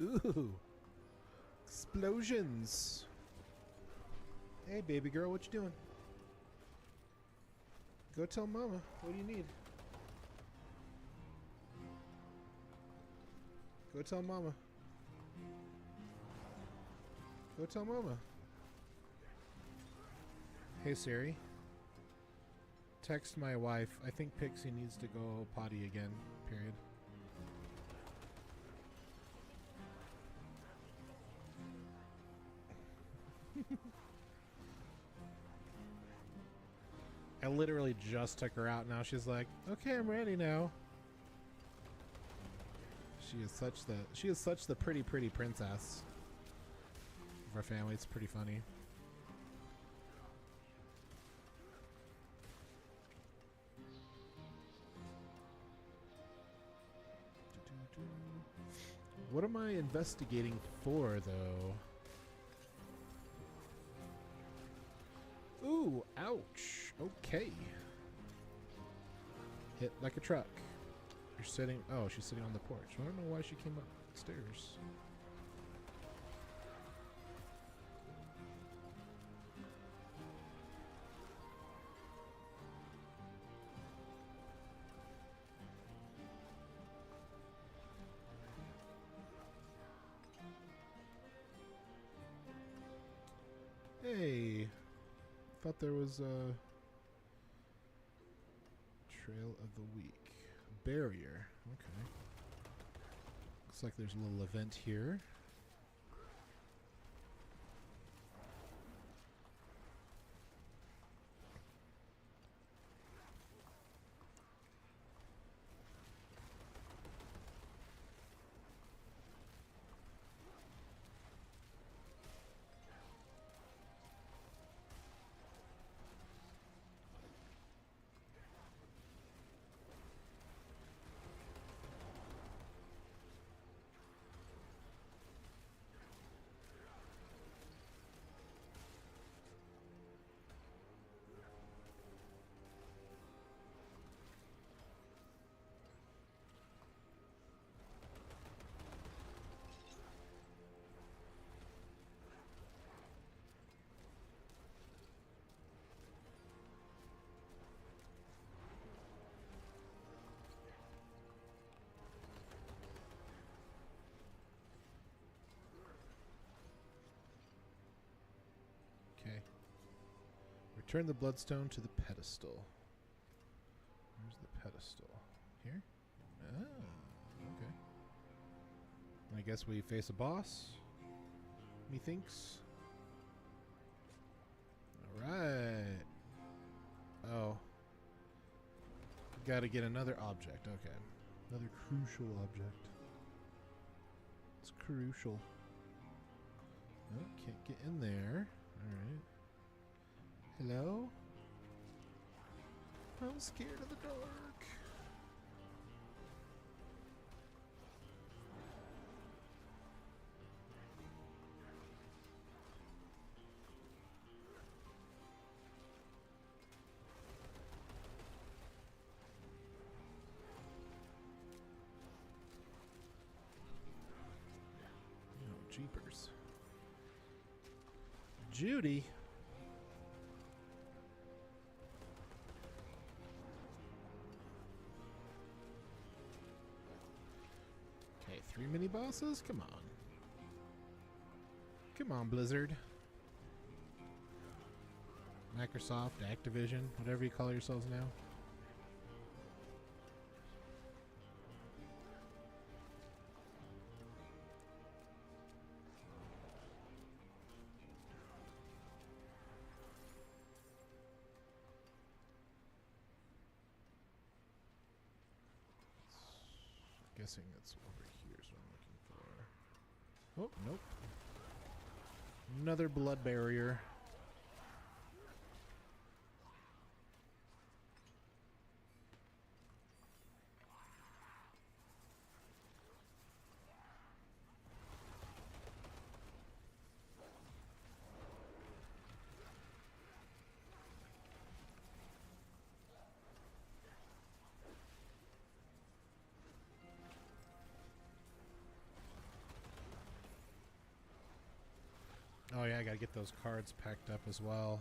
Ooh. Explosions. Hey, baby girl, what you doing? Go tell mama. What do you need? Go tell mama. Go tell mama. Hey, Siri. Text my wife. I think Pixie needs to go potty again. Period. I literally just took her out. Now she's like, "Okay, I'm ready now." She is such the pretty princess of our family. It's pretty funny. What am I investigating for, though? Ooh, ouch. Okay. Hit like a truck. You're sitting... Oh, she's sitting on the porch. I don't know why she came upstairs. Hey. Thought there was a trail of the week. Barrier. Okay. Looks like there's a little event here. Okay. Return the bloodstone to the pedestal. Where's the pedestal? Here? Ah, okay. I guess we face a boss. Methinks. Alright. Oh. Gotta get another object. Okay. Another crucial object. It's crucial. No, can't get in there. Alright. Hello? I'm scared of the dark. Oh, jeepers. Judy. Okay, 3 mini bosses? Come on. Come on, Blizzard. Microsoft, Activision, whatever you call yourselves now. Guessing it's over here is what I'm looking for. Oh, nope. Another blood barrier. Oh yeah, I gotta get those cards packed up as well.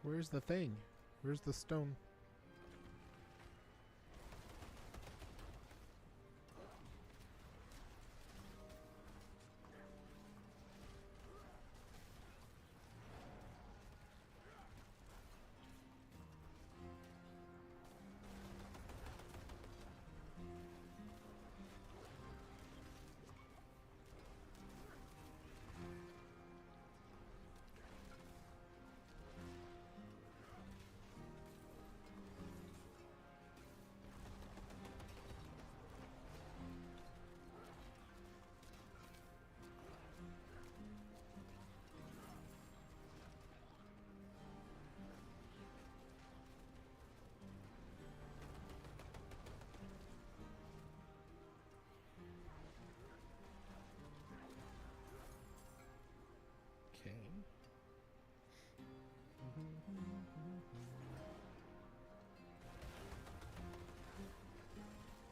Where's the thing? Where's the stone? Okay.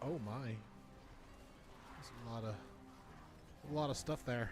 Oh my. There's a lot of stuff there.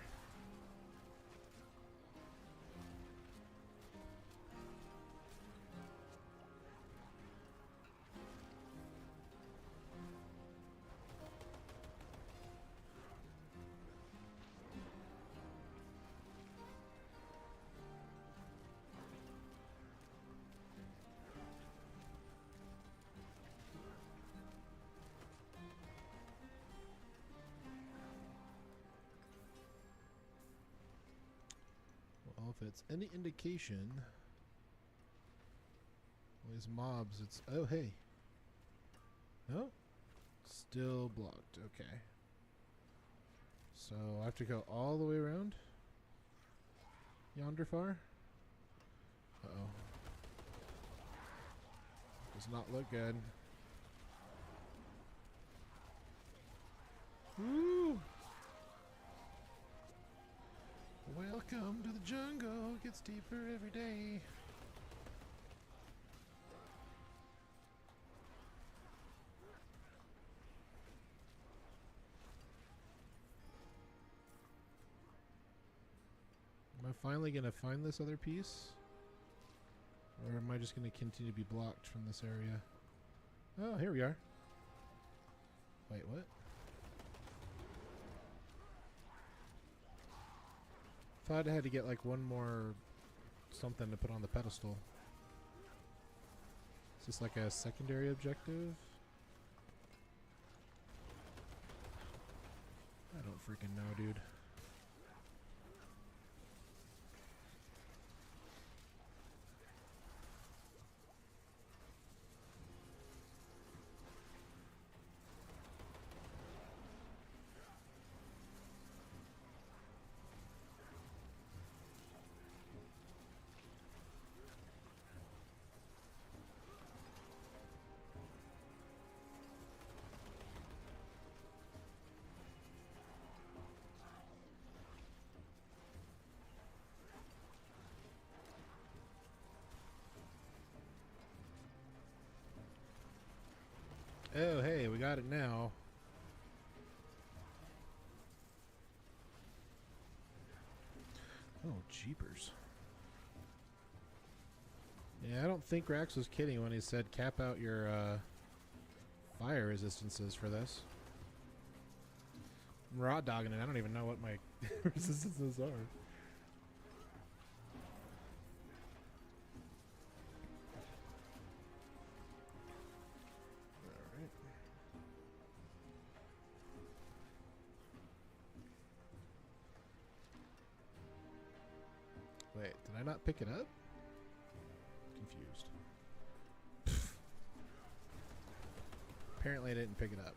Well, if it's any indication, these mobs, it's... Oh, hey. No? Still blocked. Okay. So, I have to go all the way around? Yonder far? Uh-oh. Does not look good. Woo! Welcome to the jungle. Gets deeper every day. Am I finally going to find this other piece? Or am I just going to continue to be blocked from this area? Oh, here we are. Wait, what? Thought I had to get like one more something to put on the pedestal. Is this like a secondary objective? I don't freaking know, dude. Oh, hey, we got it now. Oh, jeepers. Yeah, I don't think Rax was kidding when he said cap out your fire resistances for this. I'm raw dogging it. I don't even know what my resistances are. Wait, did I not pick it up? Confused. Apparently I didn't pick it up.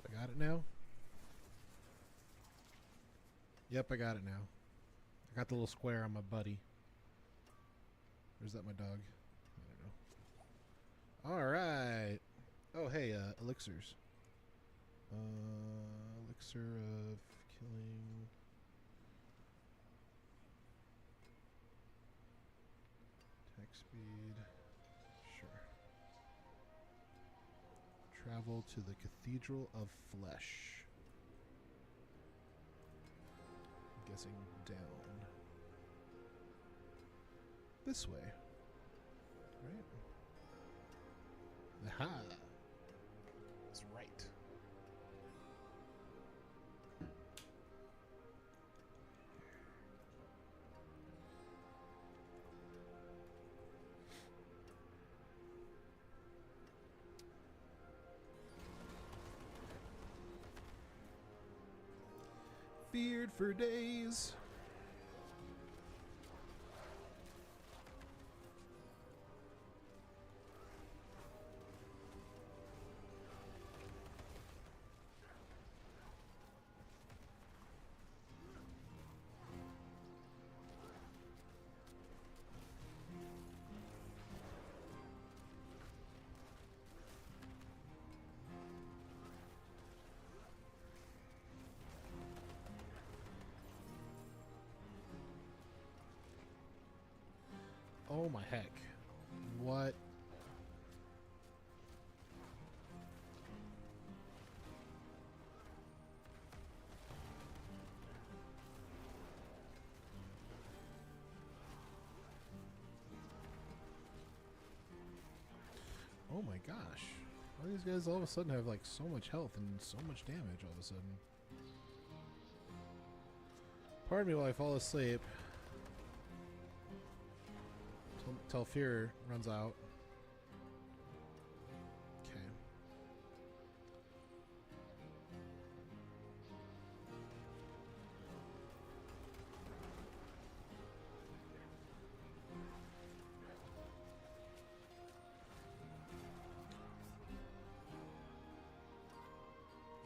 I got it now? Yep, I got it now. I got the little square on my buddy. Or is that my dog? I don't know. Alright. Oh, hey, elixirs. Elixir of killing. Attack speed. Sure. Travel to the Cathedral of Flesh. I'm guessing down. This way. Right? Aha! That's right. Feared for days. Oh my heck. What? Oh my gosh. Why do these guys all of a sudden have like so much health and so much damage all of a sudden? Pardon me while I fall asleep. Till fear runs out. Okay.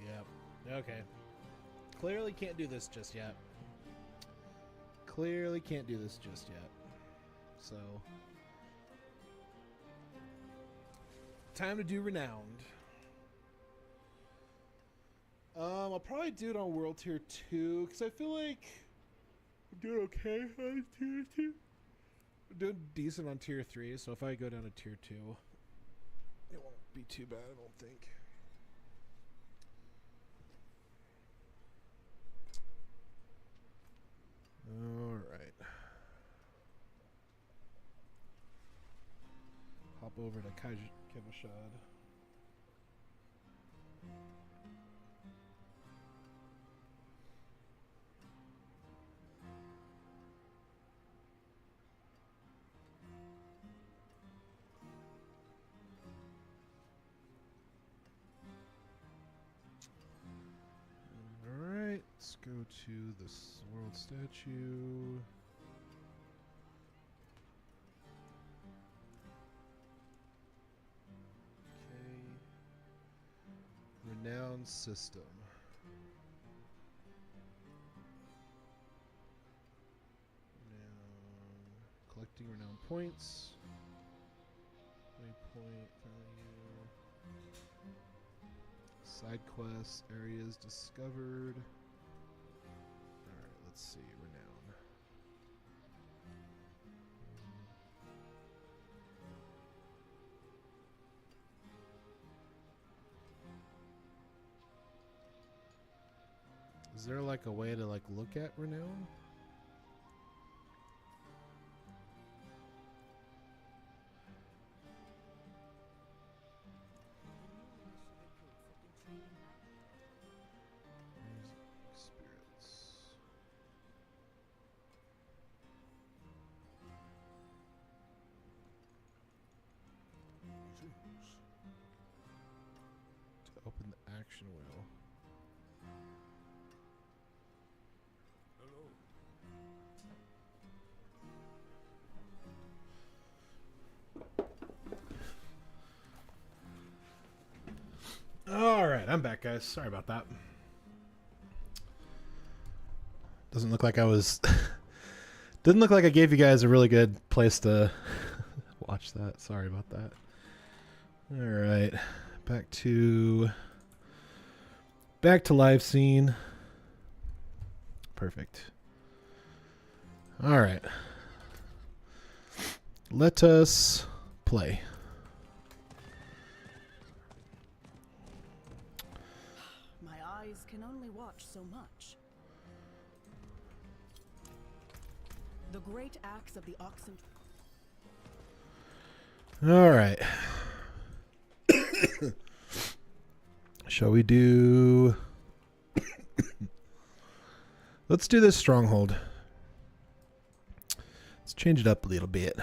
Yep. Okay. Clearly can't do this just yet. Clearly can't do this just yet. So, time to do Renowned. I'll probably do it on World Tier 2, because I feel like I'm doing okay on Tier 2. I'm doing decent on Tier 3, so if I go down to Tier 2, it won't be too bad, I don't think. Alright. Hop over to Kevashad. go to this world statue. Okay. Renown system. Collecting renown points. Waypoint value. Side quests, areas discovered. Alright, let's see. Renown. Is there like a way to like look at renown? Open the action wheel. All right, I'm back, guys. Sorry about that. Doesn't look like I was. Didn't look like I gave you guys a really good place to watch that. Sorry about that. All right. Back to live scene. Perfect. All right. Let us play. My eyes can only watch so much. The great axe of the oxen. All right. Shall we do... Let's do this stronghold. Let's change it up a little bit.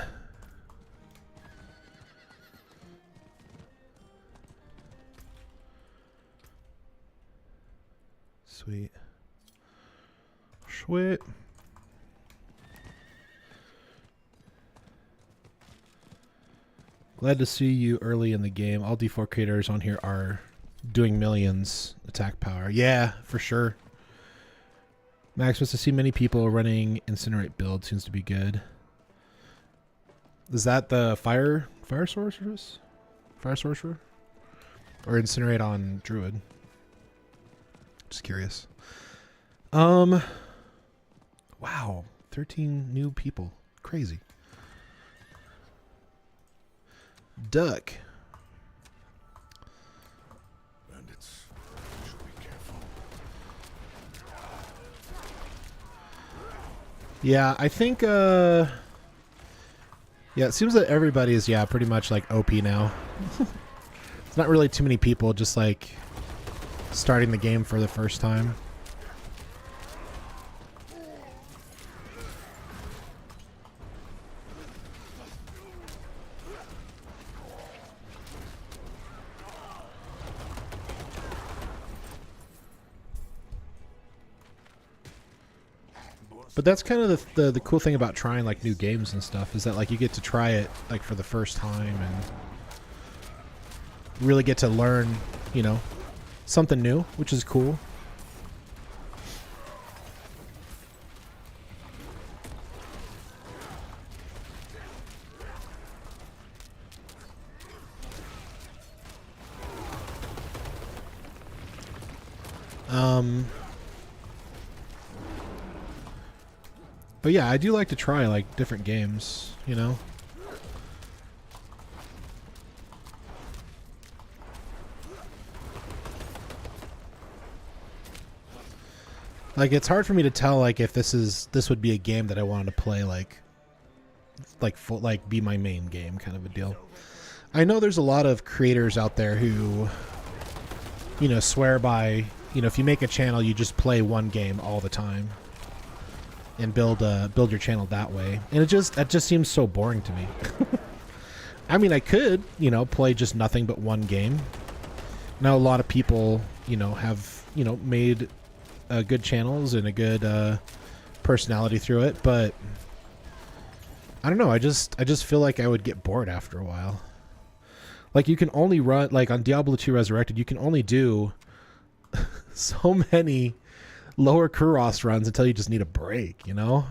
Sweet. Sweet. Glad to see you early in the game. All D4 creators on here are doing millions attack power. Yeah, for sure. Max wants to see many people running Incinerate build. Seems to be good. Is that the fire sorceress? Fire sorcerer? Or Incinerate on Druid? Just curious. Wow. 13 new people. Crazy. Duck. Bandits should be careful. Yeah, I think yeah, it seems that everybody is pretty much like OP now. It's not really too many people just like starting the game for the first time. But that's kind of the cool thing about trying like new games and stuff is that like you get to try it like for the first time and really get to learn, you know, something new, which is cool. But yeah, I do like to try like different games, you know. Like it's hard for me to tell like if this would be a game that I wanted to play like be my main game kind of a deal. I know there's a lot of creators out there who, you know, swear by, you know, if you make a channel, you just play one game all the time and build your channel that way. And that just seems so boring to me. I mean, I could, you know, play just nothing but one game. Now a lot of people, you know, have, you know, made good channels and a good personality through it, but I don't know. I just feel like I would get bored after a while. Like you can only run like on Diablo 2 Resurrected, you can only do so many lower Kuros runs until you just need a break, you know?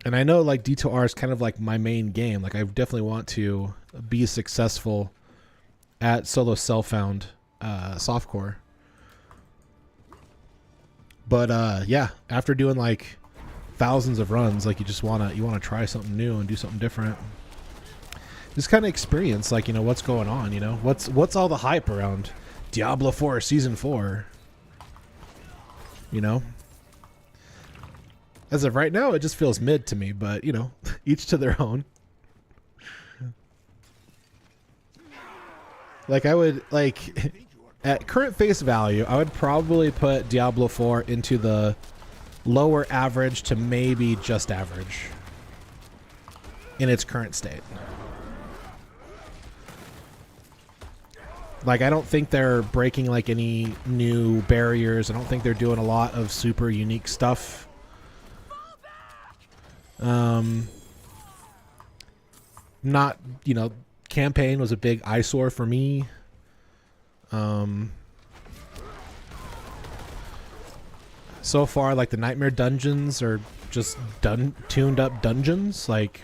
And I know like D2R is kind of like my main game. Like I definitely want to be successful at solo self-found softcore. But yeah, after doing like thousands of runs, like you wanna try something new and do something different. Just kind of experience like, you know, what's going on, you know? What's all the hype around Diablo 4 Season 4? You know? As of right now, it just feels mid to me, but, you know, each to their own. Like, I would, like, at current face value, I would probably put Diablo 4 into the lower average to maybe just average in its current state. Like, I don't think they're breaking, like, any new barriers. I don't think they're doing a lot of super unique stuff. Not, you know, campaign was a big eyesore for me. So far, like, the Nightmare dungeons are just tuned up dungeons. Like,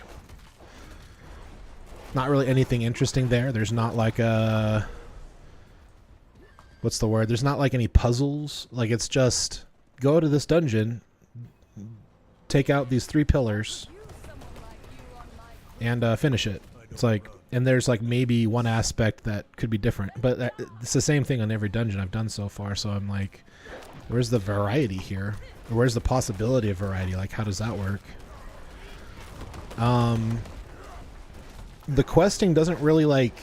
not really anything interesting there. There's not, like, a... What's the word? There's not, like, any puzzles. Like, it's just, go to this dungeon, take out these 3 pillars, and finish it. It's like, and there's like maybe one aspect that could be different, but it's the same thing on every dungeon I've done so far. So I'm like, where's the variety here? Or where's the possibility of variety? Like, how does that work? The questing doesn't really, like,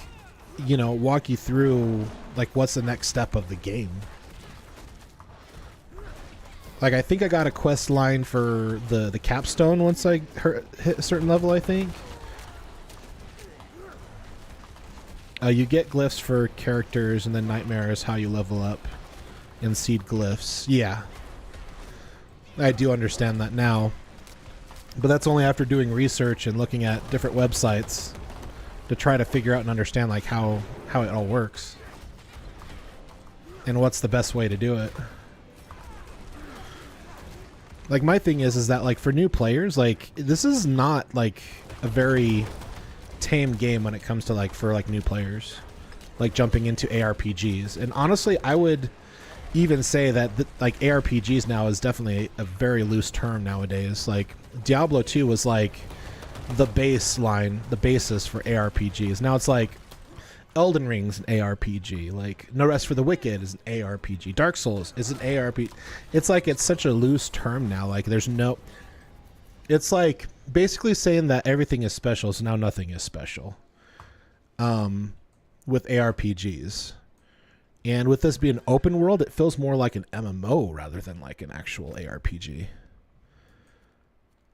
you know, walk you through like what's the next step of the game. Like, I think I got a quest line for the capstone once I hit a certain level, I think. You get glyphs for characters, and then Nightmare is how you level up and seed glyphs. Yeah. I do understand that now. But that's only after doing research and looking at different websites to try to figure out and understand, like, how it all works. And what's the best way to do it. Like, my thing is that, like, for new players, like, this is not, like, a very tame game when it comes to, like, for, like, new players. Like, jumping into ARPGs. And honestly, I would even say that, like, ARPGs now is definitely a very loose term nowadays. Like, Diablo 2 was, like, the baseline, the basis for ARPGs. Now it's, like, Elden Ring's an ARPG. Like, No Rest for the Wicked is an ARPG. Dark Souls is an ARPG. It's like, it's such a loose term now. Like, there's no... It's like basically saying that everything is special, so now nothing is special. With ARPGs. And with this being open world, it feels more like an MMO rather than like an actual ARPG.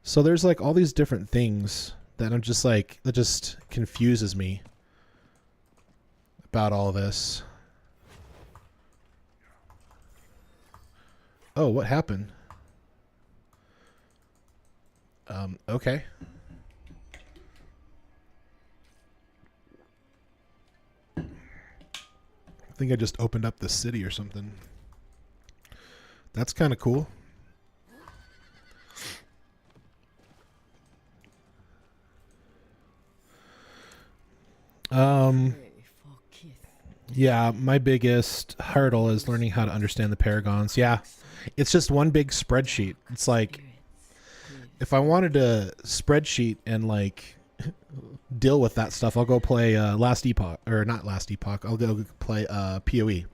So there's like all these different things that I'm just like, that just confuses me about all this. Oh, what happened? Okay. I think I just opened up the city or something. That's kind of cool. Yeah, my biggest hurdle is learning how to understand the paragons. Yeah, it's just one big spreadsheet. It's like, if I wanted to spreadsheet and like deal with that stuff, I'll go play Last Epoch, or not Last Epoch. I'll go play PoE.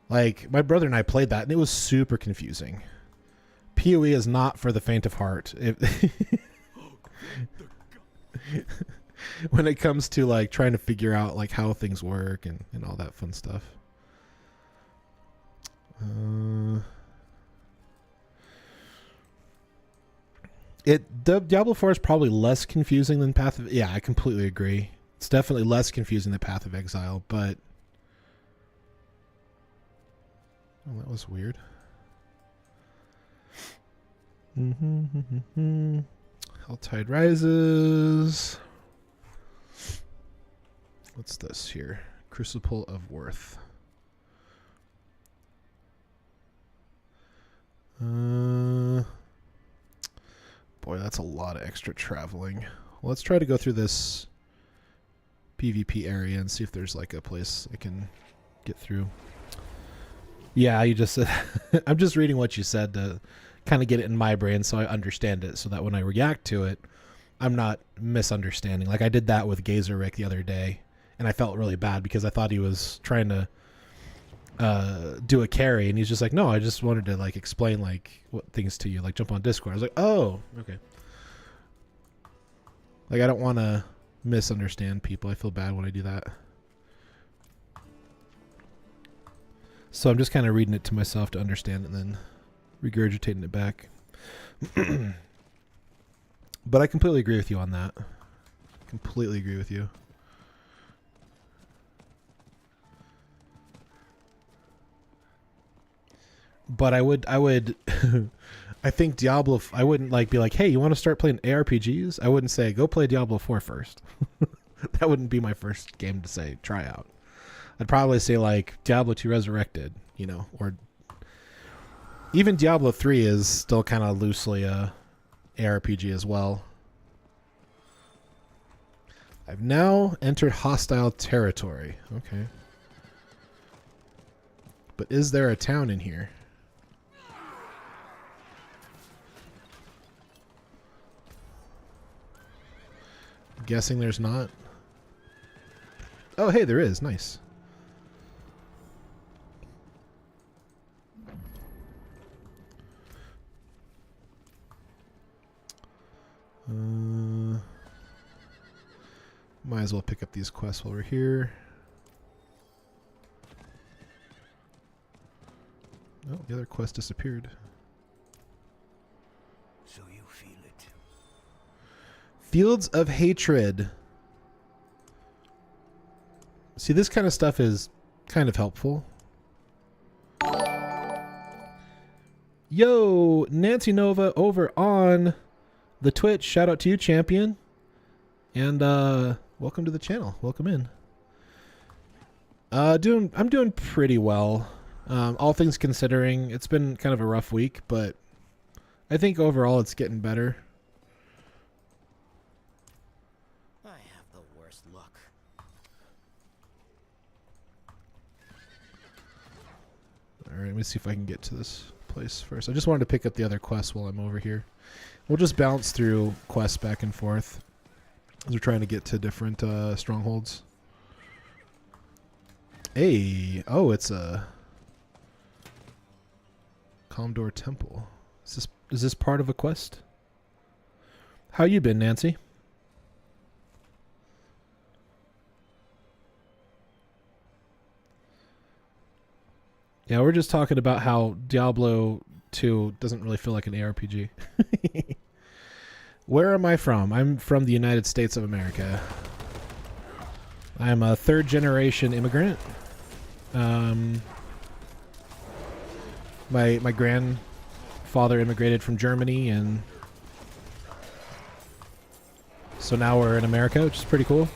Like, my brother and I played that, and it was super confusing. PoE is not for the faint of heart. When it comes to like trying to figure out like how things work and all that fun stuff. Diablo 4 is probably less confusing than Path of... Yeah, I completely agree. It's definitely less confusing than Path of Exile, but Oh, that was weird. Helltide Rises. What's this here? Crucible of Worth. Boy, that's a lot of extra traveling. Well, let's try to go through this PvP area and see if there's like a place I can get through. Yeah, you just said I'm just reading what you said to kind of get it in my brain so I understand it, so that when I react to it, I'm not misunderstanding. Like I did that with Gazer Rick the other day, and I felt really bad because I thought he was trying to do a carry, and he's just like, no, I just wanted to like explain like what things to you, like jump on Discord. I was like, oh, okay. Like I don't want to misunderstand people. I feel bad when I do that. So I'm just kind of reading it to myself to understand it and then regurgitating it back. But I completely agree with you on that. Completely agree with you. But I would I think Diablo, I wouldn't like be like, hey, you want to start playing ARPGs? I wouldn't say go play Diablo 4 first. That wouldn't be my first game to say try out. I'd probably say like Diablo 2 Resurrected, you know, or even Diablo 3 is still kind of loosely a ARPG as well. I've now entered hostile territory. Okay. But is there a town in here? I'm guessing there's not. Oh, hey, there is. Nice. Might as well pick up these quests while we're here. Oh, the other quest disappeared. So you feel it. Fields of Hatred. See, this kind of stuff is kind of helpful. Yo, Nancy Nova over on the Twitch. Shout out to you, champion. And welcome to the channel. Welcome in. I'm doing pretty well. All things considering, it's been kind of a rough week, but I think overall it's getting better. I have the worst luck. Alright, let me see if I can get to this place first. I just wanted to pick up the other quests while I'm over here. We'll just bounce through quests back and forth as we're trying to get to different strongholds. Hey, oh, it's a Comdor Temple. Is this part of a quest? How you been, Nancy? Yeah, we're just talking about how Diablo 2 doesn't really feel like an ARPG. Where am I from? I'm from the United States of America. I'm a third-generation immigrant. My grandfather immigrated from Germany, and so now we're in America, which is pretty cool.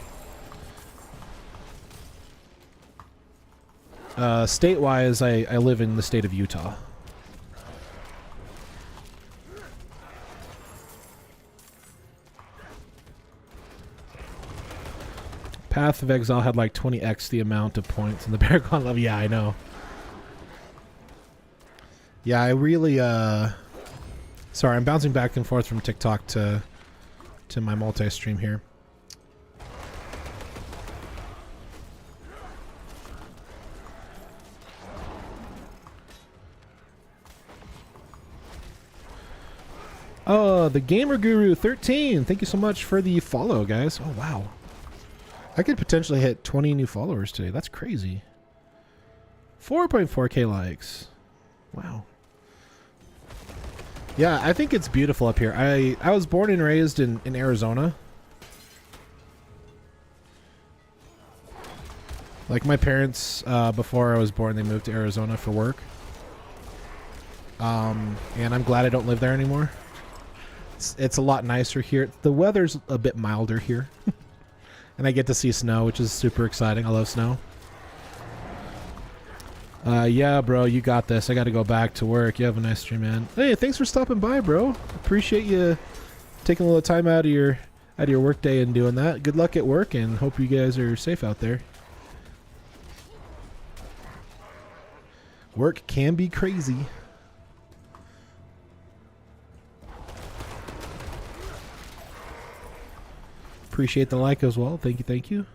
State-wise, I live in the state of Utah. Path of Exile had like 20x the amount of points in the Paragon level. Yeah, I know. Yeah, I really sorry, I'm bouncing back and forth from TikTok to my multi-stream here. Oh, the Gamer Guru 13. Thank you so much for the follow, guys. Oh, wow. I could potentially hit 20 new followers today. That's crazy. 4.4k likes. Wow. Yeah, I think it's beautiful up here. I was born and raised in Arizona. Like my parents, before I was born, they moved to Arizona for work. and I'm glad I don't live there anymore. It's a lot nicer here. The weather's a bit milder here. And I get to see snow, which is super exciting. I love snow. Yeah, bro, you got this. I got to go back to work. You have a nice stream, man. Hey, thanks for stopping by, bro. Appreciate you taking a little time out of your work day and doing that. Good luck at work, and hope you guys are safe out there. Work can be crazy. Appreciate the like as well. Thank you, thank you.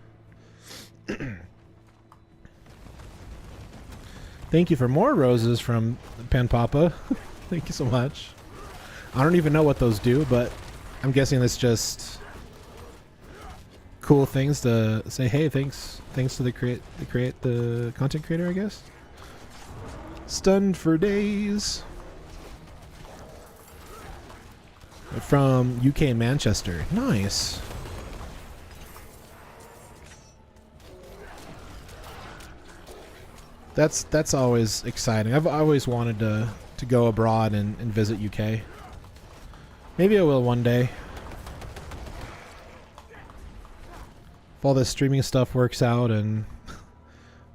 Thank you for more roses from Pan Papa. Thank you so much. I don't even know what those do, but I'm guessing it's just cool things to say, hey, thanks to the content creator, I guess. Stunned for days. From UK Manchester. Nice. That's always exciting. I've always wanted to go abroad and visit UK. Maybe I will one day. If all this streaming stuff works out and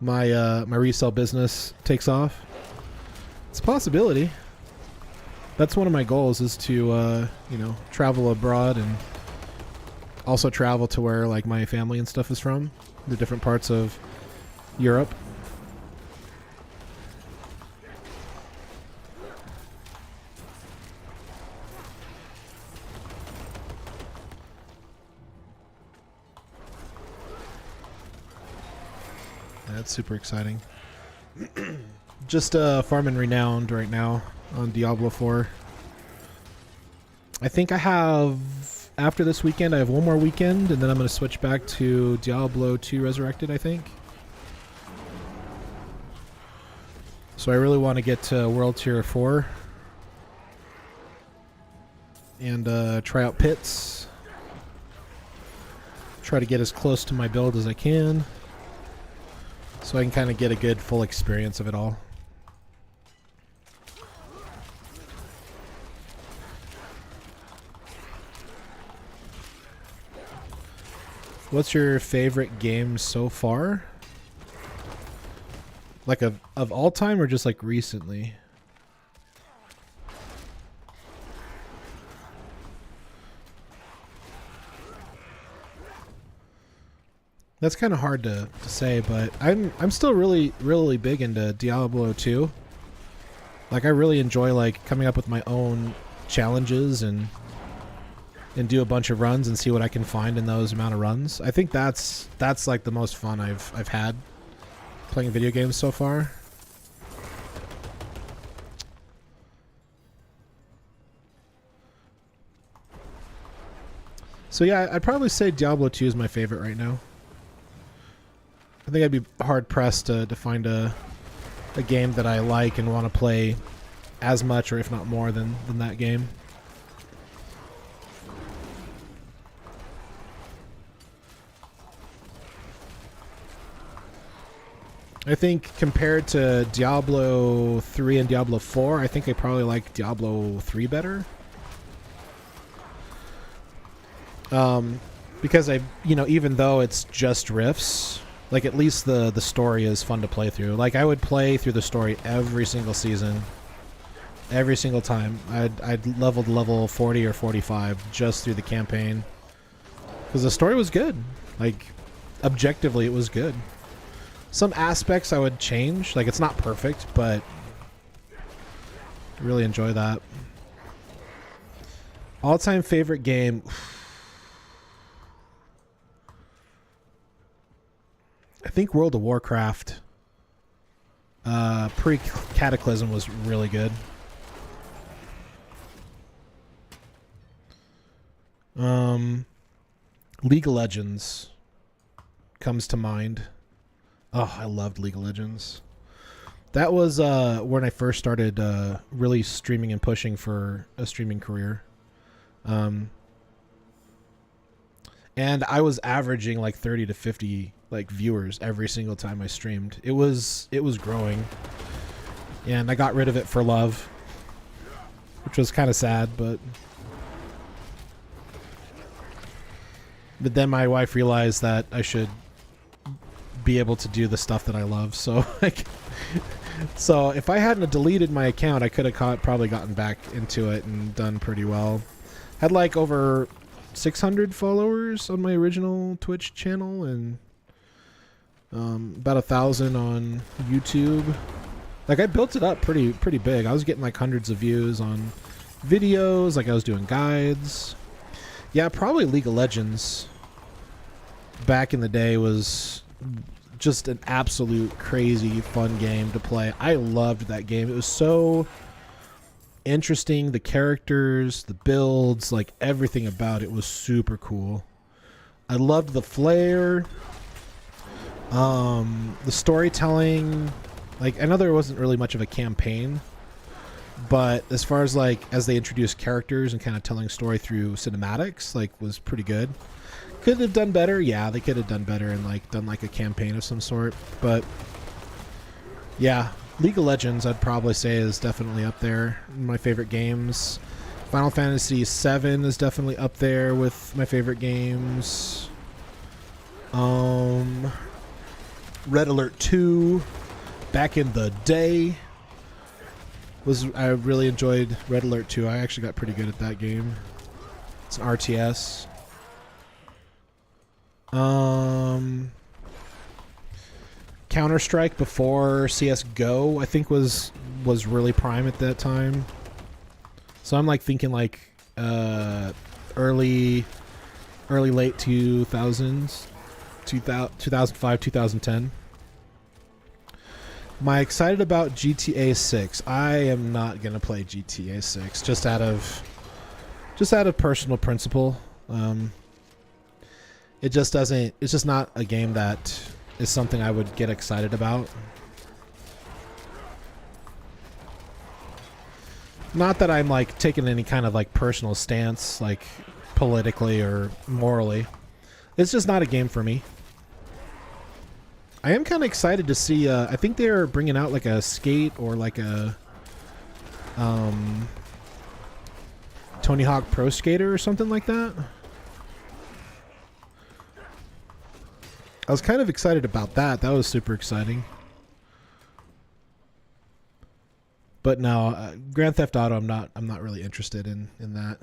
my my resale business takes off, it's a possibility. That's one of my goals, is to you know, travel abroad and also travel to where like my family and stuff is from, the different parts of Europe. That's super exciting. Just farming Renowned right now on Diablo 4. I think I have, after this weekend, I have one more weekend, and then I'm going to switch back to Diablo 2 Resurrected, I think. So I really want to get to World Tier 4 and try out pits. Try to get as close to my build as I can, so I can kind of get a good full experience of it all. What's your favorite game so far? Like of all time, or just like recently? That's kind of hard to say, but I'm still really big into Diablo 2. Like, I really enjoy like coming up with my own challenges and do a bunch of runs and see what I can find in those amount of runs. I think that's like the most fun I've had playing video games so far. So yeah, I'd probably say Diablo 2 is my favorite right now. I think I'd be hard pressed to find a game that I like and want to play as much, or if not more, than that game. I think compared to Diablo 3 and Diablo 4, I think I probably like Diablo 3 better. Because you know, even though it's just rifts, like at least the story is fun to play through. Like I would play through the story every single season, every single time. I'd leveled level 40 or 45 just through the campaign, because the story was good. Like objectively, it was good. Some aspects I would change. Like it's not perfect, but I really enjoy that. All-time favorite game. I think World of Warcraft pre-Cataclysm was really good. League of Legends comes to mind. Oh, I loved League of Legends. That was when I first started really streaming and pushing for a streaming career. And I was averaging like 30 to 50 like viewers every single time I streamed. It was growing, and I got rid of it for love. which was kind of sad, but then my wife realized that I should be able to do the stuff that I love. So like, so if I hadn't have deleted my account, I could have probably gotten back into it and done pretty well. Had like over 600 followers on my original Twitch channel and about 1,000 on YouTube. Like I built it up pretty big. I was getting like hundreds of views on videos. Like I was doing guides. Yeah, probably League of Legends back in the day was just an absolute crazy fun game to play. I loved that game. It was so interesting. The characters, the builds, like everything about it was super cool. I loved the flair. The storytelling. Like I know there wasn't really much of a campaign, but as far as like as they introduced characters and kind of telling story through cinematics, like was pretty good. Could have done better, yeah, they could have done better and like done like a campaign of some sort. But yeah, League of Legends I'd probably say is definitely up there in my favorite games. Final Fantasy VII is definitely up there with my favorite games. Red Alert 2 back in the day I really enjoyed Red Alert 2. I actually got pretty good at that game. It's an RTS. Counter-Strike before CS:GO I think was really prime at that time. So I'm like thinking like early late 2000s, 2005, 2010. Am I excited about GTA 6? I am not going to play GTA 6 just out of personal principle. It's just not a game that is something I would get excited about. Not that I'm like taking any kind of like personal stance like politically or morally. It's just not a game for me. I am kind of excited to see I think they're bringing out like a skate or like a Tony Hawk Pro Skater or something like that. I was kind of excited about that. That was super exciting. But no, Grand Theft Auto I'm not really interested in that.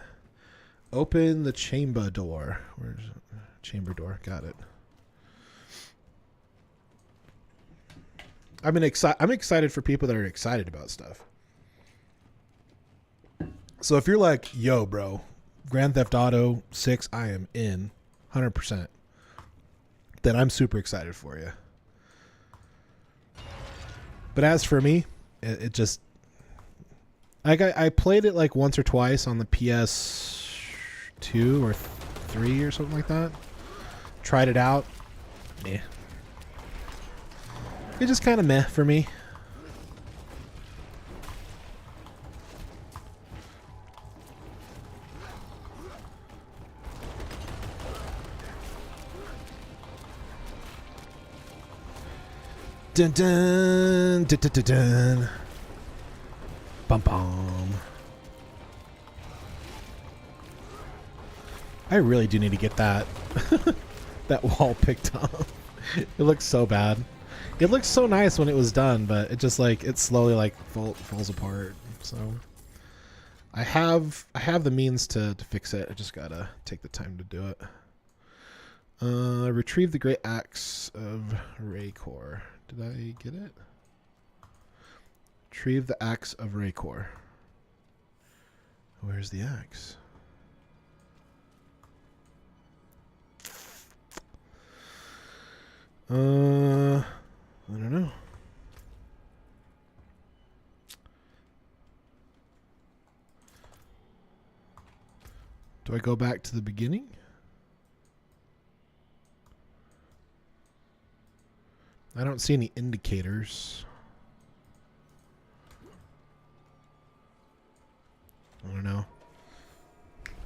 Open the chamber door. Where's chamber door? Got it. I'm excited for people that are excited about stuff. So if you're like, yo, bro, Grand Theft Auto 6, I am in 100%. Then I'm super excited for you. But as for me, it just... I played it like once or twice on the PS2 or 3 or something like that. Tried it out. Meh. It's just kind of meh for me. Dun dun dun dun dun dun. Bum bum. I really do need to get that that wall picked up. It looks so bad. It looked so nice when it was done, but it just like it slowly like falls apart. So I have the means to fix it. I just gotta take the time to do it. Retrieve the great axe of Raycor. Did I get it? Retrieve the axe of Raycor. Where's the axe? I don't know. Do I go back to the beginning? I don't see any indicators. I don't know.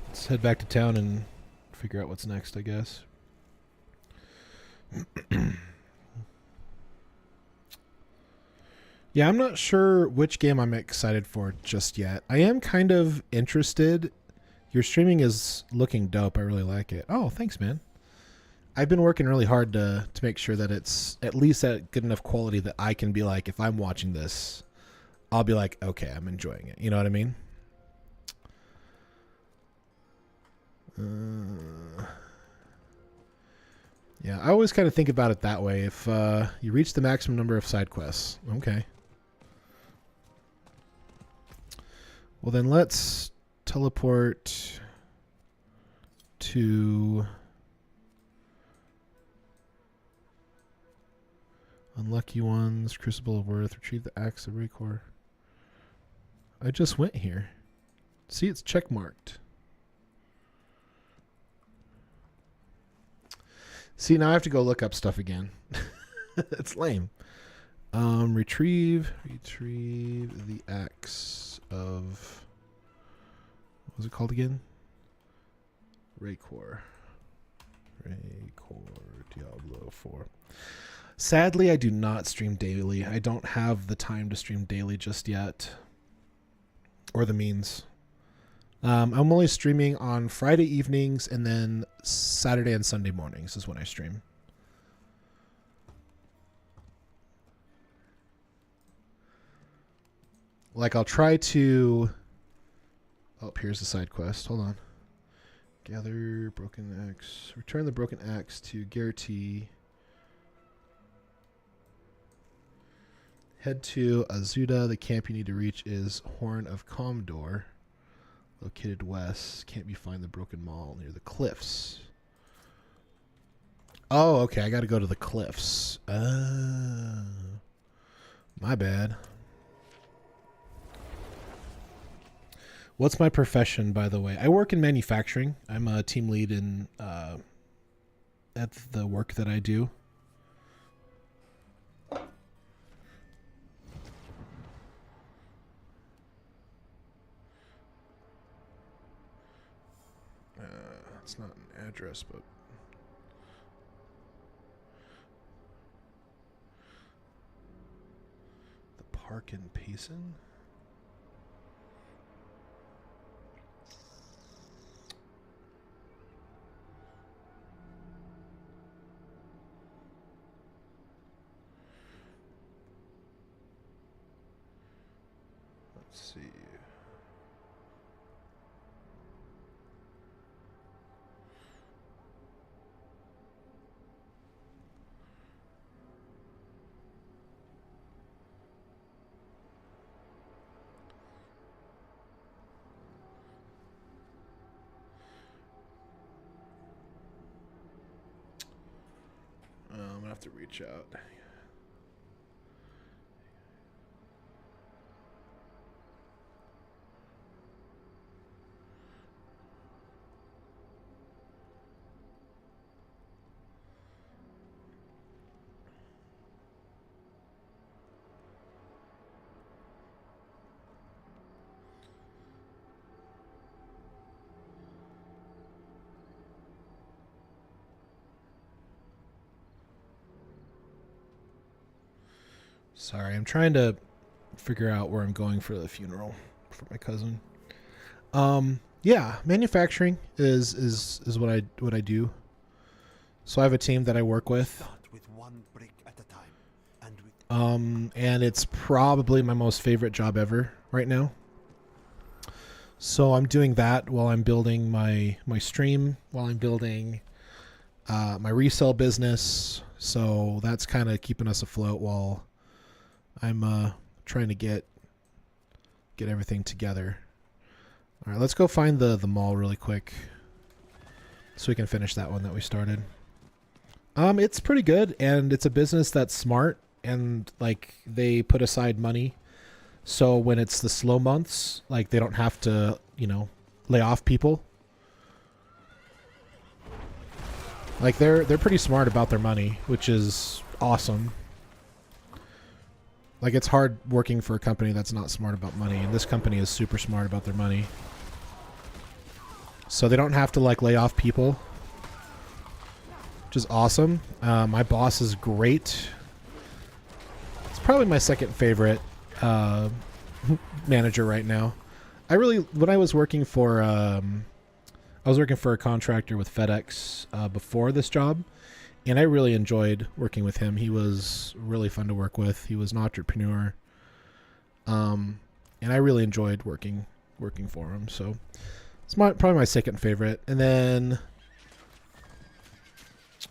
Let's head back to town and figure out what's next, I guess. Yeah, I'm not sure which game I'm excited for just yet. I am kind of interested. Your streaming is looking dope. I really like it. Oh, thanks, man. I've been working really hard to make sure that it's at least at good enough quality that I can be like, if I'm watching this, I'll be like, okay, I'm enjoying it. You know what I mean? Yeah, I always kind of think about it that way. If you reach the maximum number of side quests, okay. Well, then let's teleport to Unlucky Ones, Crucible of Worth, retrieve the Axe of Raycor. I just went here. See, it's checkmarked. See, now I have to go look up stuff again. It's lame. Retrieve the Axe of... What was it called again? Raycor. Diablo 4. Sadly, I do not stream daily. I don't have the time to stream daily just yet. Or the means. I'm only streaming on Friday evenings, and then Saturday and Sunday mornings is when I stream. Like, I'll try to... Oh, here's the side quest. Hold on. Gather broken axe. Return the broken axe to Garrity. Head to Azuda. The camp you need to reach is Horn of Comdor. Located west. Can't be find the broken mall near the cliffs. Oh, okay. I got to go to the cliffs. My bad. What's my profession, by the way? I work in manufacturing. I'm a team lead in at the work that I do. It's not an address, but the park in Payson. Let's see. I'm gonna have to reach out. Sorry, I'm trying to figure out where I'm going for the funeral for my cousin. Yeah, manufacturing is what I do. So I have a team that I work with. With one brick at a time, and with And it's probably my most favorite job ever right now. So I'm doing that while I'm building my stream, while I'm building my resale business. So that's kind of keeping us afloat while I'm trying to get everything together. All right, let's go find the mall really quick so we can finish that one that we started. It's pretty good, and it's a business that's smart, and like they put aside money so when it's the slow months, like they don't have to, you know, lay off people. Like they're pretty smart about their money, which is awesome. Like, it's hard working for a company that's not smart about money, and this company is super smart about their money. So they don't have to, like, lay off people, which is awesome. My boss is great. It's probably my second favorite manager right now. When I was working for a contractor with FedEx before this job, and I really enjoyed working with him. He was really fun to work with. He was an entrepreneur, and I really enjoyed working for him. So it's probably my second favorite. And then,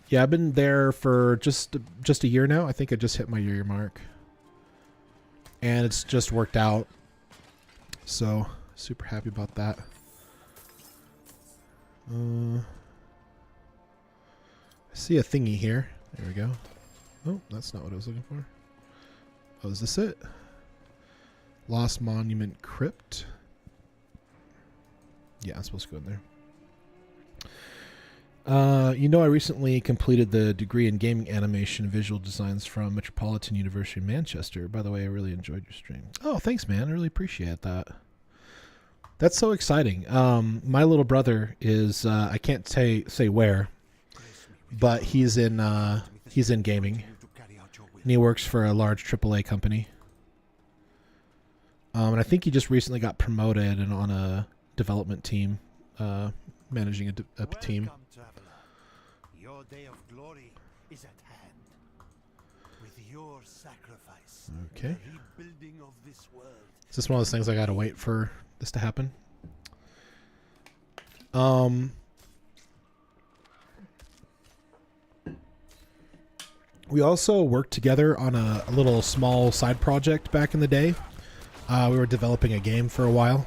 yeah, I've been there for just a year now. I think I just hit my year mark, and it's just worked out. So super happy about that. I see a thingy here. There we go. Oh, that's not what I was looking for. Oh, is this it? Lost Monument Crypt. Yeah, I'm supposed to go in there. I recently completed the degree in gaming animation and visual designs from Metropolitan University of Manchester. By the way, I really enjoyed your stream. Oh, thanks, man. I really appreciate that. That's so exciting. My little brother is, I can't say where, but he's in gaming, and he works for a large AAA company. And I think he just recently got promoted and on a development team, managing a team. Welcome, traveler. Your day of glory is at hand. With your sacrifice, Okay. the rebuilding of this world. It's just one of those things I gotta wait for this to happen. We also worked together on a little small side project back in the day. We were developing a game for a while.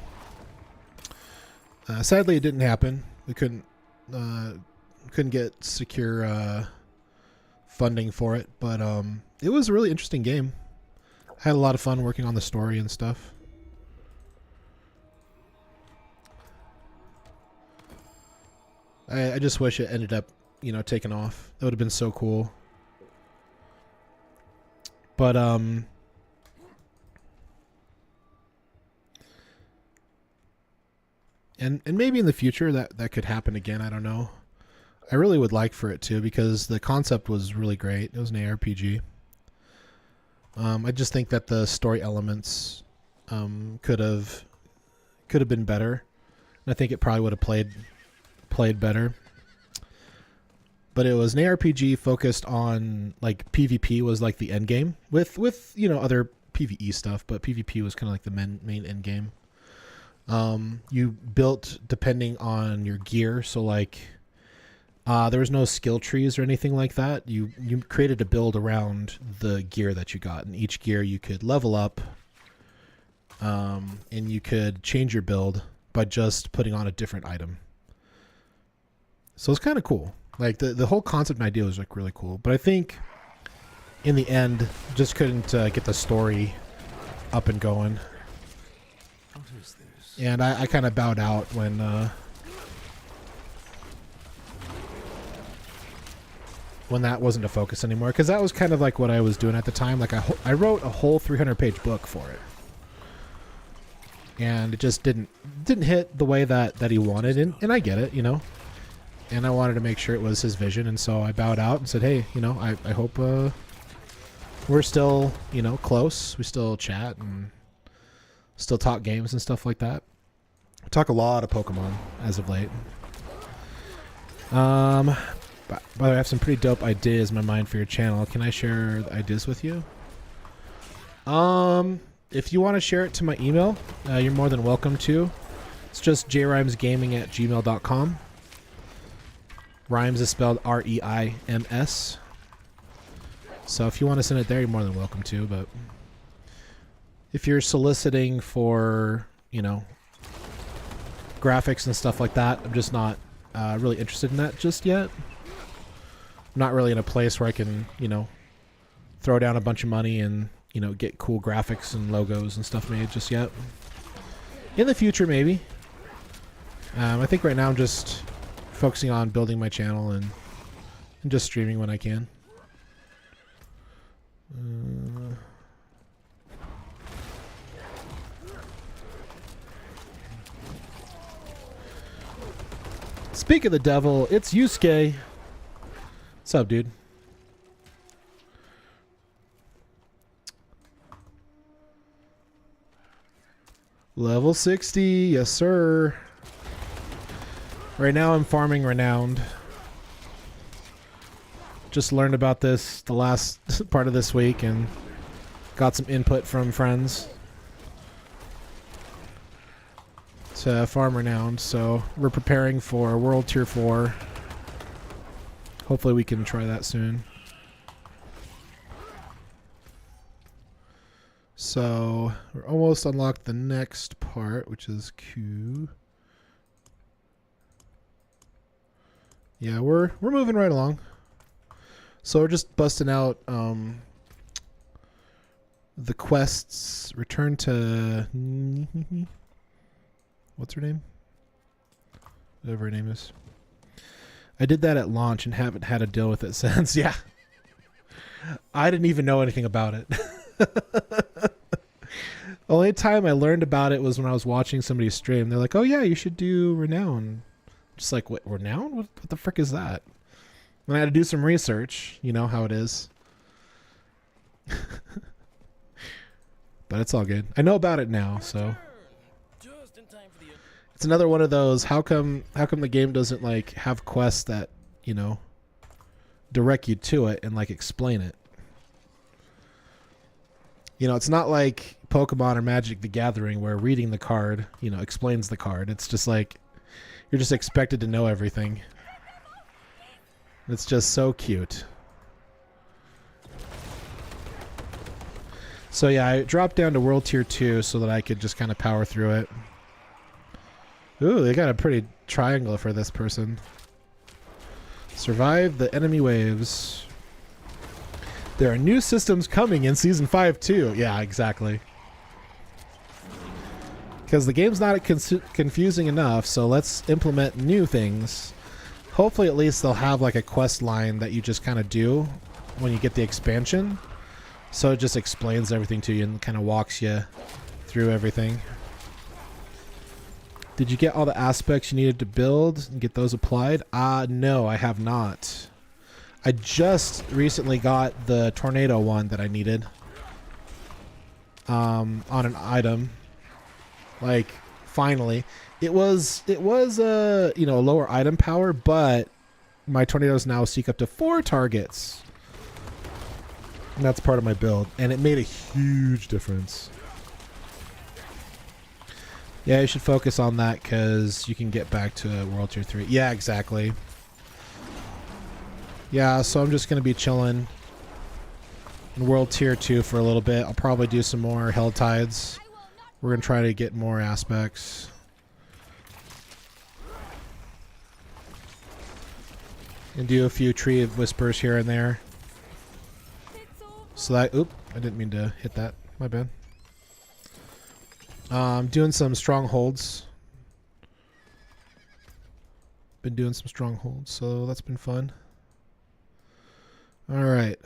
Sadly, it didn't happen. We couldn't get secure funding for it, but it was a really interesting game. I had a lot of fun working on the story and stuff. I just wish it ended up, taking off. That would have been so cool. But and maybe in the future that could happen again. I don't know. I really would like for it to, because the concept was really great. It was an ARPG. I just think that the story elements could have been better, and I think it probably would have played better. But it was an ARPG focused on, like, PvP was like the end game with other PvE stuff, but PvP was kind of like the main end game. You built depending on your gear, so like there was no skill trees or anything like that. You created a build around the gear that you got, and each gear you could level up, and you could change your build by just putting on a different item. So it's kind of cool. Like the whole concept and idea was like really cool, but I think in the end just couldn't get the story up and going. What is this? And I kind of bowed out when that wasn't a focus anymore, because that was kind of like what I was doing at the time. Like I wrote a whole 300-page book for it, and it just didn't hit the way that he wanted, and I get it, and I wanted to make sure it was his vision, and so I bowed out and said, hey, I hope we're still close. We still chat and still talk games and stuff like that. I talk a lot of Pokemon as of late. By the way, I have some pretty dope ideas in my mind for your channel. Can I share the ideas with you? If you want to share it to my email, you're more than welcome to. It's just JayReimsGaming@gmail.com. Rhymes is spelled R-E-I-M-S. So if you want to send it there, you're more than welcome to. But if you're soliciting for, graphics and stuff like that, I'm just not really interested in that just yet. I'm not really in a place where I can, throw down a bunch of money and, get cool graphics and logos and stuff made just yet. In the future, maybe. I think right now I'm just focusing on building my channel and just streaming when I can. Speak of the devil, it's Yusuke. What's up, dude? Level 60, yes sir. Right now I'm farming Renowned. Just learned about this the last part of this week and got some input from friends to farm Renowned. So we're preparing for World Tier 4. Hopefully we can try that soon. So we're almost unlocked the next part, which is Q. Yeah, we're moving right along. So we're just busting out the quests. Return to what's her name? Whatever her name is. I did that at launch and haven't had to deal with it since. Yeah. I didn't even know anything about it. Only time I learned about it was when I was watching somebody stream. They're like, "Oh yeah, you should do Renown." Just like, what, Renown? What the frick is that? And I had to do some research. You know how it is. But it's all good. I know about it now, so it's another one of those. How come the game doesn't like have quests that, you know, direct you to it and like explain it? You know, it's not like Pokemon or Magic the Gathering where reading the card, you know, explains the card. It's just like you're just expected to know everything. It's just so cute. So yeah, I dropped down to World Tier 2 so that I could just kind of power through it. Ooh, they got a pretty triangle for this person. Survive the enemy waves. There are new systems coming in Season 5 too. Yeah, exactly. Because the game's not confusing enough, so let's implement new things. Hopefully at least they'll have like a quest line that you just kind of do when you get the expansion. So it just explains everything to you and kind of walks you through everything. Did you get all the aspects you needed to build and get those applied? No, I have not. I just recently got the tornado one that I needed on an item. Like, finally. It was you know, lower item power, but my tornadoes now seek up to 4 targets. And that's part of my build, and it made a huge difference. Yeah, you should focus on that because you can get back to World Tier 3. Yeah, exactly. Yeah, so I'm just going to be chilling in World Tier 2 for a little bit. I'll probably do some more Hell Tides. We're going to try to get more aspects. And do a few Tree of Whispers here and there. So that... Oop, I didn't mean to hit that. My bad. Doing some strongholds. Been doing some strongholds, so that's been fun. All right.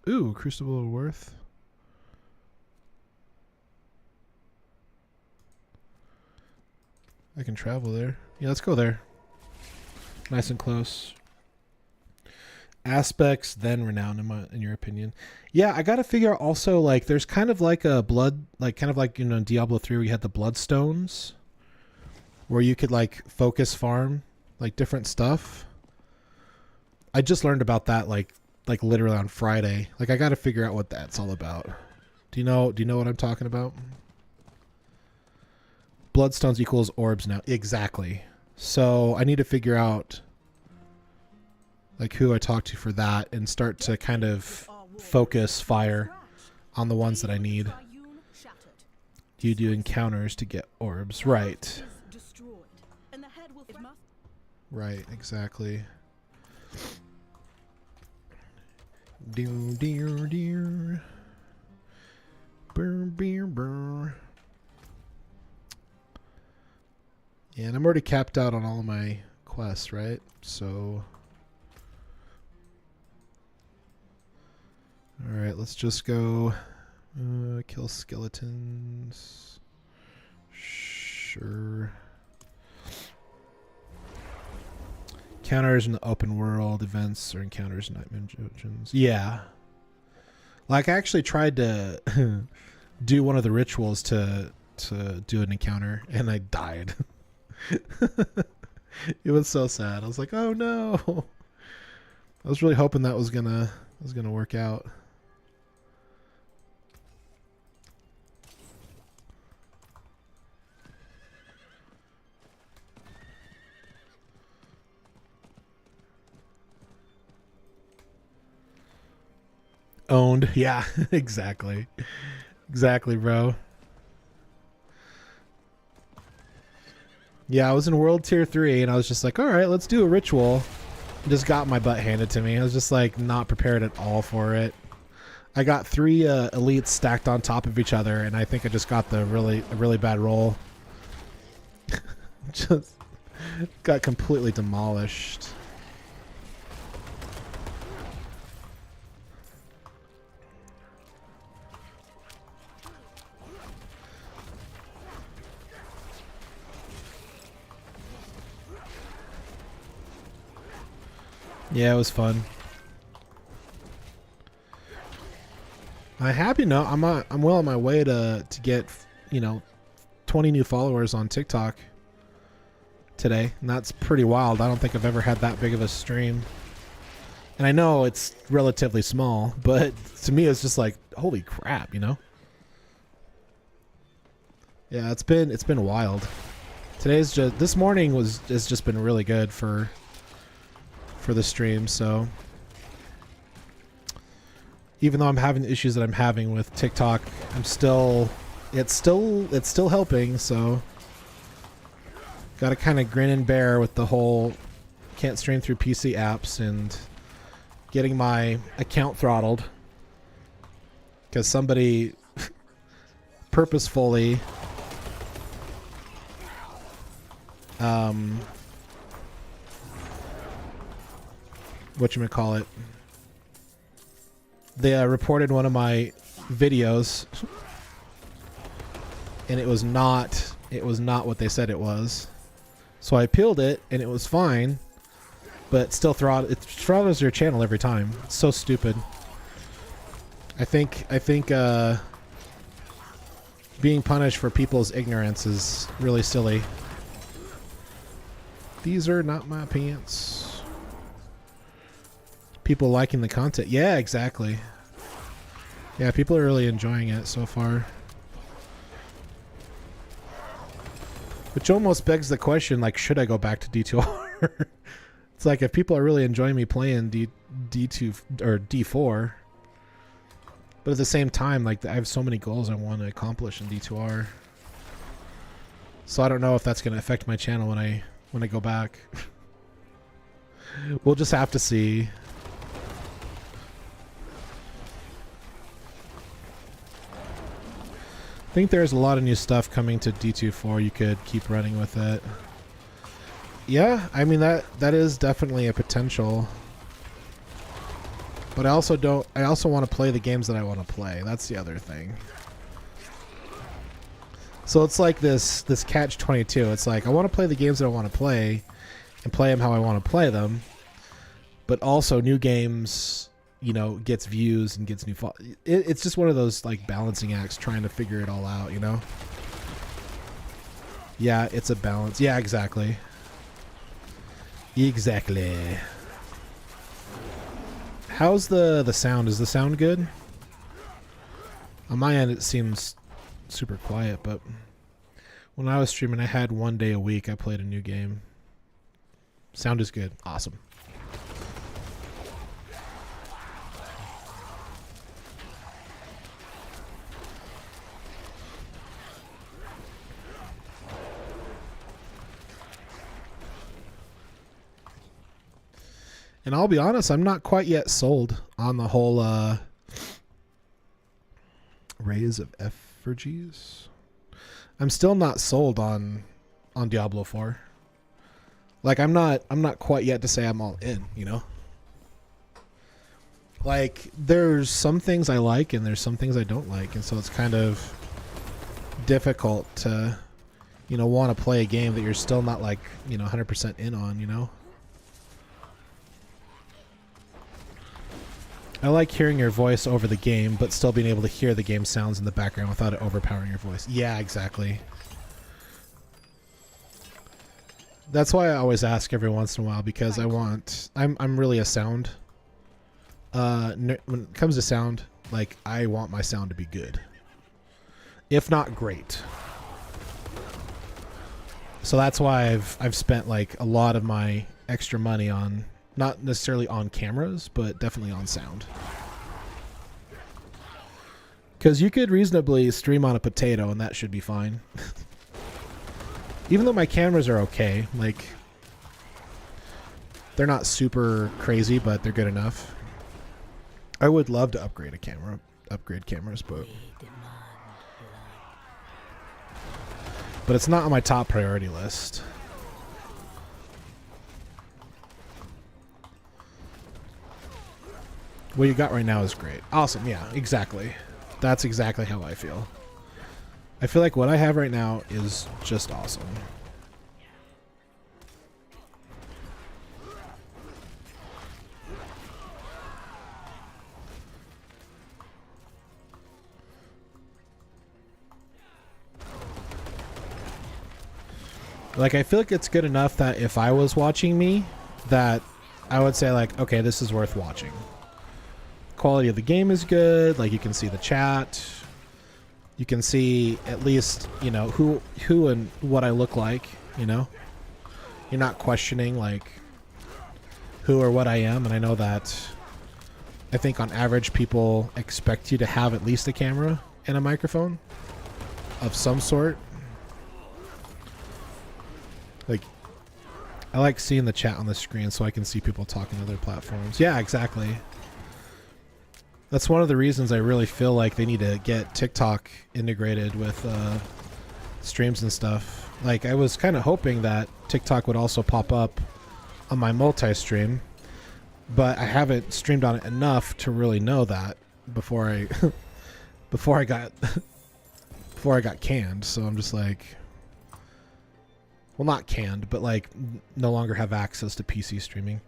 Ooh, Crucible of Worth. I can travel there. Yeah, let's go there. Nice and close. Aspects, then Renown, in your opinion. Yeah, I gotta figure out also, like, there's kind of like a blood, like, kind of like, you know, in Diablo 3 where you had the bloodstones, where you could, like, focus farm, like, different stuff. I just learned about that, like literally on Friday. Like, I gotta figure out what that's all about. Do you know what I'm talking about? Bloodstones equals orbs now. Exactly. So I need to figure out like who I talk to for that and start to kind of focus fire on the ones that I need. You do encounters to get orbs. Right. Right, exactly. Dear, dear, dear. Burr, beer, burr. Yeah, and I'm already capped out on all of my quests, right? So... Alright, let's just go kill skeletons. Sure. Encounters in the open world, events, or encounters in Night Dungeons. Yeah. Like, I actually tried to do one of the rituals to do an encounter, and I died. It was so sad. I was like, oh no. I was really hoping that was gonna work out. Owned. Yeah, exactly. Exactly, bro. Yeah, I was in World Tier 3 and I was just like, all right, let's do a ritual. Just got my butt handed to me. I was just like not prepared at all for it. I got 3 elites stacked on top of each other, and I think I just got the really bad roll. Just got completely demolished. Yeah, it was fun. On a happy note, I'm well on my way to get, 20 new followers on TikTok today, and that's pretty wild. I don't think I've ever had that big of a stream. And I know it's relatively small, but to me it's just like, holy crap, Yeah, it's been wild. This morning has just been really good for the stream, so even though I'm having the issues that I'm having with TikTok, it's still helping, so gotta kind of grin and bear with the whole can't stream through PC apps and getting my account throttled because somebody purposefully whatchamacallit, they reported one of my videos and it was not what they said it was. So I appealed it and it was fine, but it throttles your channel every time. It's so stupid. I think being punished for people's ignorance is really silly. These are not my pants. People liking the content. Yeah, exactly. Yeah, people are really enjoying it so far. Which almost begs the question, like, should I go back to D2R? It's like, if people are really enjoying me playing D2 or D4, but at the same time, like, I have so many goals I want to accomplish in D2R. So I don't know if that's going to affect my channel when I go back. We'll just have to see. I think there's a lot of new stuff coming to D2.4. You could keep running with it. Yeah, I mean that is definitely a potential. But I also want to play the games that I want to play. That's the other thing. So it's like this catch-22. It's like I want to play the games that I want to play and play them how I want to play them. But also new games, gets views and gets new it's just one of those like balancing acts, trying to figure it all out, Yeah, it's a balance. Yeah, exactly. Exactly. How's the sound? Is the sound good? On my end, it seems super quiet, but when I was streaming, I had 1 day a week I played a new game. Sound is good. Awesome. And I'll be honest, I'm not quite yet sold on the whole raise of effigies. I'm still not sold on Diablo 4. Like I'm not quite yet to say I'm all in, Like there's some things I like and there's some things I don't like, and so it's kind of difficult to want to play a game that you're still not like 100% in on, I like hearing your voice over the game, but still being able to hear the game sounds in the background without it overpowering your voice. Yeah, exactly. That's why I always ask every once in a while, because I'm really a sound. When it comes to sound, like, I want my sound to be good, if not great. So that's why I've spent like a lot of my extra money on, not necessarily on cameras, but definitely on sound. Because you could reasonably stream on a potato and that should be fine. Even though my cameras are okay, like, they're not super crazy, but they're good enough. I would love to upgrade cameras, but it's not on my top priority list. What you got right now is great. Awesome, yeah, exactly. That's exactly how I feel. I feel like what I have right now is just awesome. Like, I feel like it's good enough that if I was watching me, that I would say, like, okay, this is worth watching. Quality of the game is good. Like, you can see the chat. You can see at least, you know, who and what I look like, you know? You're not questioning, like, who or what I am. And I know that I think on average people expect you to have at least a camera and a microphone of some sort. Like, I like seeing the chat on the screen so I can see people talking to other platforms. Yeah, exactly. That's one of the reasons I really feel like they need to get TikTok integrated with streams and stuff. Like, I was kind of hoping that TikTok would also pop up on my multi-stream, but I haven't streamed on it enough to really know that before I before I got canned. So I'm just like, well, not canned, but like no longer have access to PC streaming.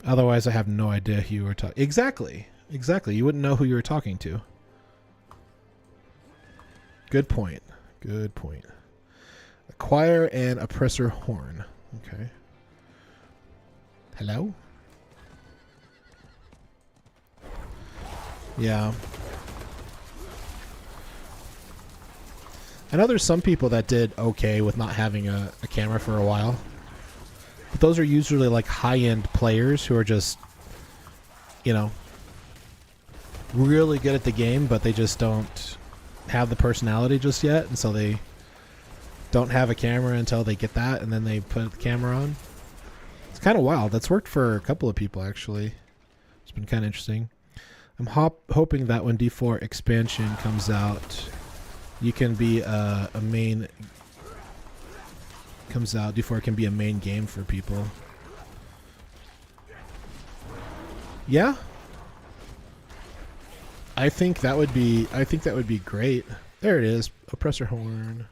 Otherwise, I have no idea who you were talking. Exactly. You wouldn't know who you were talking to. Good point. Acquire an oppressor horn. Okay. Hello? Yeah. I know there's some people that did okay with not having a camera for a while. But those are usually like high-end players who are just, you know, really good at the game, but they just don't have the personality just yet, and so they don't have a camera until they get that, and then they put the camera on. It's kind of wild. That's worked for a couple of people, actually. It's been kind of interesting. I'm hoping that when D4 expansion comes out, you can be a main... comes out, D4 can be a main game for people. Yeah? I think that would be great. There it is. Oppressor horn.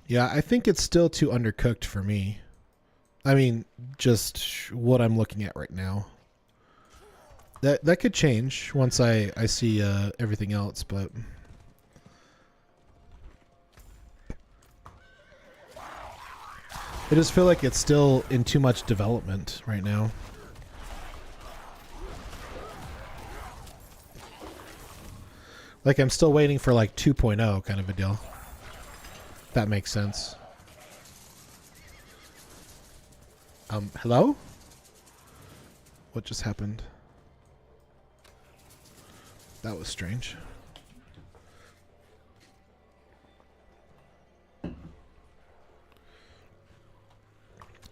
Yeah, I think it's still too undercooked for me. I mean, just what I'm looking at right now. That could change once I see everything else, but I just feel like it's still in too much development right now. Like, I'm still waiting for like 2.0 kind of a deal. If that makes sense. Hello? What just happened? That was strange.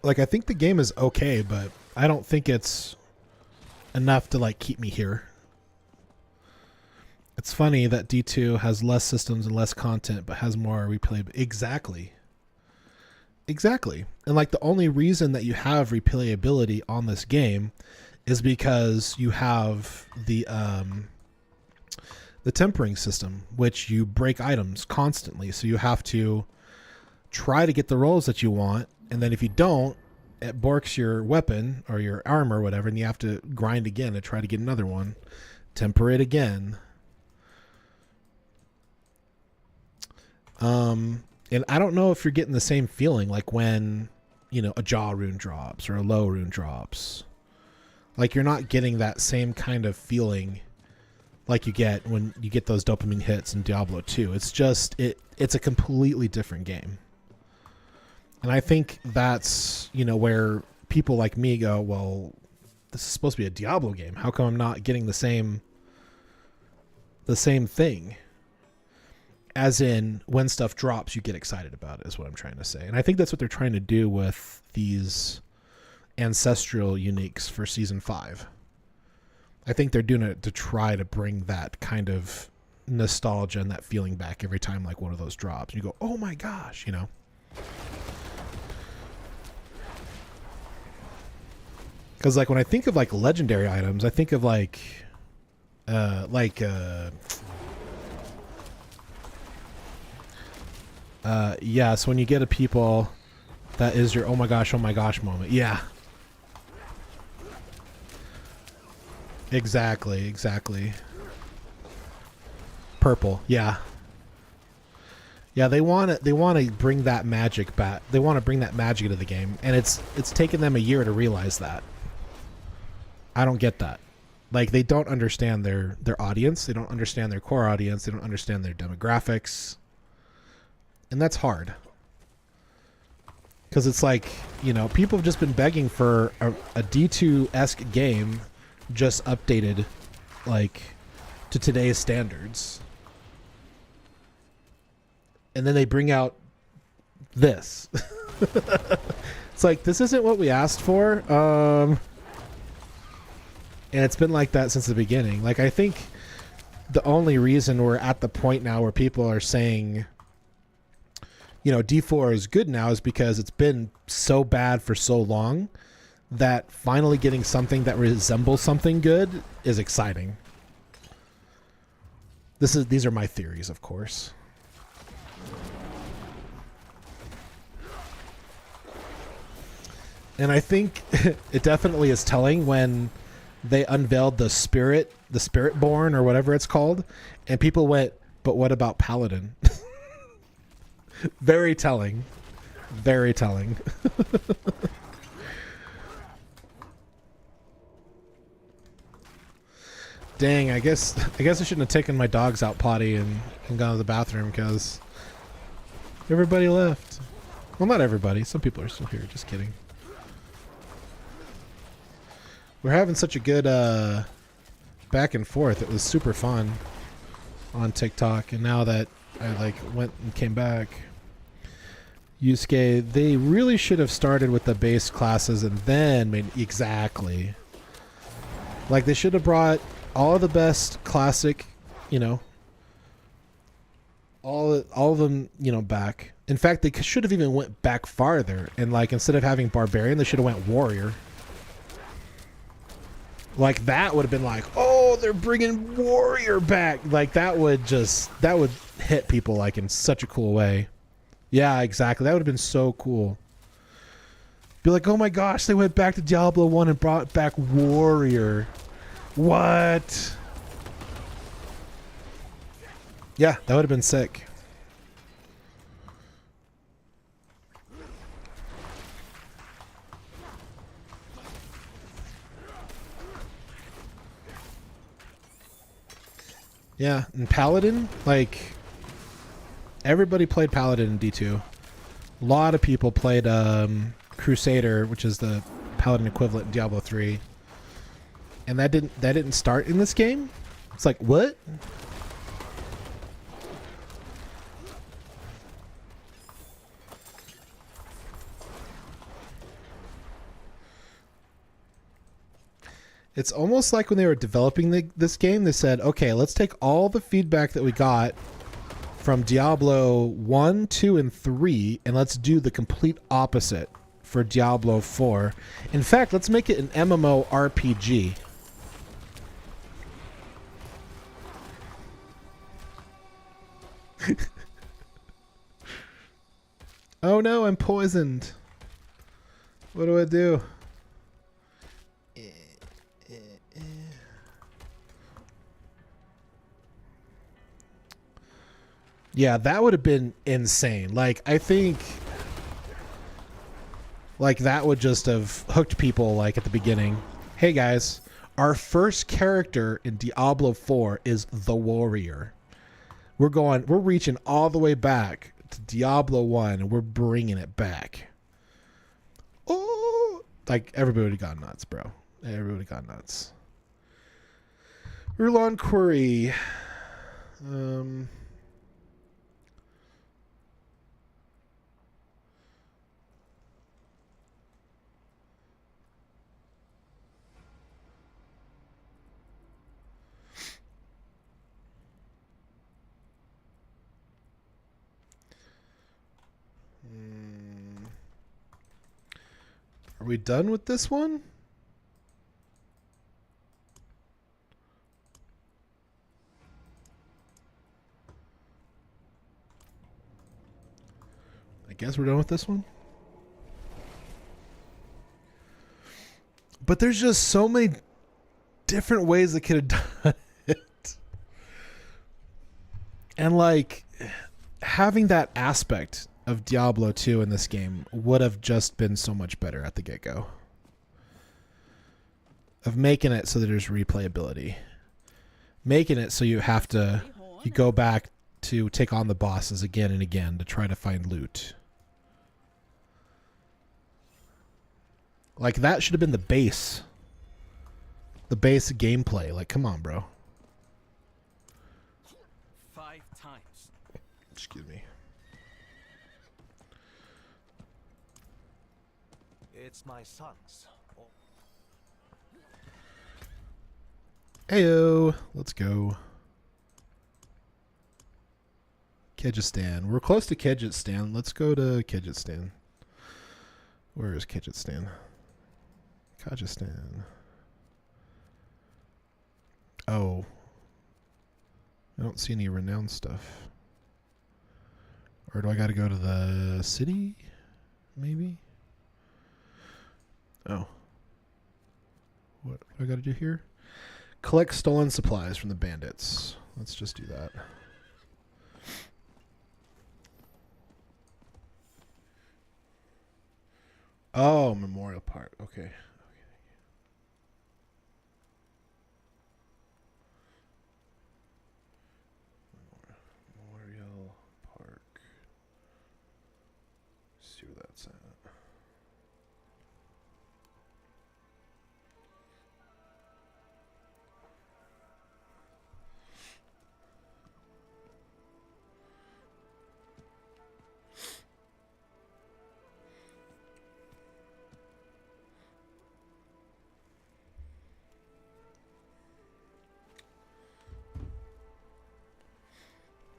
Like, I think the game is okay, but I don't think it's enough to like keep me here. It's funny that D2 has less systems and less content, but has more replayability. Exactly. And like, the only reason that you have replayability on this game is because you have the tempering system, which you break items constantly. So you have to try to get the rolls that you want And then if you don't, it borks your weapon or your armor or whatever, and you have to grind again to try to get another one. Temper it again. And I don't know if you're getting the same feeling like when, you know, a jaw rune drops or a low rune drops. Like you're not getting that same kind of feeling like you get when you get those dopamine hits in Diablo 2. It's just it's a completely different game. And I think that's, you know, where people like me go, well, this is supposed to be a Diablo game. How come I'm not getting the same thing? As in, when stuff drops, you get excited about it, is what I'm trying to say. And I think that's what they're trying to do with these ancestral uniques for Season 5. I think they're doing it to try to bring that kind of nostalgia and that feeling back every time like one of those drops. You go, oh my gosh, you know? Because like when I think of like legendary items, I think of yeah, so when you get a people, that is your oh my gosh moment. Yeah. Exactly. Purple, yeah. Yeah, they want to bring that magic back. They want to bring that magic into the game, and it's taken them a year to realize that. I don't get that. Like, they don't understand their audience. They don't understand their core audience. They don't understand their demographics. And that's hard. Because it's like, you know, people have just been begging for a D2-esque game just updated, like, to today's standards. And then they bring out this. It's like, this isn't what we asked for. And it's been like that since the beginning. Like, I think the only reason we're at the point now where people are saying, you know, D4 is good now is because it's been so bad for so long that finally getting something that resembles something good is exciting. These are my theories, of course. And I think it definitely is telling when they unveiled the Spiritborn or whatever it's called, and people went, but what about Paladin? Very telling. Very telling. Dang, I guess I shouldn't have taken my dogs out potty and gone to the bathroom because everybody left. Well, not everybody. Some people are still here. Just kidding. We're having such a good back and forth. It was super fun on TikTok, and now that I like went and came back, Yusuke, they really should have started with the base classes and then made exactly. Like they should have brought all of the best classic, you know, all of them, you know, back. In fact, they should have even went back farther and like instead of having barbarian, they should have went warrior. Like that would have been like, oh, they're bringing warrior back. Like that would hit people like in such a cool way. Yeah, exactly. That would have been so cool. Be like, oh my gosh, they went back to Diablo 1 and brought back warrior. What? Yeah, that would have been sick. Yeah, and Paladin, like, everybody played Paladin in D2. A lot of people played Crusader, which is the Paladin equivalent in Diablo 3. And that didn't start in this game? It's like, what? It's almost like when they were developing this game, they said, okay, let's take all the feedback that we got from Diablo 1, 2, and 3, and let's do the complete opposite for Diablo 4. In fact, let's make it an MMORPG. Oh no, I'm poisoned. What do I do? Yeah, that would have been insane. Like, I think like that would just have hooked people like at the beginning. Hey guys, our first character in Diablo 4 is the warrior. We're reaching all the way back to Diablo 1 and we're bringing it back. Oh, like everybody got nuts, bro. Everybody got nuts. Rulon Query. Are we done with this one? I guess we're done with this one. But there's just so many different ways they could have done it. And like having that aspect of Diablo 2 in this game would have just been so much better at the get-go. Of making it so that there's replayability. Making it so you go back to take on the bosses again and again to try to find loot. Like that should have been the base. The base gameplay. Like, come on, bro. 5 times. Excuse me. It's my sons. Heyo, let's go. Kyrgyzstan. We're close to Kyrgyzstan. Let's go to Kyrgyzstan. Where is Kyrgyzstan? Kyrgyzstan. Oh. I don't see any renowned stuff. Or do I got to go to the city? Maybe? Oh. What do I got to do here? Collect stolen supplies from the bandits. Let's just do that. Oh, Memorial Park. Okay. Memorial Park. See where that's at.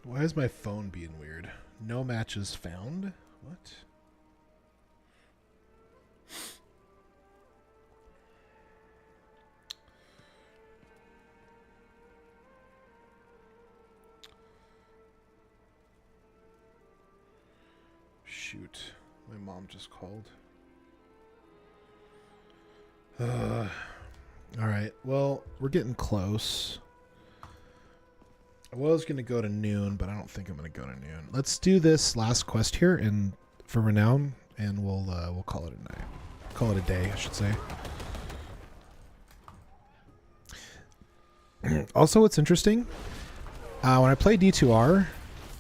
Why is my phone being weird? No matches found? What? Shoot. My mom just called. Alright, well, we're getting close. I was going to go to noon, but I don't think I'm going to go to noon. Let's do this last quest here and for renown, and we'll call it a night. Call it a day, I should say. Also, what's interesting, when I play D2R,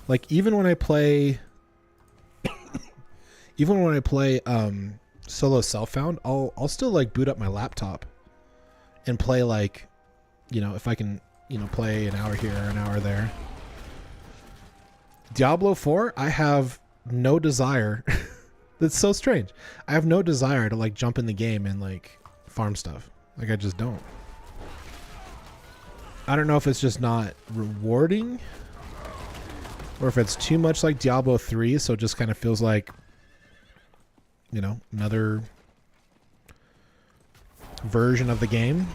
like even when I play solo self-found, I'll still like boot up my laptop and play like, you know, if I can, you know, play an hour here, an hour there. Diablo 4, I have no desire. That's so strange. I have no desire to like jump in the game and like farm stuff. Like I just don't. I don't know if it's just not rewarding or if it's too much like Diablo 3, so it just kind of feels like, you know, another version of the game.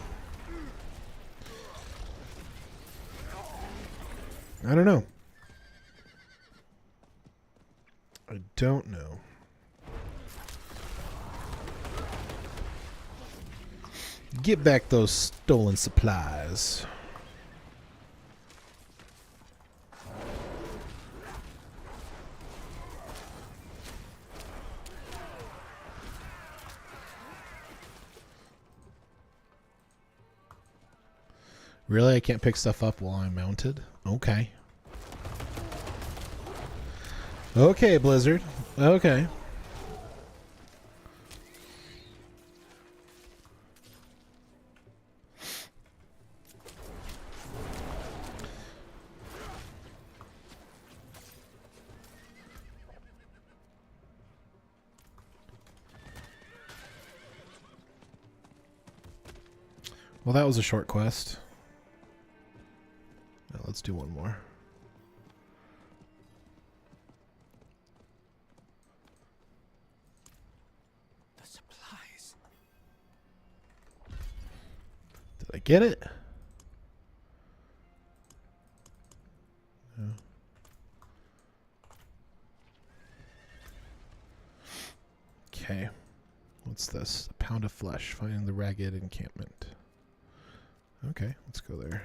I don't know. I don't know. Get back those stolen supplies. Really? I can't pick stuff up while I'm mounted? Okay. Okay, Blizzard. Okay. Well, that was a short quest. Now let's do one more. The supplies. Did I get it? No. Okay. What's this? A pound of flesh. Finding the ragged encampment. Okay, let's go there.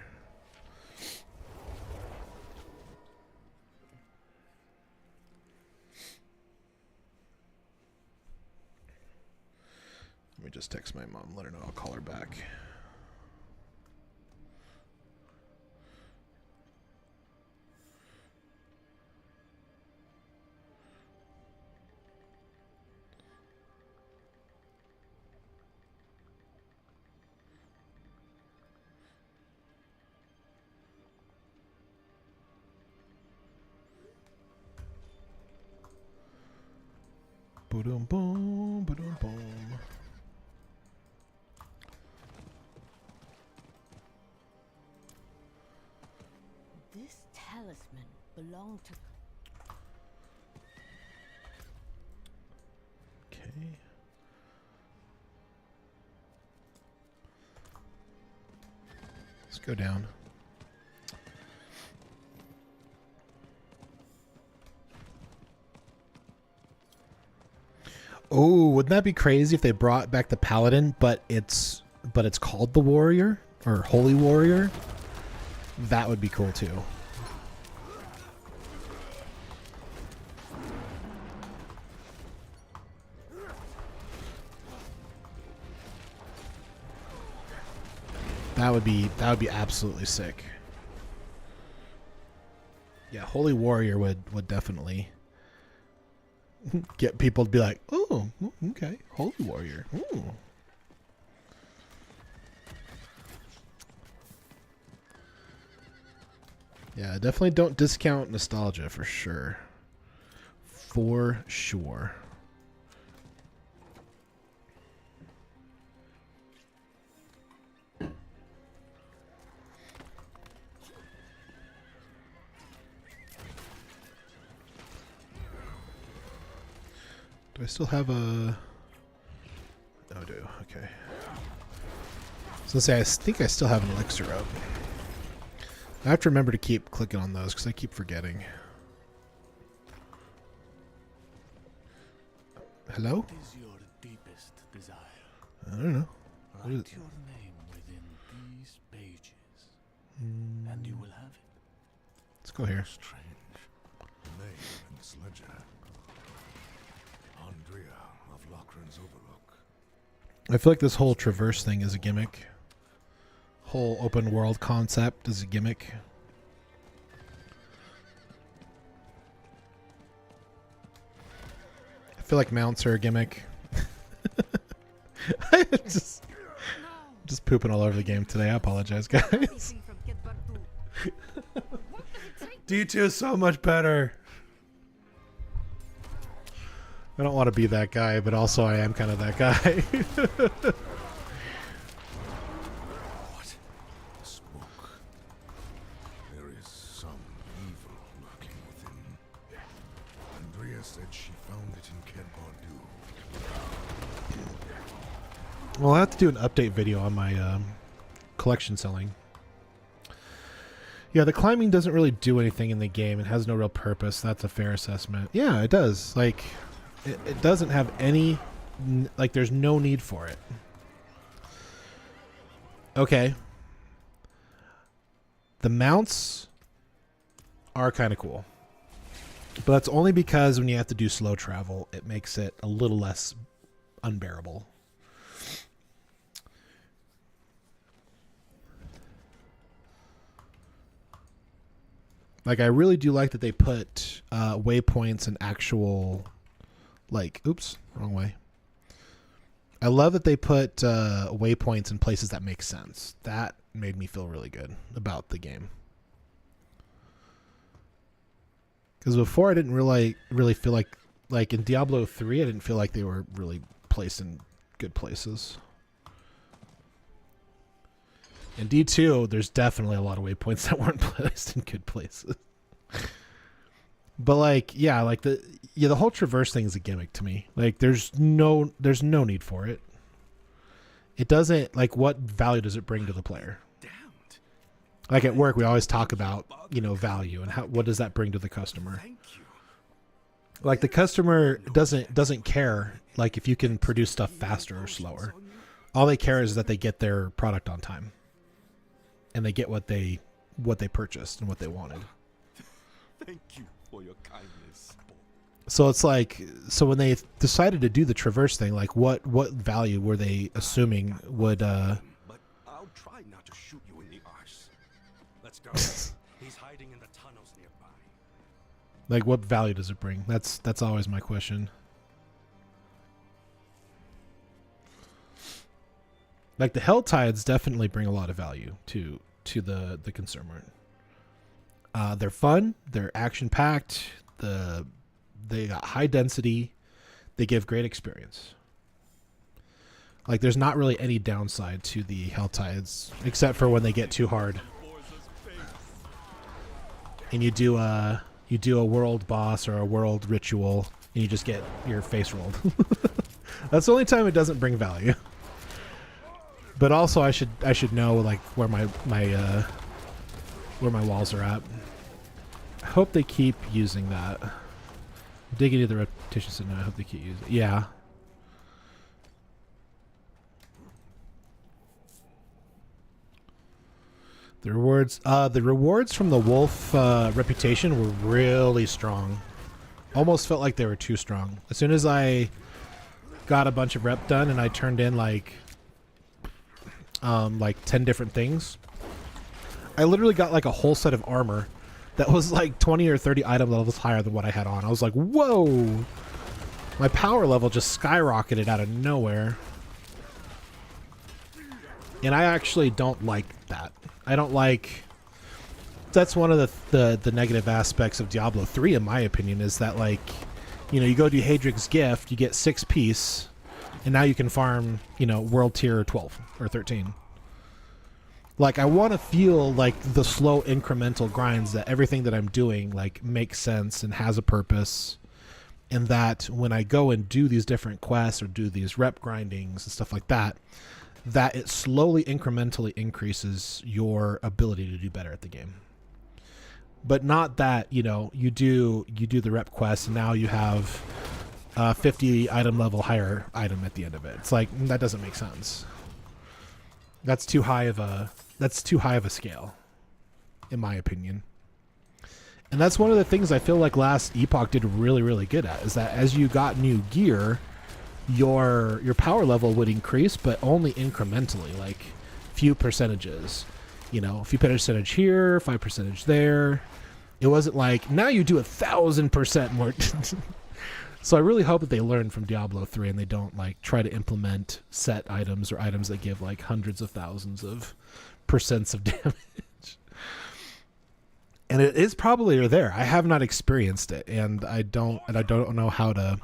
Let me just text my mom, let her know I'll call her back. Boom, boom, boom, boom. This talisman belonged to... Okay. Let's go down. Oh, wouldn't that be crazy if they brought back the paladin, but it's called the warrior or holy warrior? That would be cool too. That would be absolutely sick. Yeah, holy warrior would definitely get people to be like, oh, okay, holy warrior. Ooh. Yeah, definitely don't discount nostalgia for sure. For sure. Do I still have a... Oh, I do. Okay. So say I think I still have an elixir up. I have to remember to keep clicking on those because I keep forgetting. Hello? What is your deepest desire? I don't know. What is Write it? your name within these pages, and you will have it. Let's go here. Strange. Name in this ledger. Andrea of Lochran's Overlook. I feel like this whole traverse thing is a gimmick. Whole open world concept is a gimmick. I feel like mounts are a gimmick. I'm just pooping all over the game today. I apologize, guys. D2 is so much better. I don't want to be that guy, but also I am kind of that guy. What? Smoke. There is some evil lurking within. Andrea said she found it in Kedbardu. Well, I have to do an update video on my collection selling. Yeah, the climbing doesn't really do anything in the game. It has no real purpose. That's a fair assessment. Yeah, it does. Like, it doesn't have any... Like, there's no need for it. Okay. The mounts are kind of cool. But that's only because when you have to do slow travel, it makes it a little less unbearable. Like, I really do like that they put waypoints and actual, like, oops, wrong way. I love that they put waypoints in places that make sense. That made me feel really good about the game. Because before I didn't really feel like in Diablo 3, I didn't feel like they were really placed in good places. In D2, there's definitely a lot of waypoints that weren't placed in good places. But like, yeah, like the whole traverse thing is a gimmick to me. Like there's no need for it. It doesn't, like, what value does it bring to the player? Like at work, we always talk about, you know, value and what does that bring to the customer? Like the customer doesn't care like if you can produce stuff faster or slower. All they care is that they get their product on time. And they get what they purchased and what they wanted. Thank you for your kindness. So it's like, so when they decided to do the traverse thing, like what value were they assuming would But I'll try not to shoot you in the arse. Let's go. He's hiding in the tunnels nearby. like what value does it bring? That's always my question. Like the Hell Tides definitely bring a lot of value to the consumer. They're fun, they're action packed, they got high density, they give great experience. Like there's not really any downside to the Hell Tides except for when they get too hard. And you do a world boss or a world ritual and you just get your face rolled. That's the only time it doesn't bring value. But also I should know like where my walls are at. I hope they keep using that. Dig into the repetition system. I hope they keep using it. Yeah. The rewards from the wolf reputation were really strong. Almost felt like they were too strong. As soon as I got a bunch of rep done and I turned in like 10 different things, I literally got like a whole set of armor that was like 20 or 30 item levels higher than what I had on. I was like, whoa! My power level just skyrocketed out of nowhere. And I actually don't like that. I don't like... That's one of the negative aspects of Diablo 3, in my opinion, is that, like, you know, you go do Hadrig's Gift, you get 6 piece, and now you can farm, you know, world tier 12 or 13. Like, I want to feel like the slow incremental grinds that everything that I'm doing, like, makes sense and has a purpose. And that when I go and do these different quests or do these rep grindings and stuff like that, that it slowly incrementally increases your ability to do better at the game. But not that, you know, you do the rep quest and now you have 50 item level higher item at the end of it. It's like, that doesn't make sense. That's too high of a scale, in my opinion. And that's one of the things I feel like last Epoch did really, really good at, is that as you got new gear, your power level would increase, but only incrementally, like few percentages. You know, a few percentage here, 5% there. It wasn't like, now you do 1,000% more. So I really hope that they learn from Diablo 3 and they don't like try to implement set items or items that give like hundreds of thousands of percents of damage. And it is probably there. I have not experienced it, and I don't know how to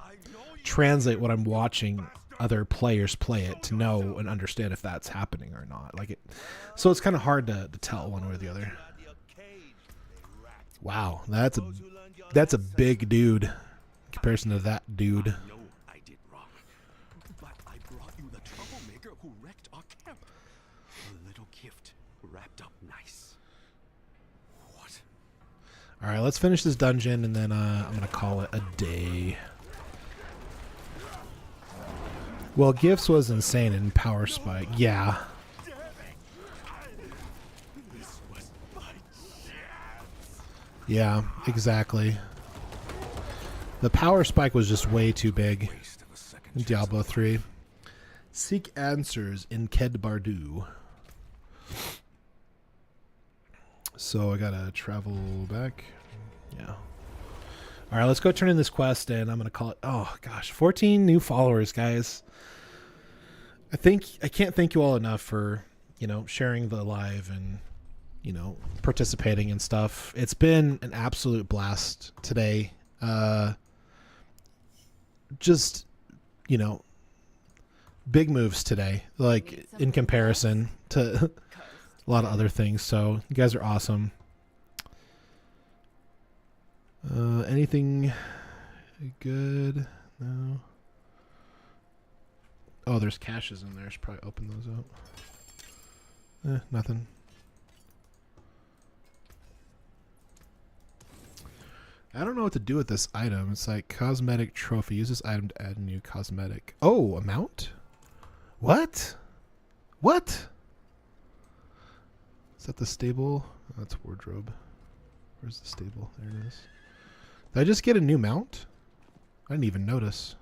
translate what I'm watching other players play it to know and understand if that's happening or not. Like it, so it's kind of hard to tell one way or the other. Wow, that's a big dude in comparison to that dude. I know I did wrong, but I brought you the troublemaker who wrecked our camp. A little gift wrapped up nice. What? All right, let's finish this dungeon and then I'm gonna call it a day. Well, Gifts was insane in Power Spike. Yeah. Yeah, exactly. The power spike was just way too big Waste of a second in chance Diablo of 3. Seek answers in Ked Bardu. So I gotta travel back. Yeah. All right, let's go turn in this quest, and I'm gonna call it. Oh gosh, 14 new followers, guys. I can't thank you all enough for sharing the live and participating and stuff. It's been an absolute blast today. Just big moves today, like in comparison to a lot of other things. So you guys are awesome. Anything good? No. Oh, there's caches in there. I should probably open those up. Nothing. I don't know what to do with this item. It's like cosmetic trophy. Use this item to add a new cosmetic. Oh, a mount? What? What? Is that the stable? Oh, that's wardrobe. Where's the stable? There it is. Did I just get a new mount? I didn't even notice.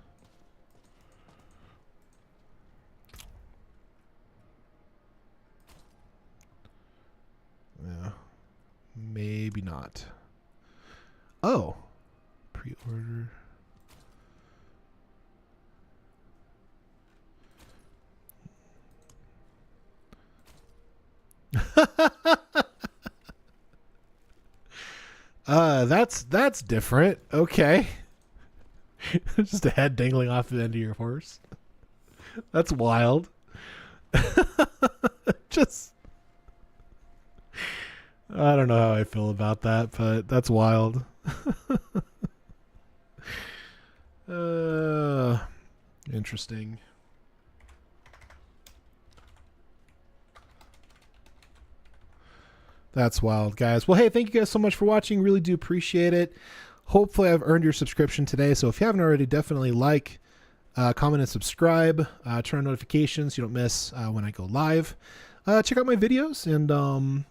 Yeah. Maybe not. Oh. Pre-order. That's different. Okay. Just a head dangling off the end of your horse. That's wild. Just I don't know how I feel about that, but that's wild. Interesting. That's wild, guys. Well, hey, thank you guys so much for watching. Really do appreciate it. Hopefully I've earned your subscription today. So if you haven't already, definitely like, comment, and subscribe. Turn on notifications so you don't miss when I go live. Check out my videos and,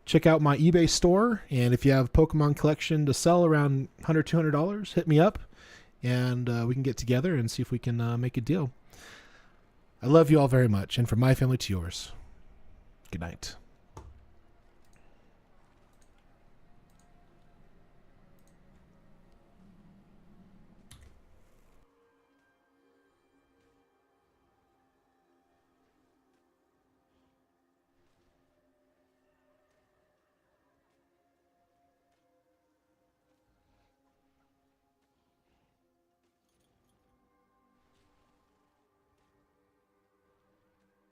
check out my eBay store. And if you have Pokemon collection to sell around $100, $200, hit me up and we can get together and see if we can make a deal. I love you all very much. And from my family to yours, good night.